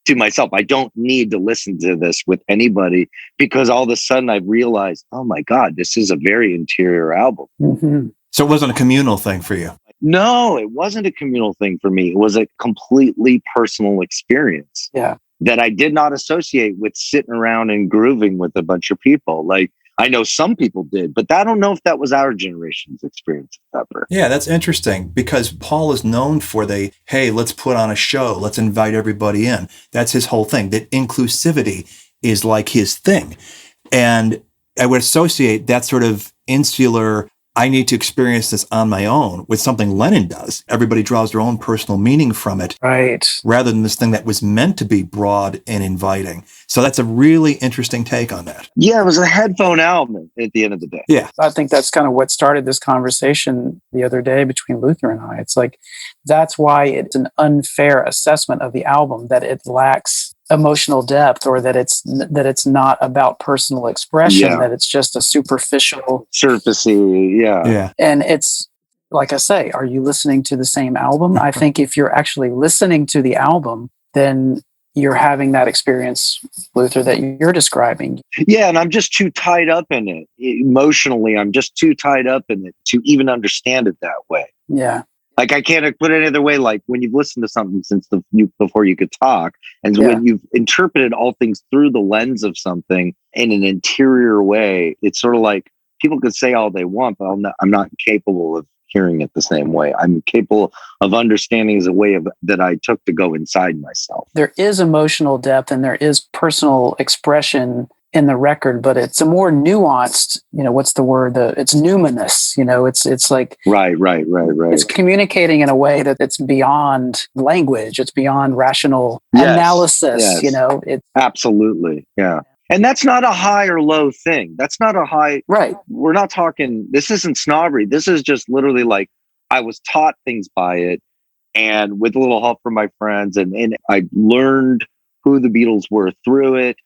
I don't need to listen to this with anybody, because all of a sudden I've realized, oh my God, this is a very interior album. Mm-hmm. So it wasn't a communal thing for you? No, it wasn't a communal thing for me. It was a completely personal experience. Yeah. That I did not associate with sitting around and grooving with a bunch of people. Like, I know some people did, but I don't know if that was our generation's experience of Pepper. Yeah, that's interesting, because Paul is known for hey, let's put on a show. Let's invite everybody in. That's his whole thing. That inclusivity is like his thing. And I would associate that sort of insular, I need to experience this on my own, with something Lennon does. Everybody draws their own personal meaning from it. Right. Rather than this thing that was meant to be broad and inviting. So that's a really interesting take on that. Yeah, it was a headphone album at the end of the day. Yeah. I think that's kind of what started this conversation the other day between Luther and I. It's like, that's why it's an unfair assessment of the album, that it lacks emotional depth, or that it's not about personal expression, that it's just a superficial, surfacey. Yeah. And it's, like I say, are you listening to the same album? I think if you're actually listening to the album, then you're having that experience, Luther, that you're describing. Yeah, and I'm just too tied up in it. Emotionally, I'm just too tied up in it to even understand it that way. Yeah. Like, I can't put it any other way. Like, when you've listened to something since before you could talk, and when you've interpreted all things through the lens of something in an interior way, it's sort of like, people could say all they want, but I'm not capable of hearing it the same way. I'm capable of understanding as a way of that I took to go inside myself. There is emotional depth and there is personal expression in the record, but it's a more nuanced, what's the word? It's numinous, it's like, right. It's communicating in a way that it's beyond language. It's beyond rational analysis, It's absolutely. Yeah. And that's not a high or low thing. That's not a high. Right. We're not talking, this isn't snobbery. This is just literally like, I was taught things by it, and with a little help from my friends, and I learned who the Beatles were through it.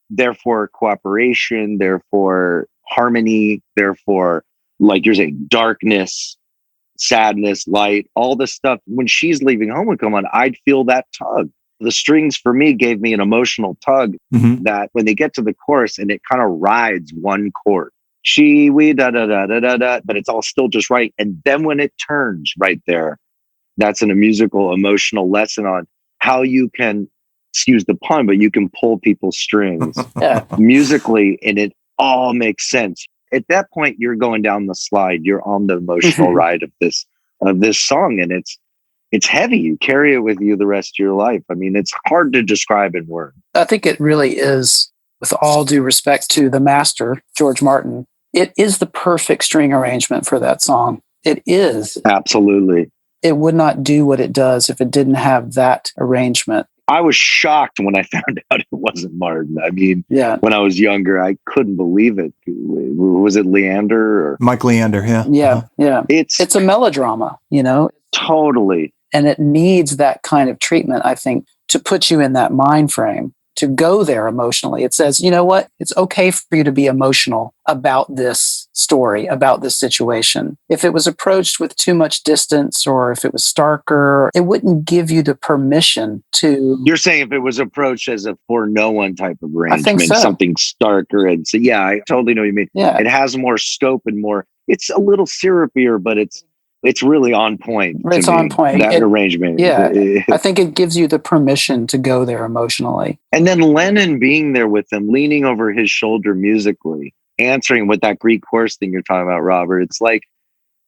Therefore, cooperation, therefore, harmony, therefore, like you're saying, darkness, sadness, light, all this stuff. When She's Leaving Home would come on, I'd feel that tug. The strings for me gave me an emotional tug that when they get to the chorus and it kind of rides one chord, we da da da da da da, but it's all still just right. And then when it turns right there, that's a musical, emotional lesson on how you can, excuse the pun, but you can pull people's strings musically, and it all makes sense. At that point, you're going down the slide. You're on the emotional ride of this song, and it's heavy. You carry it with you the rest of your life. I mean, it's hard to describe in words. I think it really is, with all due respect to the master, George Martin, it is the perfect string arrangement for that song. It is. Absolutely. It would not do what it does if it didn't have that arrangement. I was shocked when I found out it wasn't Martin. I mean, when I was younger, I couldn't believe it. Was it Leander? Or? Mike Leander, yeah. It's a melodrama, Totally. And it needs that kind of treatment, I think, to put you in that mind frame, to go there emotionally. It says, you know what? It's okay for you to be emotional about this story, about this situation. If it was approached with too much distance, or if it was starker, it wouldn't give you the permission to... You're saying if it was approached as a for no one type of arrangement, I think so. Something starker. And so, yeah, I totally know what you mean. Yeah. It has more scope and more, it's a little syrupier, but it's really on point. It's on point. That arrangement. Yeah. I think it gives you the permission to go there emotionally. And then Lennon being there with them, leaning over his shoulder musically, answering with that Greek chorus thing you're talking about, Robert. It's like,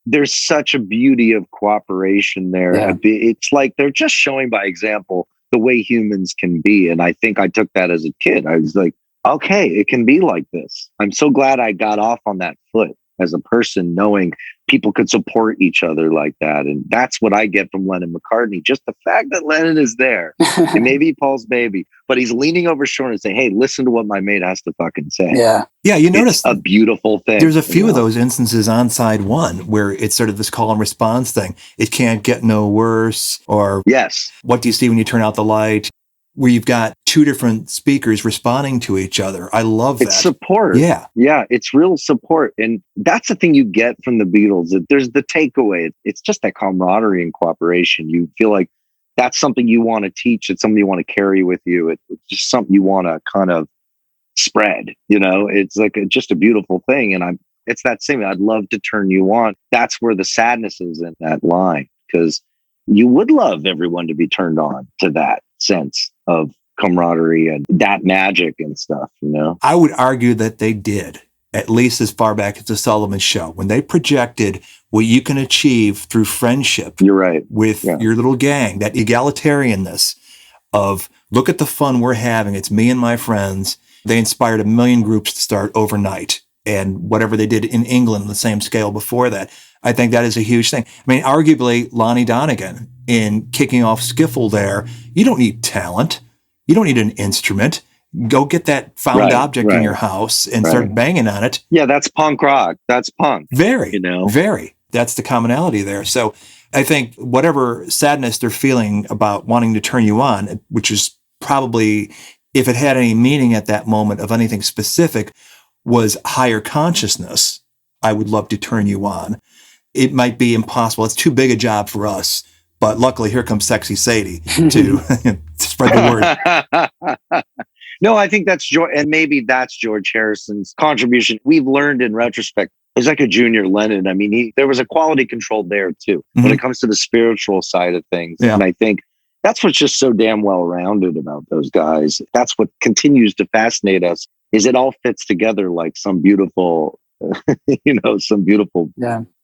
there's such a beauty of cooperation there. Yeah. It's like they're just showing by example the way humans can be. And I think I took that as a kid. I was like, okay, it can be like this. I'm so glad I got off on that foot as a person, knowing people could support each other like that. And that's what I get from Lennon McCartney. Just the fact that Lennon is there, and maybe Paul's baby, but he's leaning over his shoulder and saying, hey, listen to what my mate has to fucking say. Yeah. Yeah, you notice it's a beautiful thing. There's a few of those instances on side one where it's sort of this call and response thing. It can't get no worse, or yes, what do you see when you turn out the light? Where you've got two different speakers responding to each other. I love that. It's support. Yeah. Yeah. It's real support. And that's the thing you get from the Beatles. There's the takeaway. It's just that camaraderie and cooperation. You feel like that's something you want to teach. It's something you want to carry with you. It's just something you want to kind of spread, it's like just a beautiful thing. And it's that same, I'd love to turn you on. That's where the sadness is in that line, because you would love everyone to be turned on to that sense of camaraderie and that magic and stuff, I would argue that they did, at least as far back as the Sullivan Show, when they projected what you can achieve through friendship. You're right. With your little gang, that egalitarianness of look at the fun we're having. It's me and my friends. They inspired 1 million groups to start overnight, and whatever they did in England on the same scale before that. I think that is a huge thing. I mean, arguably, Lonnie Donegan in kicking off Skiffle there, you don't need talent. You don't need an instrument. Go get that found object in your house and start banging on it. Yeah, that's punk rock. That's punk. Very, very. That's the commonality there. So I think whatever sadness they're feeling about wanting to turn you on, which is probably, if it had any meaning at that moment of anything specific, was higher consciousness. I would love to turn you on. It might be impossible. It's too big a job for us. But luckily, here comes Sexy Sadie to spread the word. No, I think that's George, and maybe that's George Harrison's contribution. We've learned in retrospect, he's like a junior Lennon. I mean, there was a quality control there too, when it comes to the spiritual side of things. Yeah. And I think that's what's just so damn well-rounded about those guys. That's what continues to fascinate us, is it all fits together like some beautiful,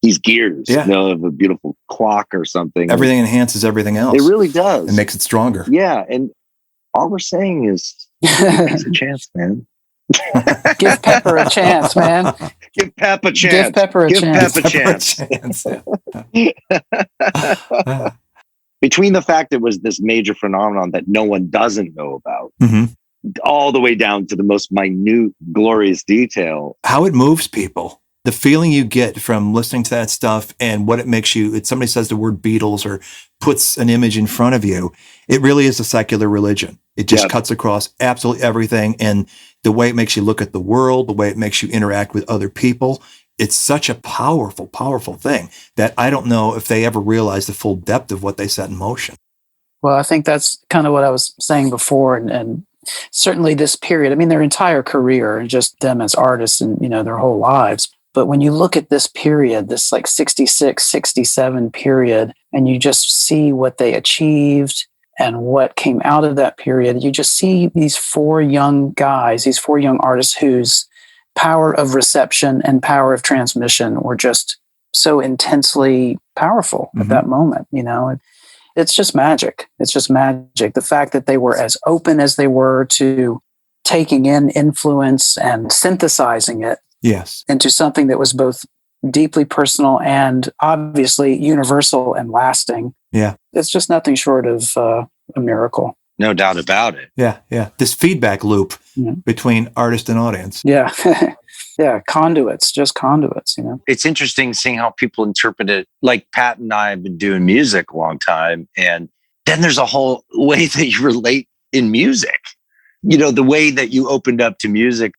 these gears, of a beautiful clock or something. Everything enhances everything else. It really does. It makes it stronger. Yeah. And all we're saying is, give us a chance, man. Give Pepper a chance, man. Give Pep a chance. Give Pepper a chance. Pep a chance. Between the fact it was this major phenomenon that no one doesn't know about, all the way down to the most minute, glorious detail. How it moves people. The feeling you get from listening to that stuff and what it makes you, if somebody says the word Beatles or puts an image in front of you, it really is a secular religion. It just cuts across absolutely everything. And the way it makes you look at the world, the way it makes you interact with other people, it's such a powerful, powerful thing that I don't know if they ever realized the full depth of what they set in motion. Well, I think that's kind of what I was saying before. And certainly this period, I mean, their entire career and just them as artists and, their whole lives. But when you look at this period, this like 66, 67 period, and you just see what they achieved and what came out of that period, you just see these 4 young guys, these 4 young artists whose power of reception and power of transmission were just so intensely powerful at that moment, It's just magic. It's just magic. The fact that they were as open as they were to taking in influence and synthesizing it into something that was both deeply personal and obviously universal and lasting. Yeah. It's just nothing short of a miracle. No doubt about it. Yeah. Yeah. This feedback loop between artist and audience. Yeah. Yeah. Conduits, just conduits, It's interesting seeing how people interpret it. Like Pat and I have been doing music a long time. And then there's a whole way that you relate in music. The way that you opened up to music.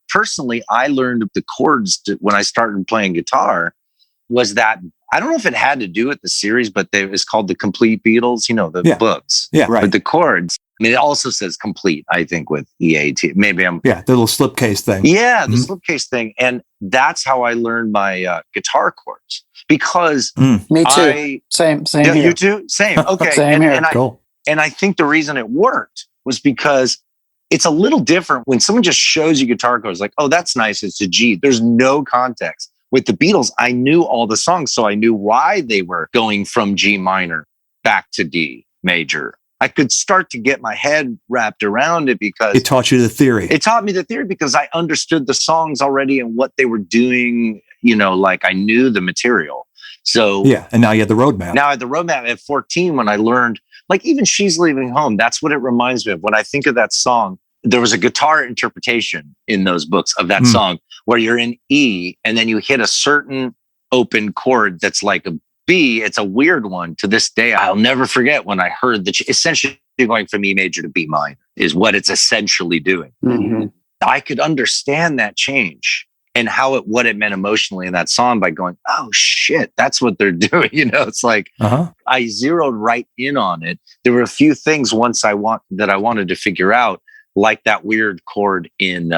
Personally, I learned the chords when I started playing guitar was that, I don't know if it had to do with the series, but it was called The Complete Beatles, the books. Yeah, right. But the chords, it also says complete, I think, with EAT. Maybe I'm... Yeah, the little slipcase thing. Yeah, the slipcase thing. And that's how I learned my guitar chords. Because Me too. Same yeah, here. You too? Same. Okay. Same here. Cool. And I think the reason it worked was because it's a little different when someone just shows you guitar chords, like, oh, that's nice. It's a G. There's no context. With the Beatles, I knew all the songs, so I knew why they were going from G minor back to D major. I could start to get my head wrapped around it because it taught you the theory. It taught me the theory because I understood the songs already and what they were doing. You know, like I knew the material. So yeah, and now you had the roadmap. Now I had the roadmap at 14 when I learned, like even She's Leaving Home. That's what it reminds me of. When I think of that song, there was a guitar interpretation in those books of that song where you're in E and then you hit a certain open chord that's like a B. It's a weird one. To this day, I'll never forget when I heard that essentially going from E major to B minor is what it's essentially doing. Mm-hmm. I could understand that change and what it meant emotionally in that song by going, oh shit, that's what they're doing. You know, it's like I zeroed right in on it. There were a few things that I wanted to figure out, like that weird chord in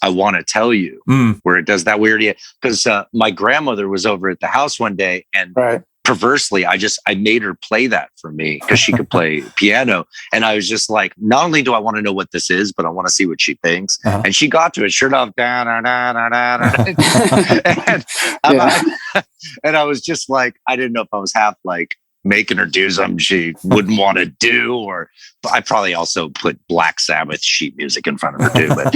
I Want to Tell You, where it does that weird, because my grandmother was over at the house one day and perversely, I made her play that for me because she could play piano. And I was just like, not only do I want to know what this is, but I want to see what she thinks. And she got to it, sure enough. And I was just like, I didn't know if I was half like making her do something she wouldn't want to do, or I probably also put Black Sabbath sheet music in front of her too. But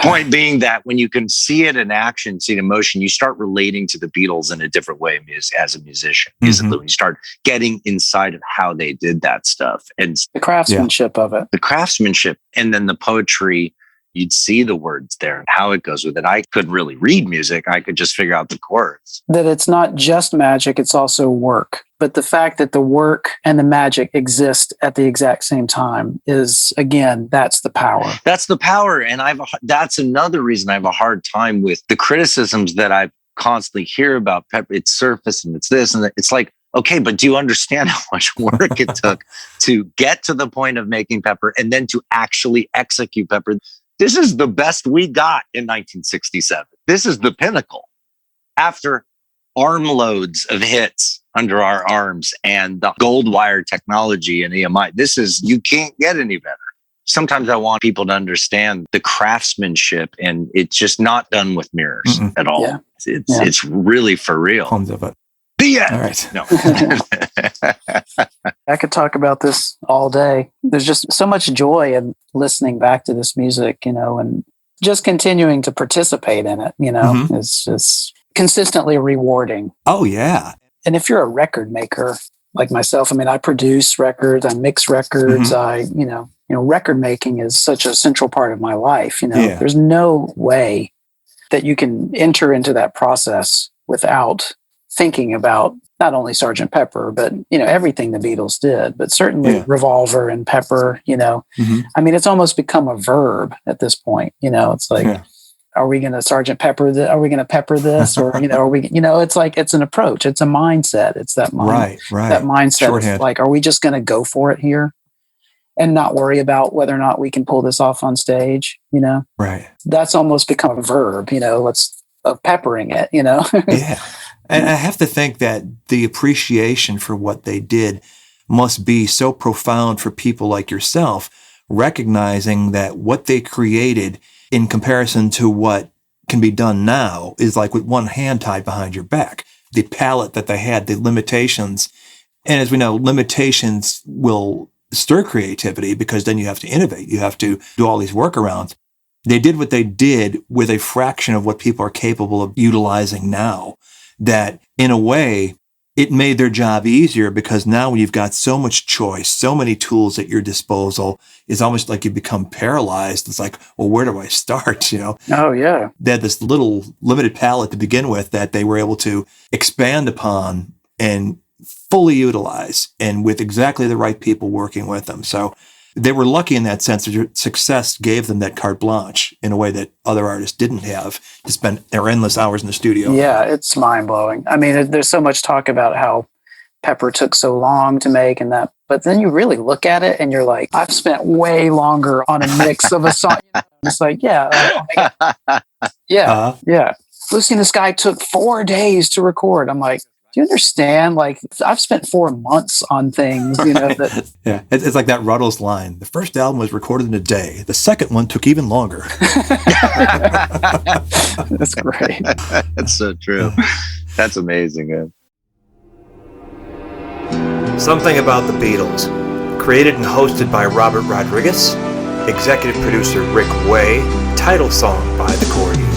point being that when you can see it in action, see it in motion, you start relating to the Beatles in a different way as a musician. Musically, when you start getting inside of how they did that stuff and the craftsmanship of it, the craftsmanship, and then the poetry. You'd see the words there and how it goes with it. I couldn't really read music. I could just figure out the chords. That it's not just magic, it's also work. But the fact that the work and the magic exist at the exact same time is, again, that's the power. That's the power. And that's another reason I have a hard time with the criticisms that I constantly hear about Pepper. It's surface and it's this and that. It's like, okay, but do you understand how much work it took to get to the point of making Pepper and then to actually execute Pepper? This is the best we got in 1967. This is the pinnacle. After armloads of hits under our arms and the gold wire technology and EMI, you can't get any better. Sometimes I want people to understand the craftsmanship, and it's just not done with mirrors at all. Yeah. It's really for real. Tons of it. The end. All right. No. I could talk about this all day. There's just so much joy in listening back to this music, you know, and just continuing to participate in it, you know, it's just consistently rewarding. Oh, yeah. And if you're a record maker like myself, I mean, I produce records, I mix records, record making is such a central part of my life. You know, there's no way that you can enter into that process without thinking about not only Sgt. Pepper, but, you know, everything the Beatles did, but certainly Revolver and Pepper, you know, I mean, it's almost become a verb at this point. You know, it's like, are we going to Sgt. Pepper? Are we going to pepper this? Or, you know, are we, you know, it's like, it's an approach. It's a mindset. It's that mind, that mindset. Like, are we just going to go for it here and not worry about whether or not we can pull this off on stage? You know, that's almost become a verb, you know, peppering it, you know? And I have to think that the appreciation for what they did must be so profound for people like yourself, recognizing that what they created in comparison to what can be done now is like with one hand tied behind your back. The palette that they had, the limitations. And as we know, limitations will stir creativity because then you have to innovate. You have to do all these workarounds. They did what they did with a fraction of what people are capable of utilizing now. That in a way, it made their job easier because now when you've got so much choice, so many tools at your disposal, it's almost like you become paralyzed. It's like, well, where do I start? You know? Oh, yeah. They had this little limited palette to begin with that they were able to expand upon and fully utilize, and with exactly the right people working with them. So they were lucky in that sense that success gave them that carte blanche in a way that other artists didn't have to spend their endless hours in the studio. Yeah, it's mind-blowing. I mean, there's so much talk about how Pepper took so long to make and that, but then you really look at it and you're like, I've spent way longer on a mix of a song. It's like, Lucy in the Sky took 4 days to record. I'm like, do you understand? Like, I've spent 4 months on things, you know. It's like that Ruddles line. The first album was recorded in a day. The second one took even longer. That's great. That's so true. That's amazing, man. Something about the Beatles. Created and hosted by Robert Rodriguez. Executive producer Rick Way. Title song by The Corgis.